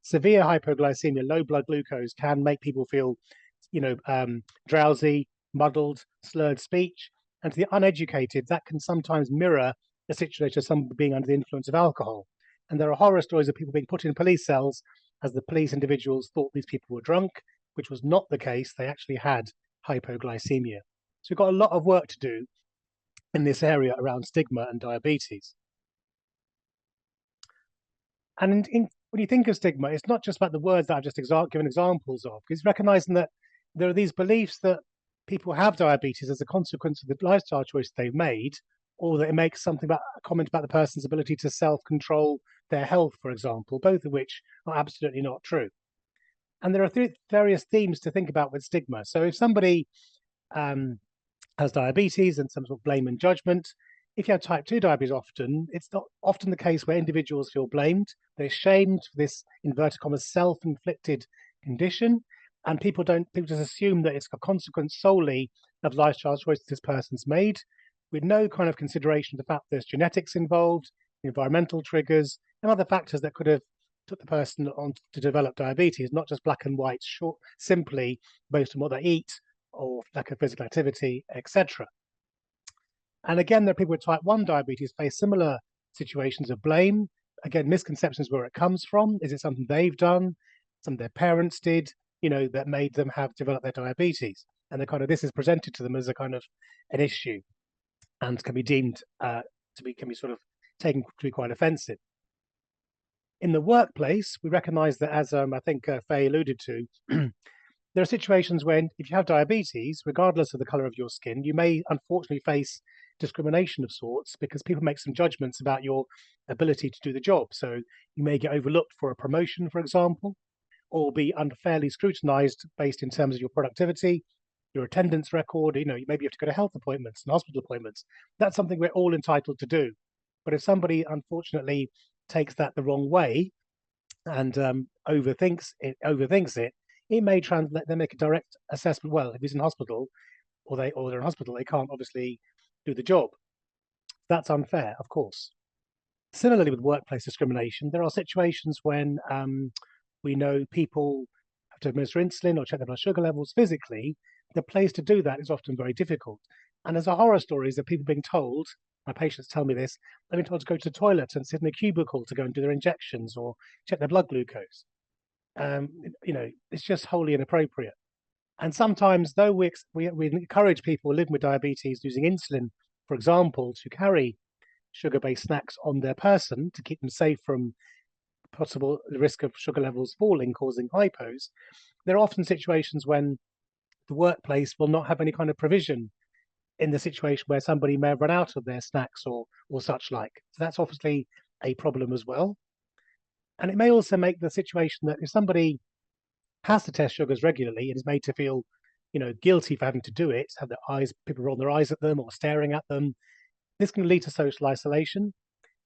severe hypoglycemia, low blood glucose, can make people feel, drowsy, muddled, slurred speech. And to the uneducated, that can sometimes mirror a situation of someone being under the influence of alcohol. And there are horror stories of people being put in police cells as the police individuals thought these people were drunk, which was not the case. They actually had hypoglycemia. So we've got a lot of work to do in this area around stigma and diabetes. And when you think of stigma, it's not just about the words that I've just given examples of. It's recognizing that there are these beliefs that people have diabetes as a consequence of the lifestyle choice they've made, or that it makes something about a comment about the person's ability to self-control their health, for example, both of which are absolutely not true. And there are various themes to think about with stigma. So if somebody has diabetes and some sort of blame and judgment, if you have type 2 diabetes it's not often the case where individuals feel blamed. They're shamed for this, inverted commas, self-inflicted condition. And people just assume that it's a consequence solely of lifestyle choices this person's made, with no kind of consideration of the fact there's genetics involved, environmental triggers, and other factors that could have took the person on to develop diabetes, not just black and white, simply based on what they eat or lack of physical activity, etc. And again, there are people with type 1 diabetes face similar situations of blame. Again, misconceptions where it comes from. Is it something they've done, something their parents did, that made them have developed their diabetes? And this is presented to them as a kind of an issue and can be deemed can be sort of taken to be quite offensive. In the workplace, we recognize that, as I think Faye alluded to, there are situations when if you have diabetes, regardless of the color of your skin, you may unfortunately face discrimination of sorts because people make some judgments about your ability to do the job. So you may get overlooked for a promotion, for example, or be unfairly scrutinized based in terms of your productivity, your attendance record. Maybe you have to go to health appointments and hospital appointments. That's something we're all entitled to do. But if somebody unfortunately takes that the wrong way and overthinks it, it may translate. They make a direct assessment. Well, if he's in hospital or they're in hospital, they can't obviously do the job. That's unfair, of course. Similarly, with workplace discrimination, there are situations when we know people have to administer insulin or check their blood sugar levels physically. The place to do that is often very difficult. And there's a horror stories of people being told, my patients tell me this, they've been told to go to the toilet and sit in a cubicle to go and do their injections or check their blood glucose. It's just wholly inappropriate. And sometimes, though we encourage people living with diabetes using insulin, for example, to carry sugar-based snacks on their person to keep them safe from possible risk of sugar levels falling, causing hypos, there are often situations when the workplace will not have any kind of provision in the situation where somebody may have run out of their snacks or such like. So that's obviously a problem as well. And it may also make the situation that if somebody has to test sugars regularly and is made to feel, guilty for having to do it, have people roll their eyes at them or staring at them, this can lead to social isolation.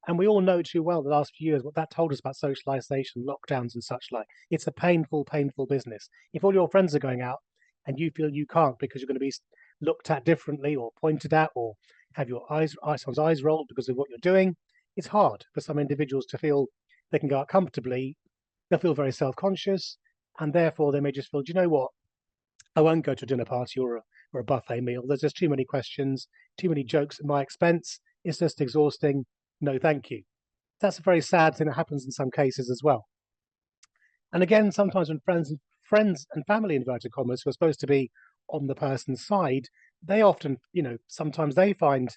And we all know too well the last few years what that told us about social isolation, lockdowns and such like. It's a painful, painful business. If all your friends are going out and you feel you can't because you're going to be looked at differently or pointed at or have your someone's eyes rolled because of what you're doing, it's hard for some individuals to feel they can go out comfortably. They'll feel very self-conscious, and therefore they may just feel, do you know what? I won't go to a dinner party or a buffet meal. There's just too many questions, too many jokes at my expense. It's just exhausting. No, thank you. That's a very sad thing that happens in some cases as well. And again, sometimes when friends and family, inverted commas, who are supposed to be on the person's side, they often, sometimes they find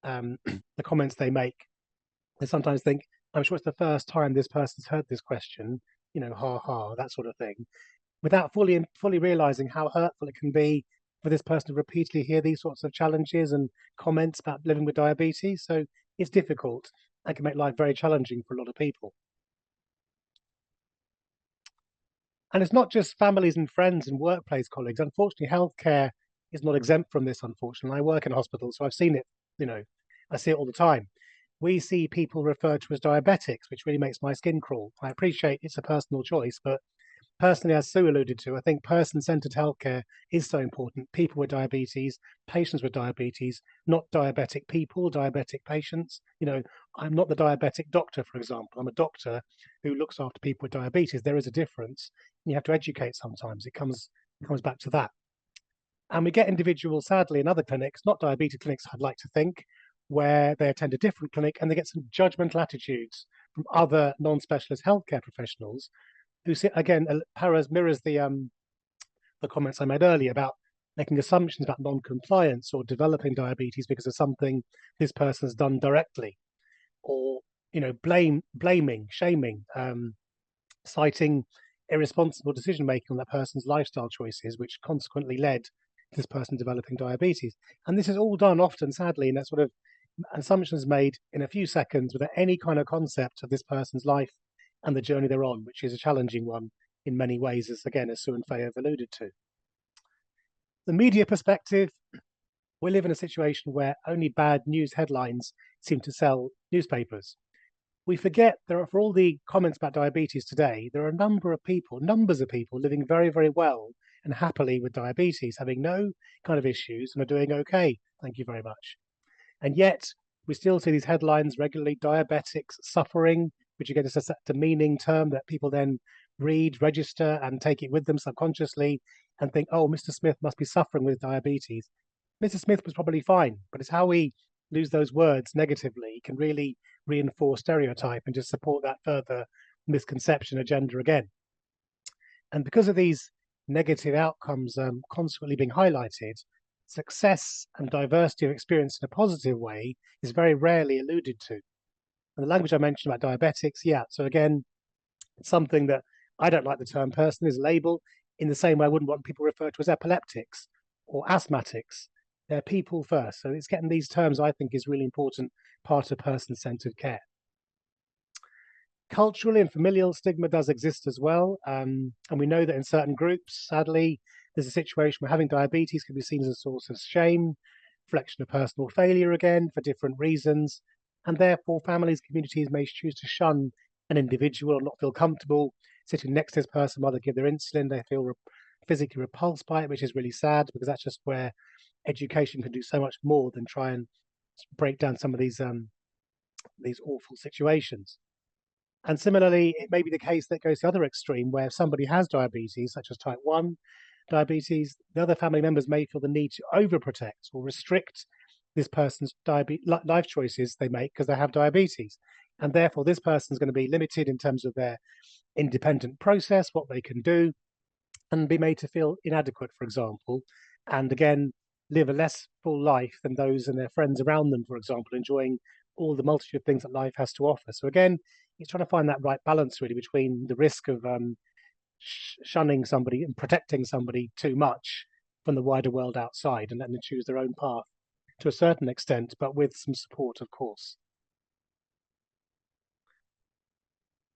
the comments they make, they sometimes think I'm sure it's the first time this person's heard this question, you know, ha ha, that sort of thing, without fully realizing how hurtful it can be for this person to repeatedly hear these sorts of challenges and comments about living with diabetes. So it's difficult and can make life very challenging for a lot of people. And it's not just families and friends and workplace colleagues. Unfortunately, healthcare is not exempt from this, unfortunately. I work in a hospital, so I've seen it, you know, I see it all the time. We see people referred to as diabetics, which really makes my skin crawl. I appreciate it's a personal choice, but personally, as Sue alluded to, I think person-centered healthcare is so important. People with diabetes, patients with diabetes, not diabetic people, diabetic patients. You know, I'm not the diabetic doctor, for example. I'm a doctor who looks after people with diabetes. There is a difference. You have to educate sometimes. It comes back to that. And we get individuals, sadly, in other clinics, not diabetes clinics, I'd like to think, where they attend a different clinic and they get some judgmental attitudes from other non-specialist healthcare professionals who again mirrors the comments I made earlier about making assumptions about non-compliance or developing diabetes because of something this person has done directly, or you know, blaming, shaming, citing irresponsible decision making on that person's lifestyle choices, which consequently led to this person developing diabetes. And this is all done often, sadly, in that sort of assumptions made in a few seconds without any kind of concept of this person's life and the journey they're on, which is a challenging one in many ways, as again, as Sue and Faye have alluded to. The media perspective, we live in a situation where only bad news headlines seem to sell newspapers. We forget there are, for all the comments about diabetes today, there are numbers of people living very, very well and happily with diabetes, having no kind of issues and are doing okay. Thank you very much. And yet we still see these headlines regularly, diabetics suffering, which again is a demeaning term that people then read, register, and take it with them subconsciously and think, oh, Mr. Smith must be suffering with diabetes. Mr. Smith was probably fine, but it's how we lose those words negatively can really reinforce stereotype and just support that further misconception agenda again. And because of these negative outcomes constantly being highlighted, success and diversity of experience in a positive way is very rarely alluded to. And the language I mentioned about diabetics, yeah, so again, it's something that I don't like the term personally as a label, in the same way I wouldn't want people referred to as epileptics or asthmatics. They're people first. So it's getting these terms, I think, is really important part of person-centered care. Culturally and familial stigma does exist as well. And we know that in certain groups, sadly, there's a situation where having diabetes can be seen as a source of shame, reflection of personal failure again, for different reasons. And therefore, families, communities may choose to shun an individual or not feel comfortable sitting next to this person while they give their insulin. They feel physically repulsed by it, which is really sad, because that's just where education can do so much more than try and break down some of these awful situations. And similarly, it may be the case that goes to the other extreme, where if somebody has diabetes, such as type 1 diabetes, the other family members may feel the need to overprotect or restrict this person's life choices they make because they have diabetes. And therefore, this person is going to be limited in terms of their independent process, what they can do, and be made to feel inadequate, for example, and again, live a less full life than those and their friends around them, for example, enjoying all the multitude of things that life has to offer. So again, it's trying to find that right balance really between the risk of shunning somebody and protecting somebody too much from the wider world outside and letting them choose their own path to a certain extent, but with some support, of course.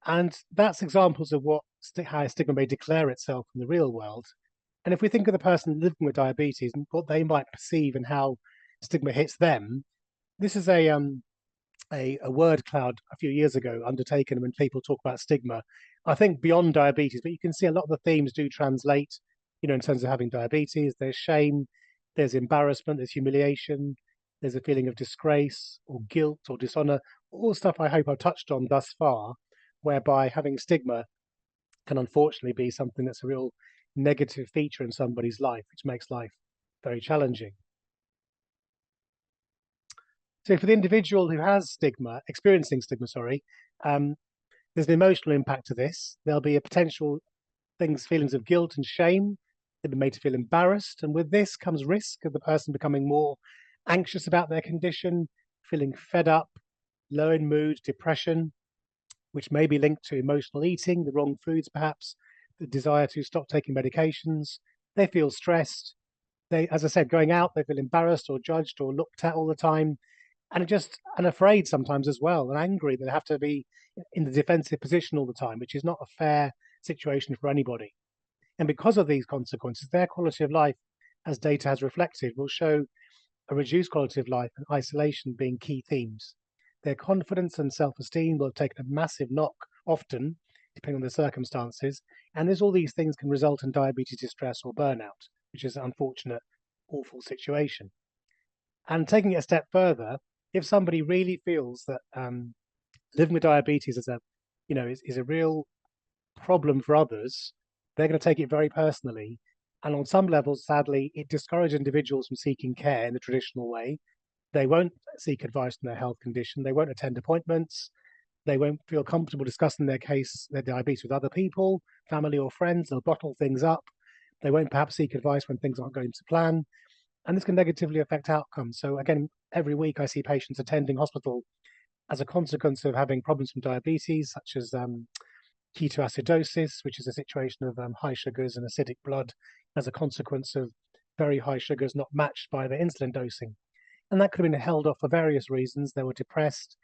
And that's examples of how stigma may declare itself in the real world. And if we think of the person living with diabetes and what they might perceive and how stigma hits them, this is a word cloud a few years ago undertaken when people talk about stigma, I think beyond diabetes, but you can see a lot of the themes do translate, you know, in terms of having diabetes. There's shame, there's embarrassment, there's humiliation, there's a feeling of disgrace or guilt or dishonor, all stuff I hope I've touched on thus far, whereby having stigma can unfortunately be something that's a real negative feature in somebody's life, which makes life very challenging. So for the individual who has experiencing stigma, there's an emotional impact to this. There'll be a potential feelings of guilt and shame. They'll be made to feel embarrassed. And with this comes risk of the person becoming more anxious about their condition, feeling fed up, low in mood, depression. which may be linked to emotional eating, the wrong foods perhaps, the desire to stop taking medications. They feel stressed. They, as I said, going out, they feel embarrassed or judged or looked at all the time, and afraid sometimes as well, and angry. They have to be in the defensive position all the time, which is not a fair situation for anybody. And because of these consequences, their quality of life, as data has reflected, will show a reduced quality of life and isolation being key themes. Their confidence and self-esteem will have taken a massive knock, often, depending on the circumstances, and all these things can result in diabetes distress or burnout, which is an unfortunate, awful situation. And taking it a step further, if somebody really feels that living with diabetes is a real problem for others, they're going to take it very personally. And on some levels, sadly, it discourages individuals from seeking care in the traditional way. They won't seek advice on their health condition. They won't attend appointments. They won't feel comfortable discussing their diabetes with other people, family or friends. They'll bottle things up. They won't perhaps seek advice when things aren't going to plan. And this can negatively affect outcomes. So again, every week I see patients attending hospital as a consequence of having problems from diabetes, such as ketoacidosis, which is a situation of high sugars and acidic blood as a consequence of very high sugars not matched by their insulin dosing. And that could have been held off for various reasons. They were depressed,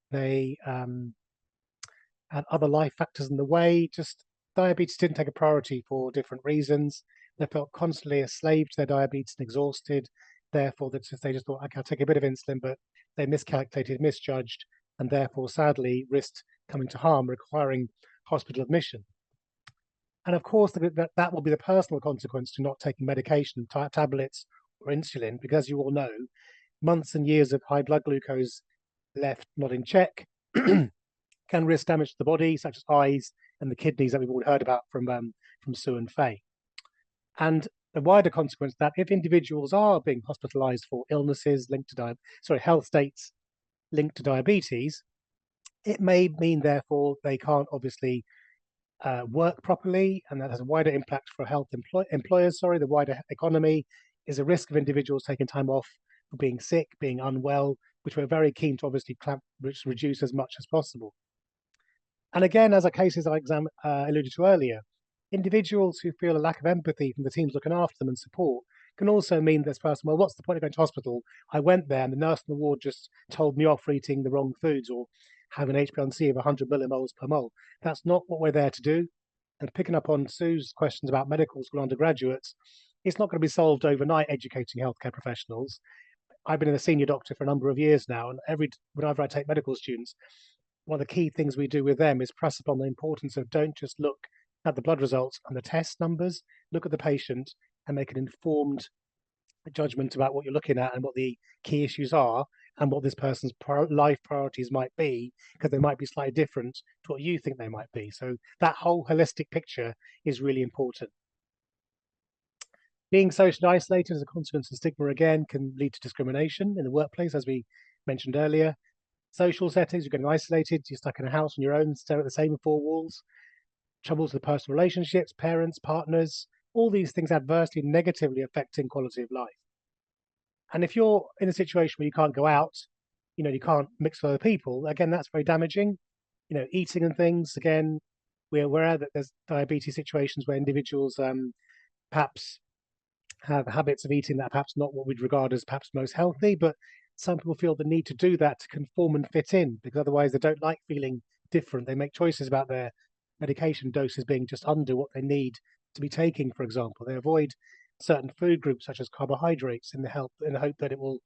they had other life factors in the way, just diabetes didn't take a priority for different reasons. They felt constantly a slave to their diabetes and exhausted. Therefore, they just thought, okay, I'll take a bit of insulin, but they miscalculated, misjudged, and therefore sadly risked coming to harm, requiring hospital admission. And of course, that will be the personal consequence to not taking medication, tablets or insulin, because as you all know, months and years of high blood glucose left not in check can risk damage to the body, such as eyes and the kidneys that we've all heard about from Sue and Faye. And the wider consequence that if individuals are being hospitalized for illnesses linked to health states linked to diabetes, it may mean therefore they can't obviously work properly, and that has a wider impact for employers. The wider economy is a risk of individuals taking time off for being sick, being unwell, which we're very keen to obviously reduce as much as possible. And again, as a cases I alluded to earlier, individuals who feel a lack of empathy from the teams looking after them and support can also mean this person, well, what's the point of going to hospital? I went there and the nurse in the ward just told me off for eating the wrong foods or having an HbA1c of 100 millimoles per mole. That's not what we're there to do. And picking up on Sue's questions about medical school undergraduates, it's not going to be solved overnight educating healthcare professionals. I've been a senior doctor for a number of years now, and whenever I take medical students, one of the key things we do with them is press upon the importance of don't just look at the blood results and the test numbers, look at the patient and make an informed judgment about what you're looking at and what the key issues are and what this person's life priorities might be, because they might be slightly different to what you think they might be. So that whole holistic picture is really important. Being socially isolated as a consequence of stigma, again, can lead to discrimination in the workplace, as we mentioned earlier. Social settings, you're getting isolated, you're stuck in a house on your own, stare at the same four walls. Troubles with personal relationships, parents, partners, all these things adversely, negatively affecting quality of life. And if you're in a situation where you can't go out, you can't mix with other people, again, that's very damaging. Eating and things, again, we're aware that there's diabetes situations where individuals perhaps have habits of eating that perhaps not what we'd regard as perhaps most healthy, but some people feel the need to do that to conform and fit in, because otherwise they don't like feeling different. They make choices about their medication doses being just under what they need to be taking, for example. They avoid certain food groups such as carbohydrates in the hope that it will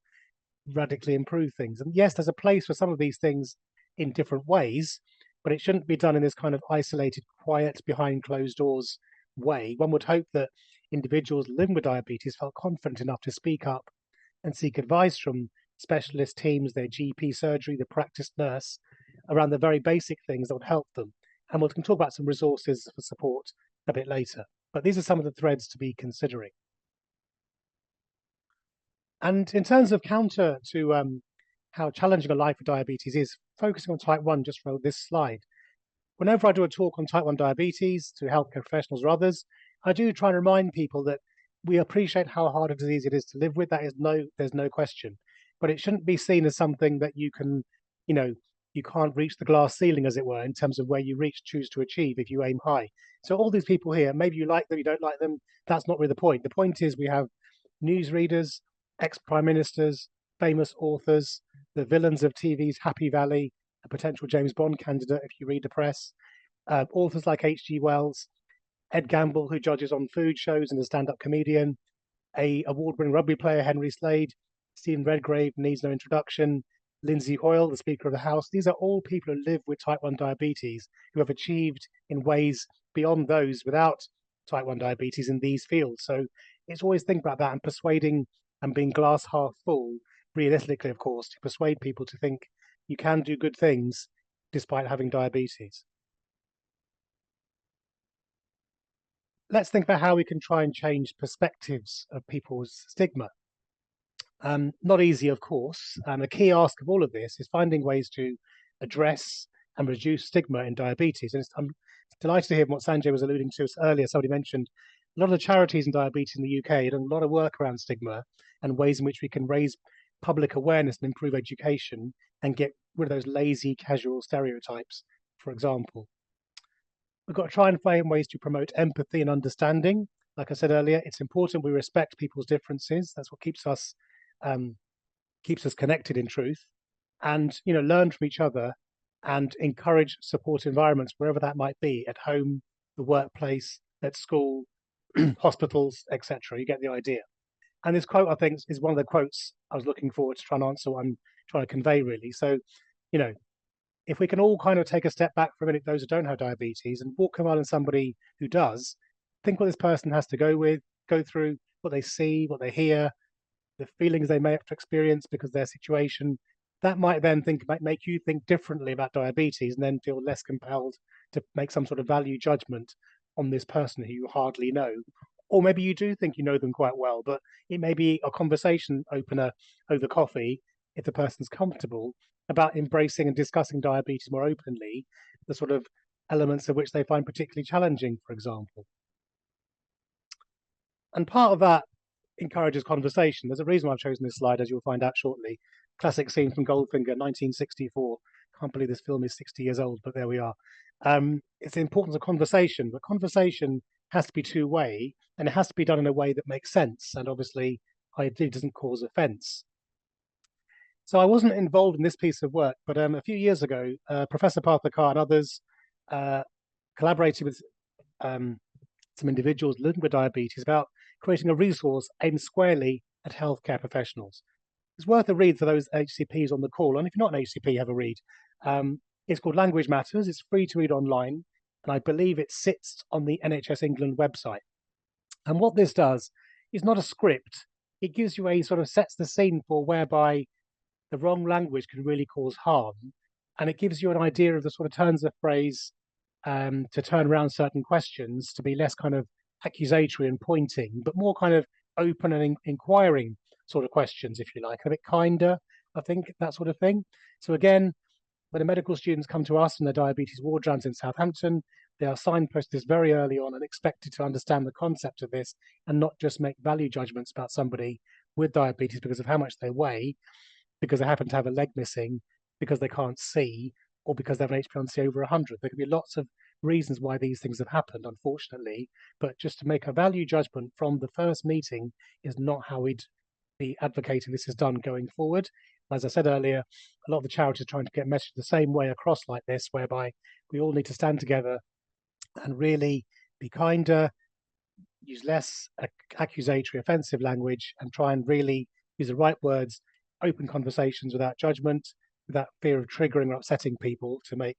radically improve things. And yes, there's a place for some of these things in different ways, but it shouldn't be done in this kind of isolated, quiet, behind closed doors way. One would hope that individuals living with diabetes felt confident enough to speak up and seek advice from specialist teams, their GP surgery, the practice nurse, around the very basic things that would help them. And we can talk about some resources for support a bit later. But these are some of the threads to be considering. And in terms of counter to how challenging a life with diabetes is, focusing on type 1 just for this slide. Whenever I do a talk on type 1 diabetes to healthcare professionals or others, I do try and remind people that we appreciate how hard a disease it is to live with. There's no question. But it shouldn't be seen as something that you can, you can't reach the glass ceiling, as it were, in terms of where you choose to achieve if you aim high. So all these people here, maybe you like them, you don't like them. That's not really the point. The point is we have newsreaders, ex-prime ministers, famous authors, the villains of TV's Happy Valley, a potential James Bond candidate if you read the press, authors like H.G. Wells, Ed Gamble, who judges on food shows and a stand-up comedian, a award-winning rugby player, Henry Slade, Stephen Redgrave, needs no introduction, Lindsay Hoyle, the Speaker of the House. These are all people who live with type 1 diabetes who have achieved in ways beyond those without type 1 diabetes in these fields. So it's always think about that and persuading and being glass half full, realistically, of course, to persuade people to think you can do good things despite having diabetes. Let's think about how we can try and change perspectives of people's stigma. Not easy, of course, and a key ask of all of this is finding ways to address and reduce stigma in diabetes. And I'm delighted to hear what Sanjay was alluding to earlier. Somebody mentioned a lot of the charities in diabetes in the UK have done a lot of work around stigma and ways in which we can raise public awareness and improve education and get rid of those lazy, casual stereotypes, for example. We've got to try and find ways to promote empathy and understanding. Like I said earlier, it's important we respect people's differences. That's what keeps us connected in truth, and learn from each other and encourage support environments wherever that might be, at home, the workplace, at school, hospitals, etc. You get the idea. And this quote, I think, is one of the quotes I was looking forward to try and answer what I'm trying to convey, really. So, if we can all kind of take a step back for a minute, those who don't have diabetes, and walk around somebody who does, think what this person has to go through, what they see, what they hear, the feelings they may have to experience because of their situation, that might then make you think differently about diabetes and then feel less compelled to make some sort of value judgment on this person who you hardly know. Or maybe you do think you know them quite well, but it may be a conversation opener over coffee, if the person's comfortable, about embracing and discussing diabetes more openly, the sort of elements of which they find particularly challenging, for example. And part of that encourages conversation. There's a reason why I've chosen this slide, as you'll find out shortly. Classic scene from Goldfinger, 1964. Can't believe this film is 60 years old, but there we are. It's the importance of conversation, but conversation has to be two-way, and it has to be done in a way that makes sense, and obviously ideally doesn't cause offence. So I wasn't involved in this piece of work, but a few years ago, Professor Partha Carr and others collaborated with some individuals living with diabetes about creating a resource aimed squarely at healthcare professionals. It's worth a read for those HCPs on the call, and if you're not an HCP, have a read. It's called Language Matters. It's free to read online, and I believe it sits on the NHS England website. And what this does is not a script. It gives you a sort of sets the scene for whereby the wrong language can really cause harm, and it gives you an idea of the sort of turns of phrase to turn around certain questions to be less kind of accusatory and pointing, but more kind of open and inquiring sort of questions, if you like, a bit kinder, I think, that sort of thing. So again, when the medical students come to us in the diabetes ward rounds in Southampton, they are signposted this very early on and expected to understand the concept of this and not just make value judgments about somebody with diabetes because of how much they weigh, because they happen to have a leg missing, because they can't see, or because they have an HbA1c over 100. There could be lots of reasons why these things have happened, unfortunately, but just to make a value judgment from the first meeting is not how we'd be advocating this is done going forward. As I said earlier, a lot of the charities are trying to get messaged the same way across like this, whereby we all need to stand together and really be kinder, use less accusatory, offensive language, and try and really use the right words, open conversations without judgment, without fear of triggering or upsetting people to make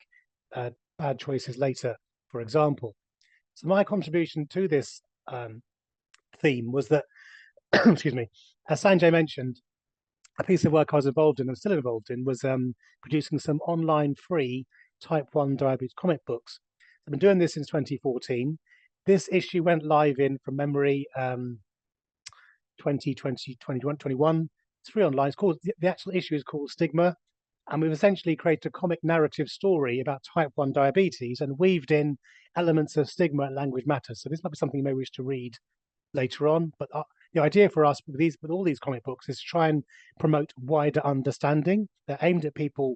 bad choices later, for example. So my contribution to this theme was that, excuse me, as Sanjay mentioned, a piece of work I was involved in, and still involved in, was producing some online free type 1 diabetes comic books. I've been doing this since 2014. This issue went live in, from memory, 2020, 2021. It's free online. It's called, the actual issue is called Stigma. And we've essentially created a comic narrative story about type 1 diabetes and weaved in elements of stigma and language matters. So this might be something you may wish to read later on. But the idea for us with all these comic books is to try and promote wider understanding. They're aimed at people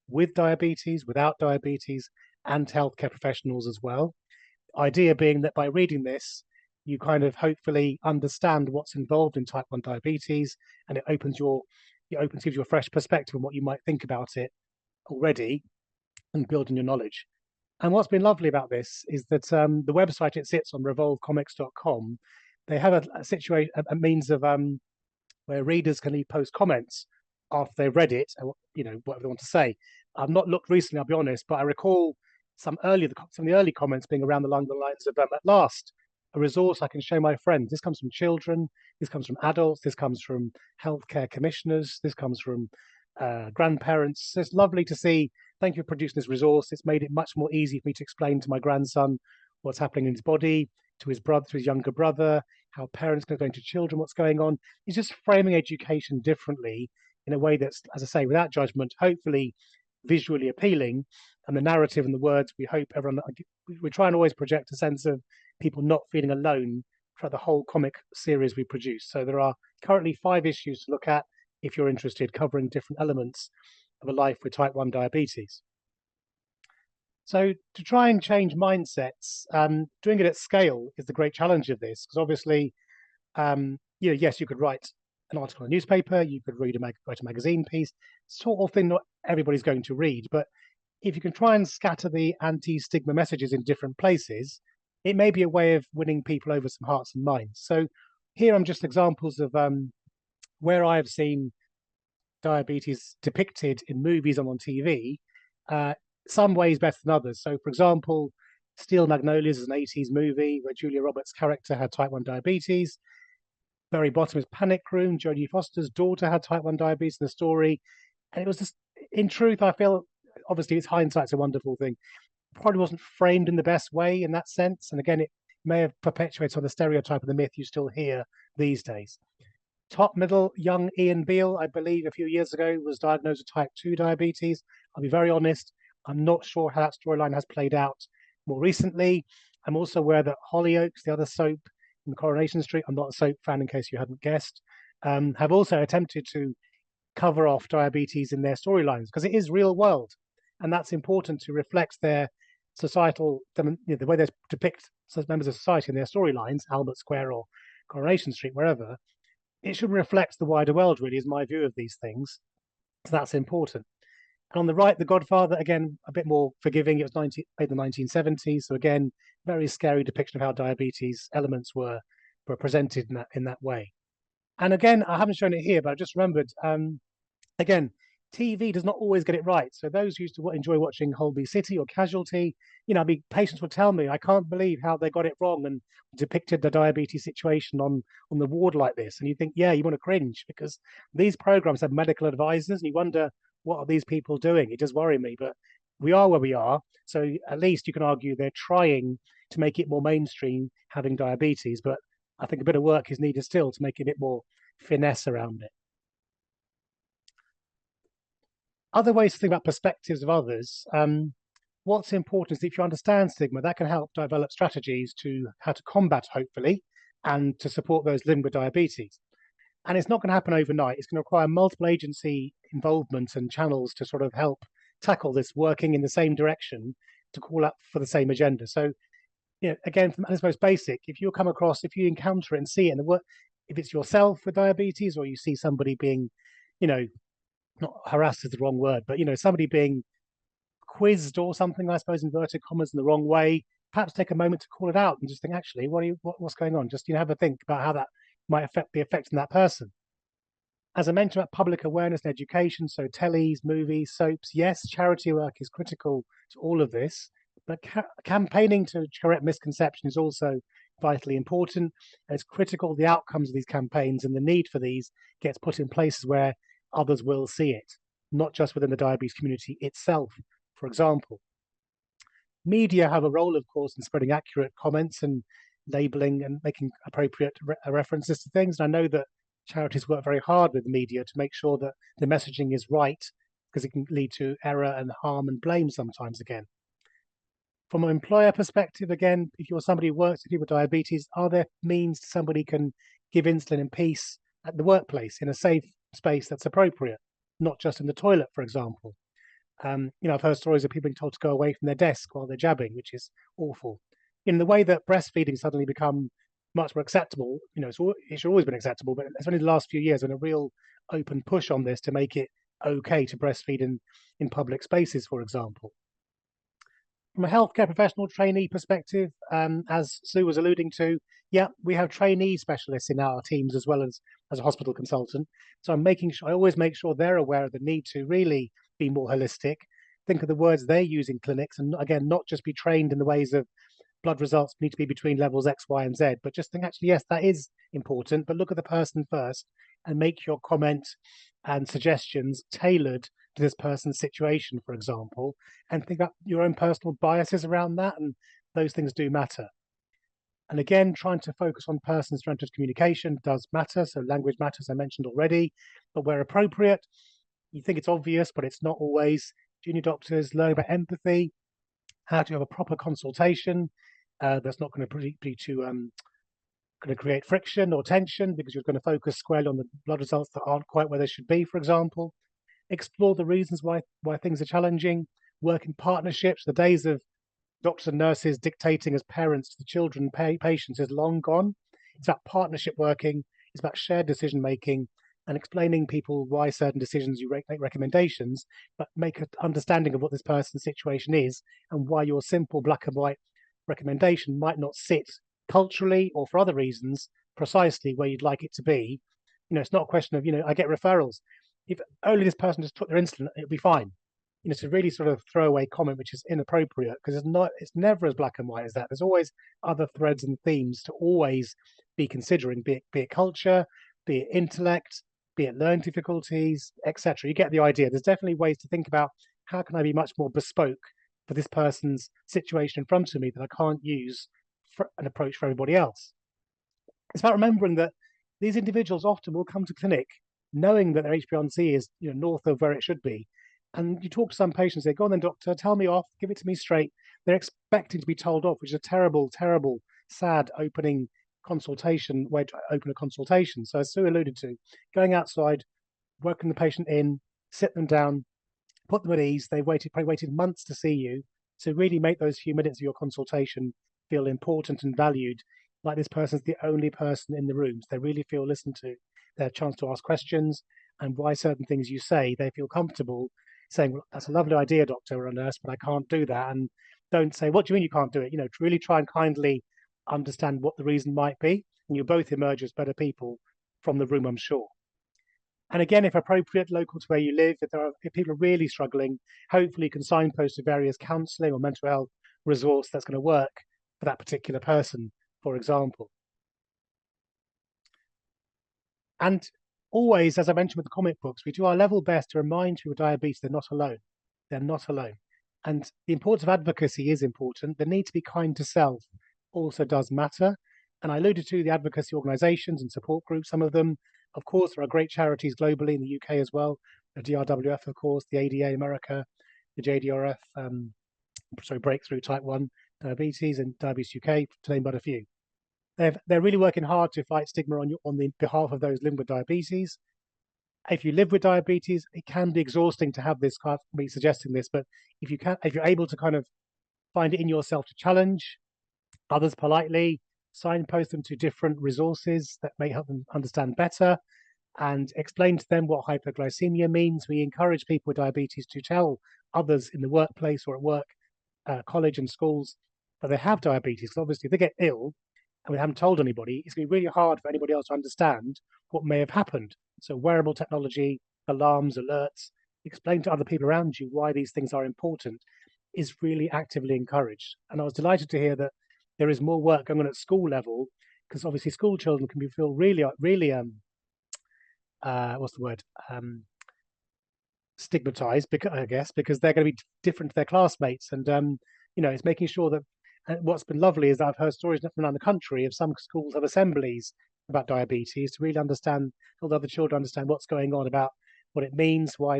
with diabetes, without diabetes, and healthcare professionals as well. Idea being that by reading this, you kind of hopefully understand what's involved in type 1 diabetes, and it gives you a fresh perspective on what you might think about it already and building your knowledge. And what's been lovely about this is that the website it sits on, revolvecomics.com, they have a means of where readers can post comments after they've read it, or, whatever they want to say. I've not looked recently, I'll be honest, but I recall some of the early comments being around the lines of at last, a resource I can show my friends. This comes from children, this comes from adults, this comes from healthcare commissioners, this comes from grandparents. So it's lovely to see. Thank you for producing this resource. It's made it much more easy for me to explain to my grandson what's happening in his body, to his brother, to his younger brother, how parents are going to children, what's going on. It's just framing education differently in a way that's, as I say, without judgment, hopefully visually appealing. And the narrative and the words, we try and always project a sense of people not feeling alone throughout the whole comic series we produce. So there are currently 5 issues to look at if you're interested, covering different elements of a life with type 1 diabetes. So to try and change mindsets, doing it at scale is the great challenge of this, because obviously, yes, you could write an article in a newspaper, you could write a magazine piece, sort of thing not everybody's going to read. But if you can try and scatter the anti-stigma messages in different places, it may be a way of winning people over some hearts and minds. So here I'm just examples of where I've seen diabetes depicted in movies and on TV, some ways better than others. So, for example, Steel Magnolias is an 80s movie where Julia Roberts' character had type 1 diabetes. Very bottom is Panic Room. Jodie Foster's daughter had type 1 diabetes in the story. And it was just, in truth, I feel, obviously, it's hindsight's a wonderful thing. Probably wasn't framed in the best way in that sense. And again, it may have perpetuated on the stereotype of the myth you still hear these days. Top middle, young Ian Beale, I believe a few years ago, was diagnosed with type 2 diabetes. I'll be very honest, I'm not sure how that storyline has played out more recently. I'm also aware that Hollyoaks, the other soap in Coronation Street, I'm not a soap fan in case you hadn't guessed, have also attempted to cover off diabetes in their storylines, because it is real world. And that's important to reflect their societal, the way they depict members of society in their storylines, Albert Square or Coronation Street, wherever. It should reflect the wider world, really, is my view of these things. So that's important. And on the right, The Godfather, again, a bit more forgiving. It was made in the 1970s. So again, very scary depiction of how diabetes elements were presented in that way. And again, I haven't shown it here, but I just remembered, again, TV does not always get it right. So those who used to enjoy watching Holby City or Casualty, patients would tell me, I can't believe how they got it wrong and depicted the diabetes situation on the ward like this. And you think, yeah, you want to cringe, because these programs have medical advisors, and you wonder, what are these people doing? It does worry me, but we are where we are. So at least you can argue they're trying to make it more mainstream, having diabetes, but I think a bit of work is needed still to make it a bit more finesse around it. Other ways to think about perspectives of others. What's important is if you understand stigma, that can help develop strategies to how to combat, hopefully, and to support those living with diabetes. And it's not going to happen overnight. It's going to require multiple agency involvement and channels to sort of help tackle this, working in the same direction to call up for the same agenda. So, again, from as most basic, if you encounter it and see it in the work, if it's yourself with diabetes, or you see somebody being, not harassed is the wrong word, but somebody being quizzed or something, I suppose, inverted commas, in the wrong way, perhaps take a moment to call it out and just think, actually, what's going on? Just have a think about how that might be affecting that person. As I mentioned about public awareness and education, so tellies, movies, soaps, yes, charity work is critical to all of this, but campaigning to correct misconception is also vitally important. And it's critical the outcomes of these campaigns and the need for these gets put in places where others will see it, not just within the diabetes community itself, for example. Media have a role, of course, in spreading accurate comments and labeling and making appropriate references to things. And I know that charities work very hard with the media to make sure that the messaging is right, because it can lead to error and harm and blame sometimes again. From an employer perspective, again, if you're somebody who works with people with diabetes, are there means somebody can give insulin in peace at the workplace in a safe space that's appropriate, not just in the toilet, for example? I've heard stories of people being told to go away from their desk while they're jabbing, which is awful. In the way that breastfeeding suddenly become much more acceptable, it should always been acceptable, but it's only the last few years been a real open push on this to make it okay to breastfeed in public spaces, for example. From a healthcare professional trainee perspective, as Sue was alluding to, yeah, we have trainee specialists in our teams as well as a hospital consultant. So I always make sure they're aware of the need to really be more holistic, think of the words they use in clinics, and again, not just be trained in the ways of blood results need to be between levels X, Y, and Z, but just think actually, yes, that is important, but look at the person first and make your comment and suggestions tailored to this person's situation, for example, and think about your own personal biases around that, and those things do matter. And again, trying to focus on person-centered communication does matter. So language matters, I mentioned already, but where appropriate, you think it's obvious, but it's not always. Junior doctors learn about empathy, how to have a proper consultation that's not going to be too going to create friction or tension because you're going to focus squarely on the blood results that aren't quite where they should be, for example. Explore the reasons why things are challenging, work in partnerships. The days of doctors and nurses dictating as parents to the children patients is long gone. It's about partnership working, it's about shared decision making and explaining people why certain decisions you make recommendations, but make an understanding of what this person's situation is and why your simple black and white recommendation might not sit culturally or for other reasons precisely where you'd like it to be. It's not a question of, I get referrals. If only this person just took their insulin, it'll be fine. It's a really sort of throwaway comment, which is inappropriate because it's never as black and white as that. There's always other threads and themes to always be considering, be it culture, be it intellect, be it learning difficulties, etc. You get the idea. There's definitely ways to think about how can I be much more bespoke for this person's situation in front of me that I can't use for an approach for everybody else. It's about remembering that these individuals often will come to clinic knowing that their HbA1c is north of where it should be. And you talk to some patients, they go on then, doctor, tell me off, give it to me straight. They're expecting to be told off, which is a terrible, terrible, sad opening consultation, way to open a consultation. So as Sue alluded to, going outside, working the patient in, sit them down, put them at ease. They probably waited months to see you. So really make those few minutes of your consultation feel important and valued, like this person's the only person in the room. So they really feel listened to. They have a chance to ask questions, and why certain things you say, they feel comfortable saying, well, that's a lovely idea, doctor or a nurse, but I can't do that. And don't say, what do you mean you can't do it? To really try and kindly understand what the reason might be. And you'll both emerge as better people from the room, I'm sure. And again, if appropriate, local to where you live, if people are really struggling, hopefully you can signpost to various counselling or mental health resource that's going to work for that particular person, for example. And always, as I mentioned with the comic books, we do our level best to remind people with diabetes they're not alone. They're not alone. And the importance of advocacy is important. The need to be kind to self also does matter. And I alluded to the advocacy organisations and support groups, some of them. Of course, there are great charities globally in the UK as well. The DRWF, of course, the ADA America, the JDRF, Breakthrough Type 1 Diabetes and Diabetes UK, to name but a few. They're really working hard to fight stigma on the behalf of those living with diabetes. If you live with diabetes, it can be exhausting to have this, me suggesting this, but if you're able to kind of find it in yourself to challenge others politely, signpost them to different resources that may help them understand better, and explain to them what hypoglycemia means. We encourage people with diabetes to tell others in the workplace or at work, college and schools, that they have diabetes. Because obviously, if they get ill and we haven't told anybody, it's going to be really hard for anybody else to understand what may have happened. So wearable technology, alarms, alerts, explain to other people around you why these things are important is really actively encouraged. And I was delighted to hear that there is more work going on at school level, because obviously school children can feel really stigmatized, because they're going to be different to their classmates. And it's making sure that what's been lovely is that I've heard stories from around the country of some schools have assemblies about diabetes to really understand, help other children understand what's going on, about what it means, why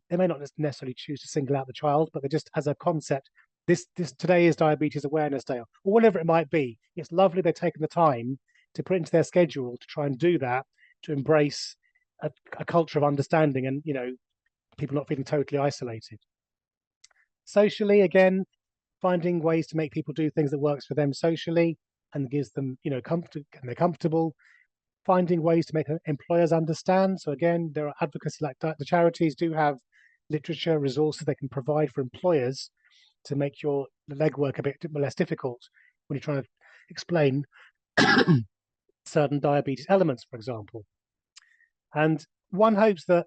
they may not necessarily choose to single out the child, but they just, as a concept, this today is Diabetes Awareness Day, or whatever it might be. It's lovely they've taken the time to put into their schedule to try and do that, to embrace a culture of understanding and people not feeling totally isolated. Socially, again, finding ways to make people do things that works for them socially and gives them, you know, comfort, and they're comfortable. Finding ways to make employers understand. So again, there are advocacy like the charities do have literature, resources they can provide for employers to make your legwork a bit less difficult when you're trying to explain certain diabetes elements, for example. And one hopes that,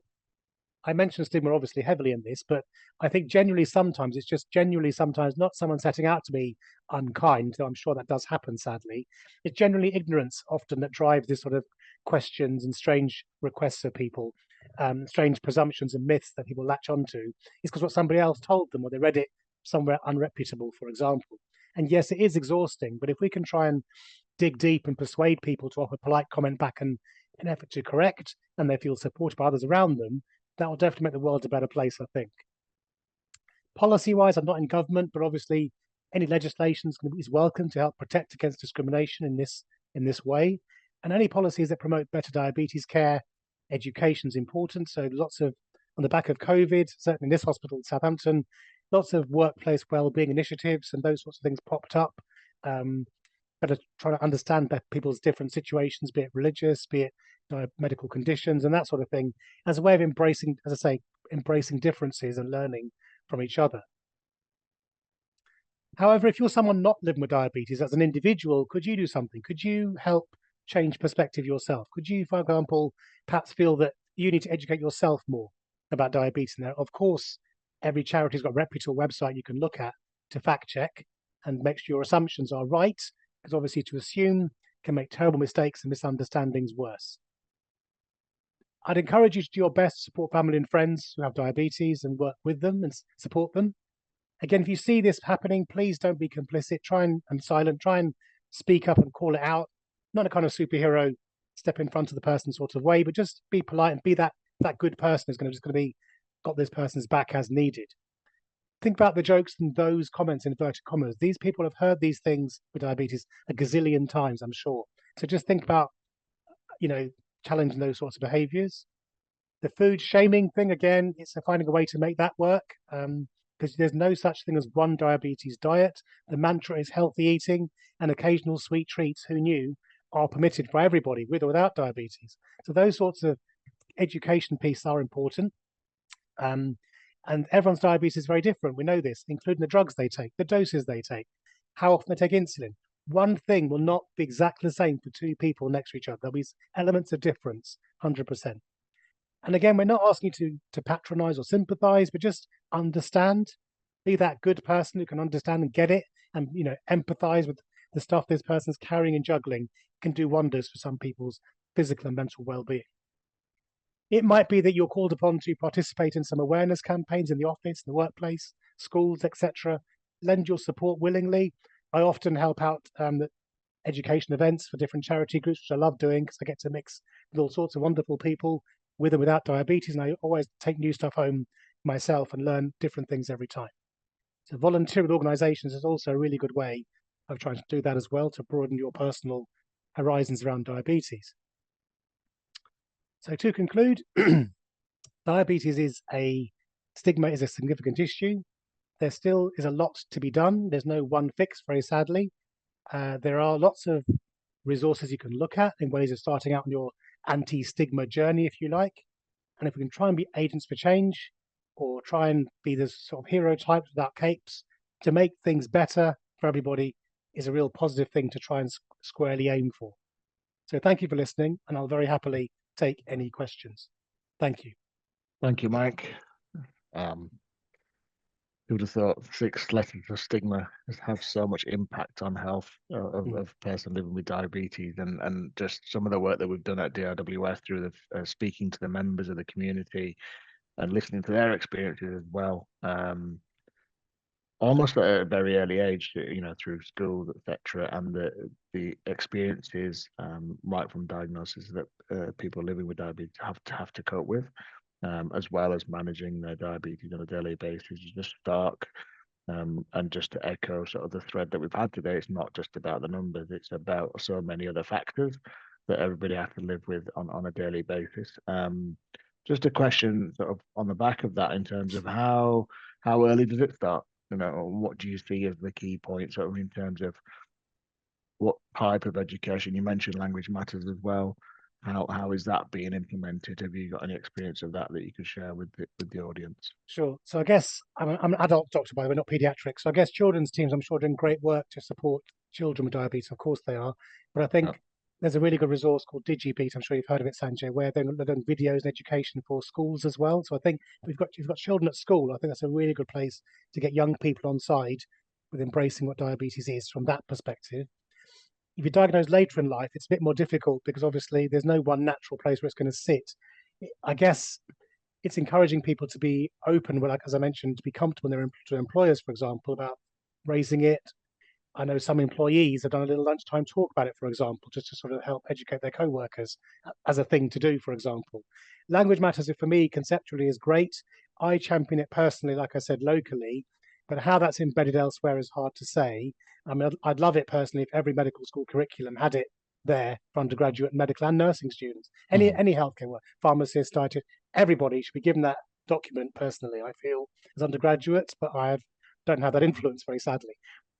I mentioned stigma obviously heavily in this, but I think genuinely sometimes it's just genuinely sometimes not someone setting out to be unkind, though I'm sure that does happen sadly. It's generally ignorance often that drives this sort of questions and strange requests of people, strange presumptions and myths that people latch onto. It's because what somebody else told them or they read it somewhere unreputable, for example. And yes, it is exhausting, but if we can try and dig deep and persuade people to offer polite comment back and an effort to correct, and they feel supported by others around them, that will definitely make the world a better place, I think. Policy-wise, I'm not in government, but obviously any legislation is welcome to help protect against discrimination in this way. And any policies that promote better diabetes care, education is important. So lots of, on the back of COVID, certainly in this hospital in Southampton, lots of workplace wellbeing initiatives and those sorts of things popped up. Better trying to understand people's different situations, be it religious, be it medical conditions and that sort of thing, as a way of embracing, as I say, embracing differences and learning from each other. However, if you're someone not living with diabetes as an individual, could you do something? Could you help change perspective yourself? Could you, for example, perhaps feel that you need to educate yourself more about diabetes? And of course, every charity's got a reputable website you can look at to fact check and make sure your assumptions are right, because obviously to assume can make terrible mistakes and misunderstandings worse. I'd encourage you to do your best to support family and friends who have diabetes and work with them and support them. Again, if you see this happening, please don't be complicit. Try and silent. Try and speak up and call it out. Not a kind of superhero step in front of the person sort of way, but just be polite and be that good person who's just going to be got this person's back as needed. Think about the jokes and those comments in inverted commas. These people have heard these things with diabetes a gazillion times, I'm sure. So just think about, you know, challenging those sorts of behaviors. The food shaming thing, again, it's finding a way to make that work, because there's no such thing as one diabetes diet. The mantra is healthy eating, and occasional sweet treats, who knew, are permitted for everybody with or without diabetes. So those sorts of education pieces are important. And everyone's diabetes is very different. We know this, including the drugs they take, the doses they take, how often they take insulin. One thing will not be exactly the same for two people next to each other. There'll be elements of difference, 100%. And again, we're not asking you to patronize or sympathize, but just understand. Be that good person who can understand and get it, and you know, empathize with the stuff this person's carrying and juggling. Can do wonders for some people's physical and mental well-being. It might be that you're called upon to participate in some awareness campaigns in the office, in the workplace, schools, etc. Lend your support willingly. I often help out the education events for different charity groups, which I love doing because I get to mix with all sorts of wonderful people with and without diabetes, and I always take new stuff home myself and learn different things every time. So volunteer with organizations is also a really good way of trying to do that as well, to broaden your personal horizons around diabetes. So to conclude, diabetes is a stigma, is a significant issue. There still is a lot to be done. There's no one fix, very sadly. There are lots of resources you can look at in ways of starting out on your anti-stigma journey, if you like. And if we can try and be agents for change, or try and be this sort of hero types without capes, to make things better for everybody is a real positive thing to try and squarely aim for. So thank you for listening, and I'll very happily take any questions. Thank you. Thank you, Mike. Who would have thought 6 letters of stigma have so much impact on health of a person living with diabetes, and just some of the work that we've done at DRWS through the speaking to the members of the community and listening to their experiences as well. Almost at a very early age, you know, through schools, etc., and the experiences right from diagnosis that people living with diabetes have to cope with. As well as managing their diabetes on a daily basis, is just stark. And just to echo sort of the thread that we've had today, it's not just about the numbers, it's about so many other factors that everybody has to live with on a daily basis. Just a question sort of on the back of that, in terms of how how early does it start? You know, what do you see as the key points sort of in terms of what type of education? You mentioned language matters as well. How is that being implemented? Have you got any experience of that you could share with the audience? Sure. So I guess I'm an adult doctor, by the way, not paediatrics. So I guess children's teams, I'm sure, are doing great work to support children with diabetes. Of course they are. But I think there's a really good resource called DigiBeat. I'm sure you've heard of it, Sanjay, where they're doing videos and education for schools as well. So I think if you've got children at school, I think that's a really good place to get young people on side with embracing what diabetes is from that perspective. If you're diagnosed later in life, it's a bit more difficult because obviously there's no one natural place where it's going to sit. I guess it's encouraging people to be open, like as I mentioned, to be comfortable in to employers, for example, about raising it. I know some employees have done a little lunchtime talk about it, for example, just to sort of help educate their co-workers as a thing to do, for example. Language matters for me conceptually is great. I champion it personally, like I said, locally, but how that's embedded elsewhere is hard to say. I mean, I'd love it personally if every medical school curriculum had it there for undergraduate medical and nursing students. Any healthcare work, pharmacists, dietitians, everybody should be given that document personally, I feel, as undergraduates, but don't have that influence, very sadly.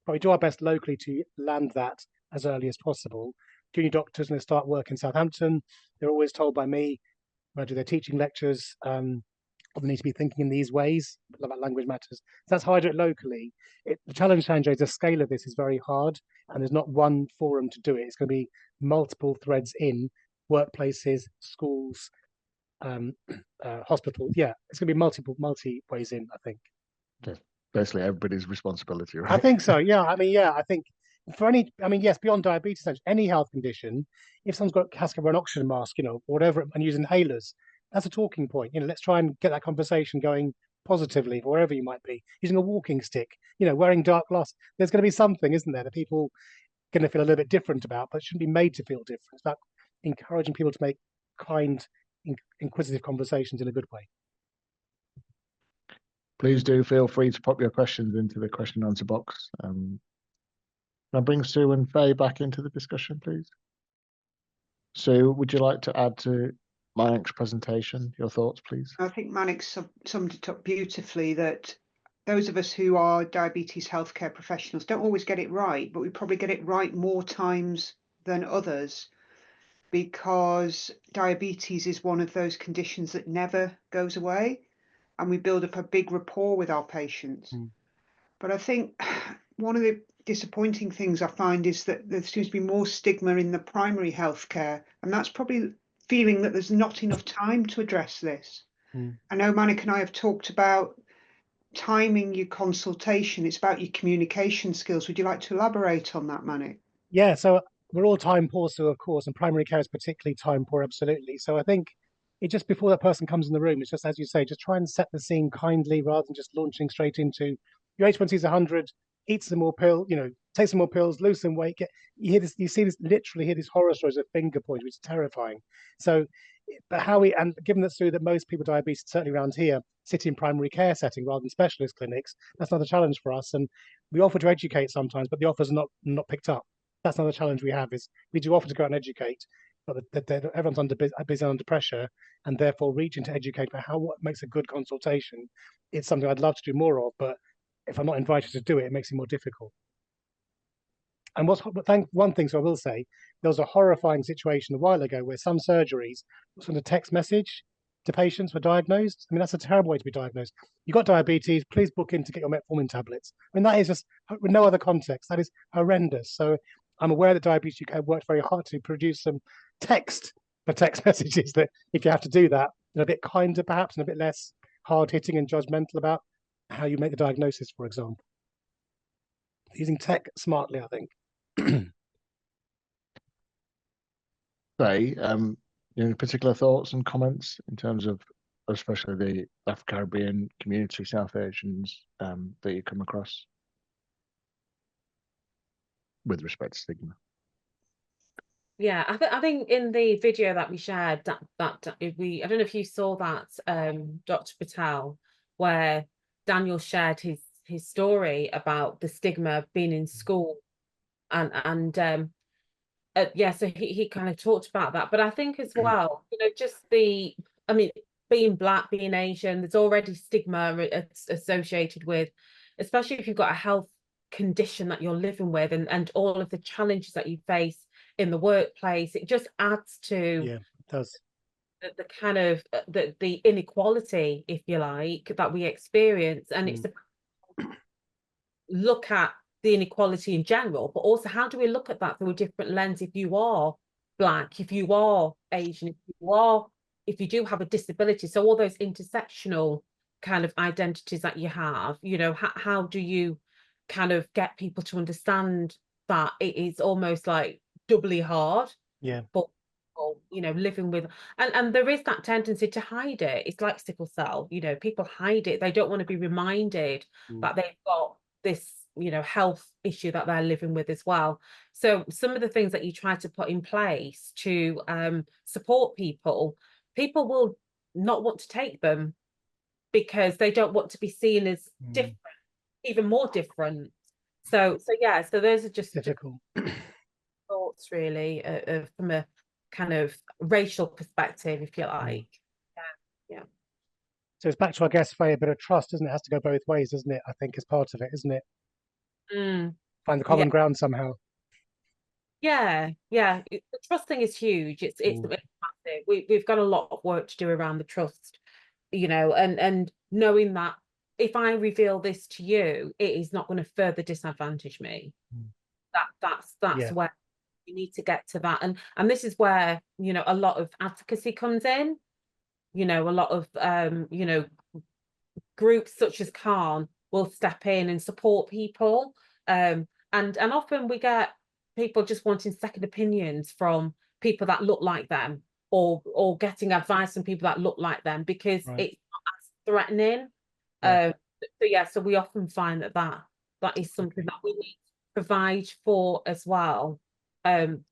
But we do our best locally to land that as early as possible. Junior doctors, when they start work in Southampton, they're always told by me, when I do their teaching lectures, they need to be thinking in these ways about language matters. So that's how I do it locally. The challenge, Sanjay, is the scale of this is very hard, and there's not one forum to do it. It's going to be multiple threads in workplaces, schools, hospitals. Yeah, it's going to be multi ways in, I think. Basically, everybody's responsibility, right? I think so. Yeah. I think yes, beyond diabetes, any health condition, if someone's has to wear an oxygen mask, whatever, and use inhalers, that's a talking point. Let's try and get that conversation going positively, wherever you might be. Using a walking stick, wearing dark glasses. There's going to be something, isn't there, that people are going to feel a little bit different about, but shouldn't be made to feel different. It's about encouraging people to make kind, inquisitive conversations in a good way. Please do feel free to pop your questions into the question and answer box. Can I bring Sue and Faye back into the discussion, please? Sue, would you like to add to Manik's presentation your thoughts, please? I think Manik summed it up beautifully, that those of us who are diabetes healthcare professionals don't always get it right, but we probably get it right more times than others, because diabetes is one of those conditions that never goes away, and we build up a big rapport with our patients. But I think one of the disappointing things I find is that there seems to be more stigma in the primary healthcare, and that's probably feeling that there's not enough time to address this. I know Manik and I have talked about timing your consultation. It's about your communication skills. Would you like to elaborate on that, Manik? Yeah, so we're all time poor, so of course, and primary care is particularly time poor, absolutely. So I think it just before that person comes in the room, it's just as you say, just try and set the scene kindly rather than just launching straight into your H1C is 100, eat some more pills, take some more pills, lose some weight. You see this literally hear these horror stories of finger pointing, which is terrifying. So, but given that Sue, that most people with diabetes, certainly around here, sit in primary care setting rather than specialist clinics, that's another challenge for us. And we offer to educate sometimes, but the offers are not picked up. That's another challenge we have, is we do offer to go out and educate, but everyone's busy under pressure, and therefore reaching to educate about what makes a good consultation. It's something I'd love to do more of, but if I'm not invited to do it, it makes it more difficult. And one thing, so I will say, there was a horrifying situation a while ago where some surgeries sent a text message to patients who were diagnosed. I mean, that's a terrible way to be diagnosed. You got diabetes, please book in to get your metformin tablets. I mean, that is just, with no other context, that is horrendous. So I'm aware that Diabetes UK worked very hard to produce some text messages that, if you have to do that, they're a bit kinder perhaps and a bit less hard-hitting and judgmental about how you make the diagnosis, for example. Using tech smartly, I think. Faye, any particular thoughts and comments in terms of especially the Afro-Caribbean community, South Asians, that you come across with respect to stigma? Yeah, I think in the video that we shared, I don't know if you saw that, Dr. Patel, where Daniel shared his story about the stigma of being in school, and yeah, so he kind of talked about that. But I think as well, just I mean, being Black, being Asian, there's already stigma associated with, especially if you've got a health condition that you're living with, and all of the challenges that you face in the workplace. It just adds to Yeah, it does. the kind of the inequality, if you like, that we experience. And it's look at the inequality in general, but also how do we look at that through a different lens if you are Black, if you are Asian, if you do have a disability. So all those intersectional kind of identities that you have, you know, how do you kind of get people to understand that it is almost like doubly hard? Yeah. But you know, living with, and there is that tendency to hide it. It's like sickle cell, you know, people hide it. They don't want to be reminded that they've got this, you know, health issue that they're living with as well. So some of the things that you try to put in place to support people will not want to take them because they don't want to be seen as different, even more different. So yeah, so those are just difficult thoughts really from a kind of racial perspective, if you like. Yeah. So it's back to, I guess, a bit of trust, isn't it? It has to go both ways, isn't it? I think is part of it, isn't it? Find the common ground somehow. Yeah. The trust thing is huge. It's massive. We've got a lot of work to do around the trust, you know, and knowing that if I reveal this to you, it is not going to further disadvantage me. That's where you need to get to that. And this is where, you know, a lot of advocacy comes in, you know, a lot of you know, groups such as Khan will step in and support people. And often we get people just wanting second opinions from people that look like them, or getting advice from people that look like them, because it's not as threatening. So we often find that is something that we need to provide for as well.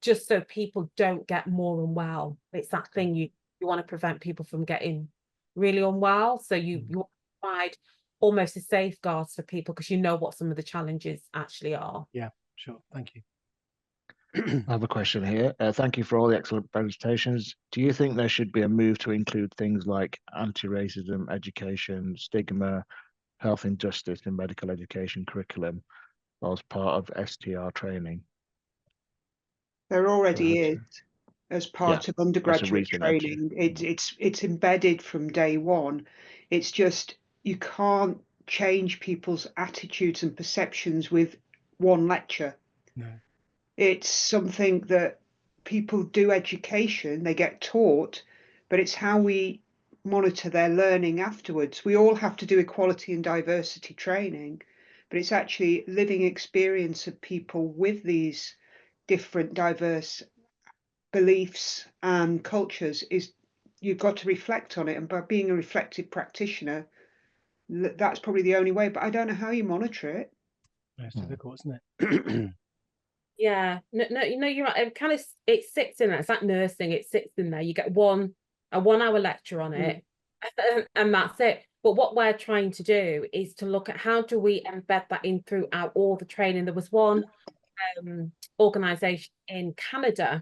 Just so people don't get more unwell. It's that thing you want to prevent people from getting really unwell. So you provide almost a safeguards for people because you know what some of the challenges actually are. Yeah, sure. Thank you. I have a question here. Thank you for all the excellent presentations. Do you think there should be a move to include things like anti-racism, education, stigma, health injustice in medical education curriculum as part of STR training? There already is, as part of undergraduate training. It's embedded from day one. It's just you can't change people's attitudes and perceptions with one lecture. No. It's something that people do education, they get taught, but it's how we monitor their learning afterwards. We all have to do equality and diversity training, but it's actually living experience of people with these different diverse beliefs and cultures. Is you've got to reflect on it, and by being a reflective practitioner, that's probably the only way. But I don't know how you monitor it. It's difficult, isn't it? Yeah, no, you're right. It sits in there. It's like nursing. It sits in there. You get a 1 hour lecture on it, and that's it. But what we're trying to do is to look at how do we embed that in throughout all the training. There was one organisation in Canada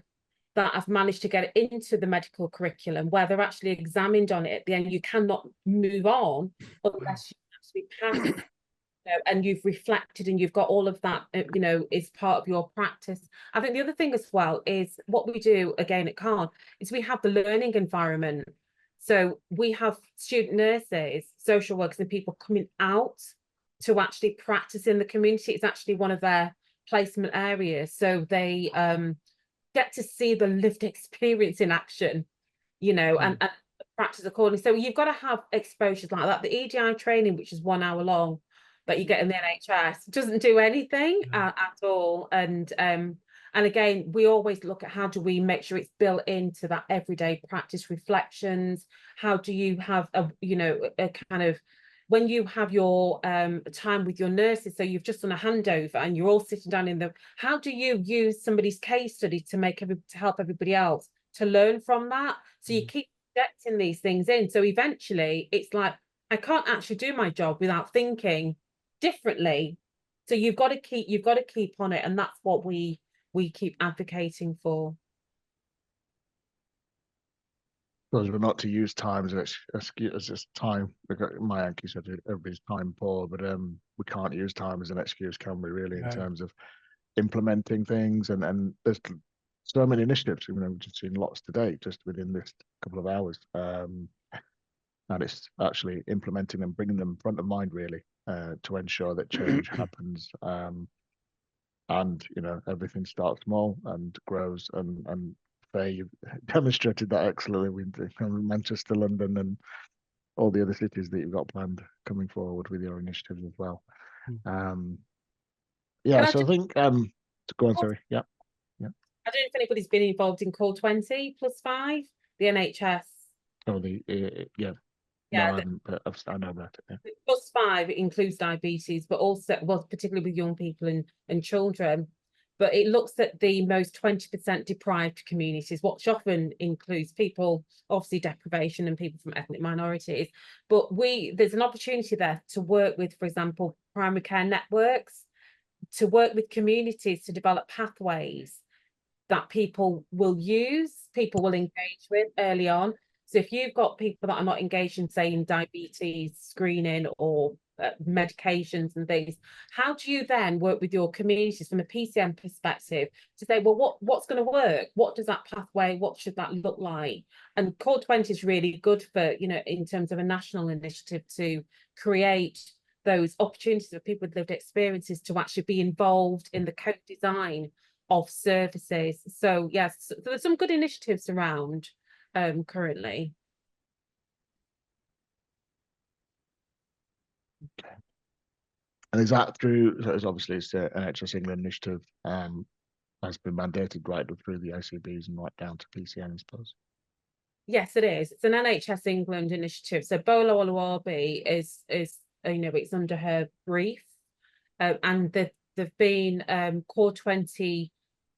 that have managed to get it into the medical curriculum where they're actually examined on it at the end. You cannot move on unless you actually pass, you know, and you've reflected and you've got all of that, you know, is part of your practice. I think the other thing as well is what we do again at Khan is we have the learning environment. So we have student nurses, social workers and people coming out to actually practice in the community. It's actually one of their placement areas. So they get to see the lived experience in action, you know, and practice accordingly. So you've got to have exposures like that. The EDI training, which is 1 hour long, that you get in the NHS, doesn't do anything at all. And again, we always look at how do we make sure it's built into that everyday practice reflections. How do you have a, you know, a kind of, when you have your time with your nurses, so you've just done a handover and you're all sitting down in the, how do you use somebody's case study to help everybody else to learn from that? So you keep projecting these things in. So eventually it's like, I can't actually do my job without thinking differently. So you've got to keep on it. And that's what we keep advocating for. Those were not to use time as an excuse, as just time. My Yankee said everybody's time poor, but we can't use time as an excuse, can we? Really, in terms of implementing things, and there's so many initiatives. You know, we've just seen lots today, just within this couple of hours, and it's actually implementing them, bringing them front of mind, really, to ensure that change happens. And you know, everything starts small and grows, and you've demonstrated that excellently with Manchester, London, and all the other cities that you've got planned coming forward with your initiatives as well. Yeah, so I think go on, sorry. Yeah. I don't know if anybody's been involved in Call 20 +5, the NHS. Oh, yeah. Yeah, No, I haven't, but I know about it. Yeah. +5 includes diabetes, but also, well, particularly with young people and children. But it looks at the most 20% deprived communities, which often includes people, obviously deprivation, and people from ethnic minorities. But there's an opportunity there to work with, for example, primary care networks, to work with communities to develop pathways that people will use, people will engage with early on. So if you've got people that are not engaged in, say, in diabetes screening or medications and things, how do you then work with your communities from a PCN perspective to say, well, what's going to work? What does that pathway, what should that look like? And Call 20 is really good for, you know, in terms of a national initiative to create those opportunities for people with lived experiences to actually be involved in the co-design of services. So yes, there's some good initiatives around currently. Okay. And is that through? It's obviously it's an NHS England initiative. Has been mandated right through the ICBs and right down to PCN, I suppose. Yes, it is. It's an NHS England initiative. So Bola Oluwabi is you know, it's under her brief, and there've been Core 20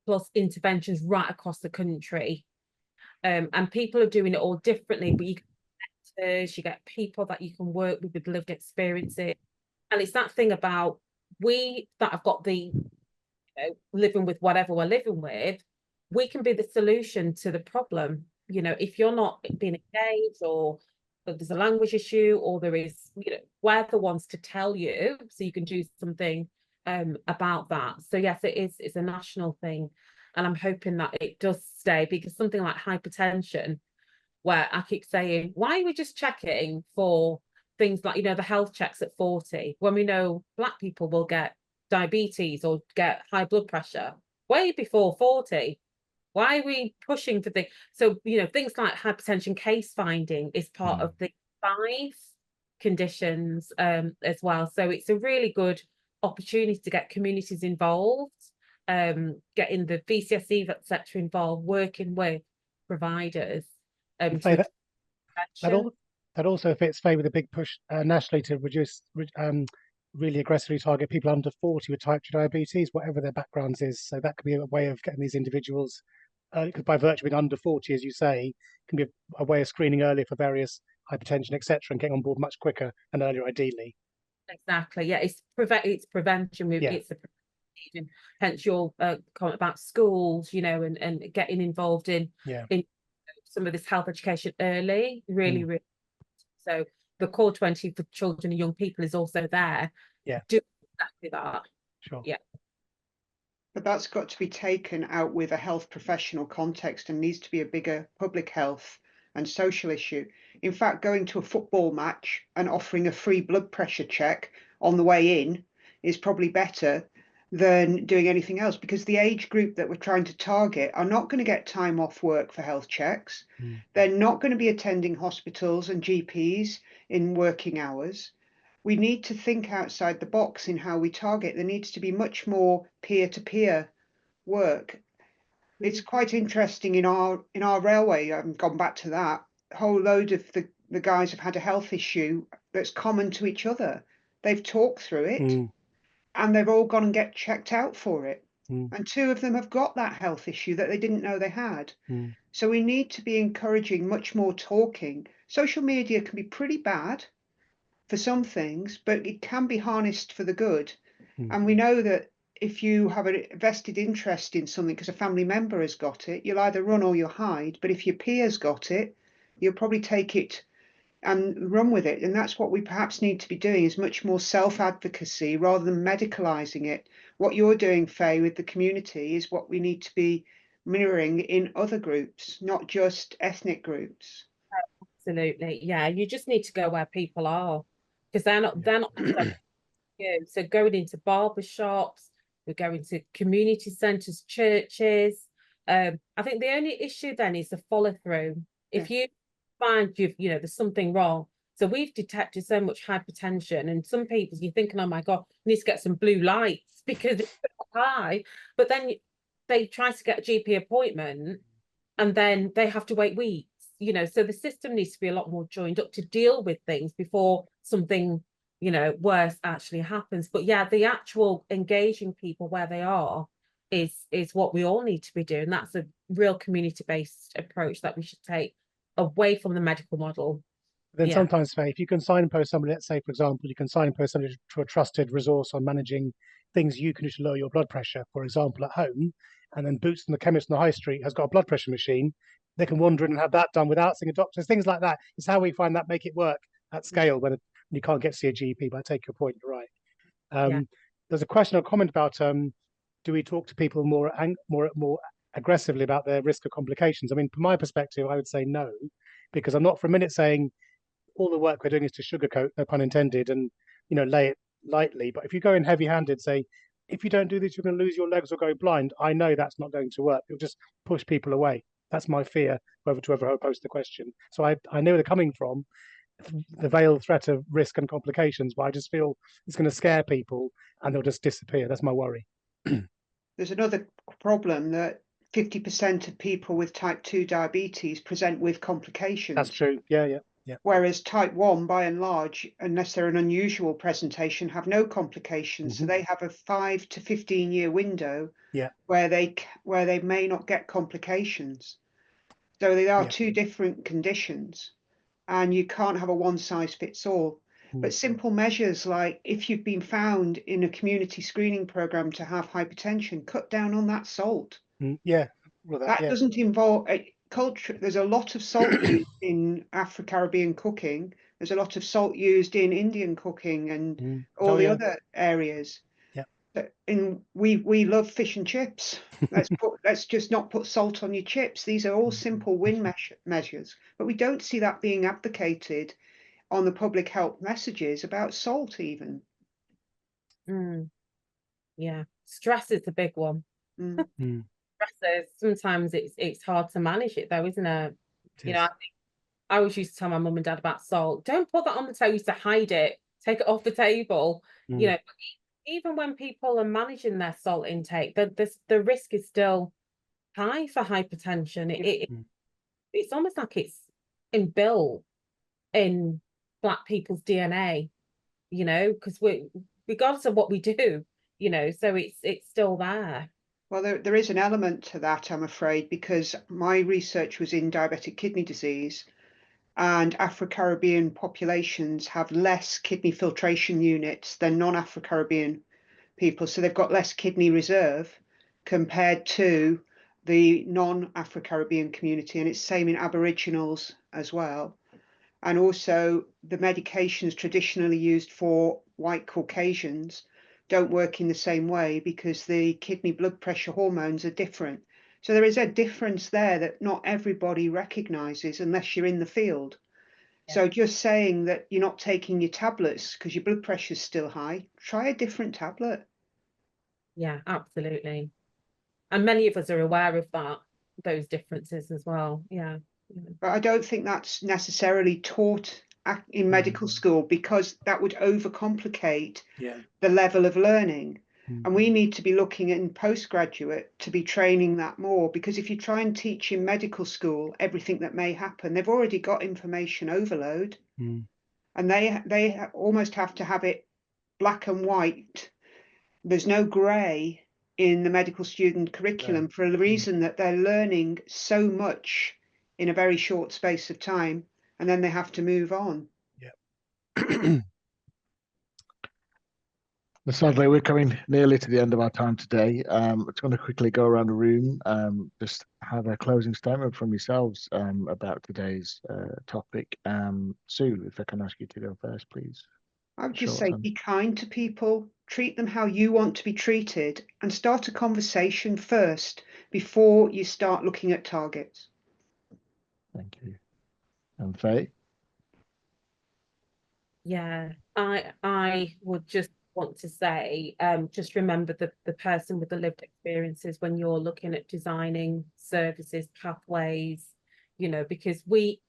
plus interventions right across the country, and people are doing it all differently. But you get people that you can work with lived experiences, and it's that thing about we that have got the living with whatever we're living with, we can be the solution to the problem. You know, if you're not being engaged, or there's a language issue, or there is, you know, we're the ones to tell you so you can do something about that. So yes, it's a national thing, and I'm hoping that it does stay, because something like hypertension, where I keep saying, why are we just checking for things like, you know, the health checks at 40, when we know Black people will get diabetes or get high blood pressure way before 40? Why are we pushing for things? So, you know, things like hypertension case finding is part of the 5 conditions as well. So it's a really good opportunity to get communities involved, getting the VCSE, etc. involved, working with providers. That also fits with a big push nationally to reduce really aggressively target people under 40 with type 2 diabetes, whatever their backgrounds is. So that could be a way of getting these individuals, because by virtue of being under 40, as you say, can be a way of screening earlier for various hypertension, etc., and getting on board much quicker and earlier, ideally. Exactly. Yeah, it's prevention. Yeah. It's the prevention. Hence your comment about schools, you know, and getting involved in some of this health education early. Really. So the Core 20 for children and young people is also there. Yeah. Do exactly that. Sure. Yeah. But that's got to be taken out with a health professional context and needs to be a bigger public health and social issue. In fact, going to a football match and offering a free blood pressure check on the way in is probably better than doing anything else, because the age group that we're trying to target are not going to get time off work for health checks. They're not going to be attending hospitals and GPs in working hours. We need to think outside the box in how we target. There needs to be much more peer-to-peer work. It's quite interesting in our railway. I've gone back to that. A whole load of the guys have had a health issue that's common to each other. They've talked through it, and they've all gone and get checked out for it. And 2 of them have got that health issue that they didn't know they had. So we need to be encouraging much more talking. Social media can be pretty bad for some things, but it can be harnessed for the good. And we know that if you have a vested interest in something because a family member has got it, you'll either run or you'll hide. But if your peers got it, you'll probably take it and run with it. And that's what we perhaps need to be doing, is much more self-advocacy rather than medicalising it. What you're doing, Faye, with the community is what we need to be mirroring in other groups, not just ethnic groups. Absolutely. Yeah, you just need to go where people are, because they're not you. So going into barber shops, we're going to community centres, churches. I think the only issue then is the follow through. If you find there's something wrong. So we've detected so much hypertension, and some people, you're thinking, oh my God, you need to get some blue lights because it's high. But then they try to get a GP appointment and then they have to wait weeks. So the system needs to be a lot more joined up to deal with things before something worse actually happens. But yeah, the actual engaging people where they are is what we all need to be doing. That's a real community-based approach that we should take away from the medical model. Then sometimes, Faye, if you can signpost somebody, let's say, for example, you can signpost somebody to a trusted resource on managing things you can do to lower your blood pressure, for example, at home, and then Boots and the chemist on the high street has got a blood pressure machine, they can wander in and have that done without seeing a doctor. Things like that is how we find that make it work at scale when you can't get to see a GP. But I take your point, you're right. There's a question or comment about do we talk to people more aggressively about their risk of complications? I mean, from my perspective, I would say no, because I'm not for a minute saying all the work we're doing is to sugarcoat, no pun intended, and lay it lightly. But if you go in heavy-handed, say, if you don't do this, you're going to lose your legs or go blind. I know that's not going to work. It'll just push people away. That's my fear, whoever posed the question. So I know where they're coming from, the veiled threat of risk and complications, but I just feel it's going to scare people and they'll just disappear. That's my worry. There's another problem that 50% of people with type 2 diabetes present with complications. That's true. Yeah. Whereas type 1, by and large, unless they're an unusual presentation, have no complications. So they have a 5 to 15-year window where they may not get complications. So they are two different conditions, and you can't have a one-size-fits-all. But simple measures like, if you've been found in a community screening program to have hypertension, cut down on that salt. That doesn't involve culture. There's a lot of salt used in Afro-Caribbean cooking. There's a lot of salt used in Indian cooking and all the other areas. And we love fish and chips. Let's just not put salt on your chips. These are all simple win measures, but we don't see that being advocated on the public health messages about salt even. Yeah, stress is the big one. Sometimes it's hard to manage it though, isn't it? I think I always used to tell my mum and dad about salt. Don't put that on the table. I used to hide it, take it off the table. Even when people are managing their salt intake, the risk is still high for hypertension. It's almost like it's inbuilt in Black people's DNA, because we, regardless of what we do, so it's still there. Well, there is an element to that, I'm afraid, because my research was in diabetic kidney disease, and Afro-Caribbean populations have less kidney filtration units than non-Afro-Caribbean people. So they've got less kidney reserve compared to the non-Afro-Caribbean community. And it's the same in Aboriginals as well. And also the medications traditionally used for white Caucasians don't work in the same way because the kidney blood pressure hormones are different. So there is a difference there that not everybody recognizes unless you're in the field. So just saying that you're not taking your tablets because your blood pressure is still high, try a different tablet. Yeah, absolutely. And many of us are aware of those differences as well. Yeah. But I don't think that's necessarily taught in medical school, because that would overcomplicate the level of learning. And we need to be looking in postgraduate to be training that more, because if you try and teach in medical school everything that may happen, they've already got information overload, and they almost have to have it black and white. There's no grey in the medical student curriculum for the reason that they're learning so much in a very short space of time, and then they have to move on. Sadly, we're coming nearly to the end of our time today. I'm just going to quickly go around the room, just have a closing statement from yourselves about today's topic. Sue, if I can ask you to go first, please. I would just Short say and- be kind to people, treat them how you want to be treated, and start a conversation first before you start looking at targets. Thank you. And Faye? Yeah, I would just want to say, just remember the person with the lived experiences when you're looking at designing services, pathways, you know, because we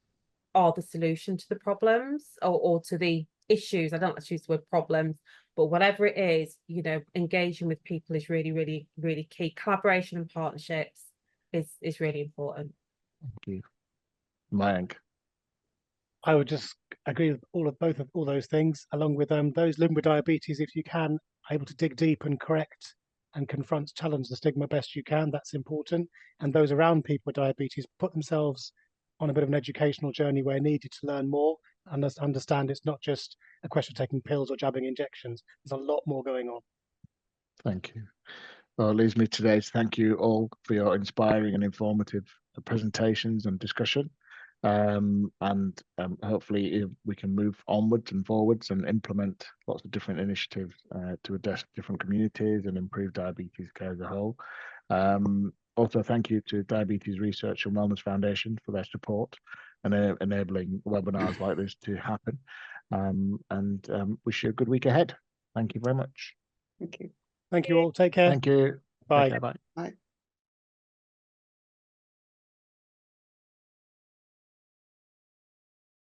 are the solution to the problems or to the issues. I don't like to use the word problems, but whatever it is, you know, engaging with people is really, really, really key. Collaboration and partnerships is really important. Thank you. Mayank? I would just agree with all those things, along with those living with diabetes. If you can, able to dig deep and correct and confront, challenge the stigma best you can. That's important. And those around people with diabetes put themselves on a bit of an educational journey where needed to learn more and understand it's not just a question of taking pills or jabbing injections. There's a lot more going on. Thank you. Well, it leaves me today to thank you all for your inspiring and informative presentations and discussion. Hopefully we can move onwards and forwards and implement lots of different initiatives to address different communities and improve diabetes care as a whole. Also, thank you to Diabetes Research and Wellness Foundation for their support and enabling webinars like this to happen. Wish you a good week ahead. Thank you very much. Thank you. Thank you all. Take care. Thank you. Bye. Take care, bye.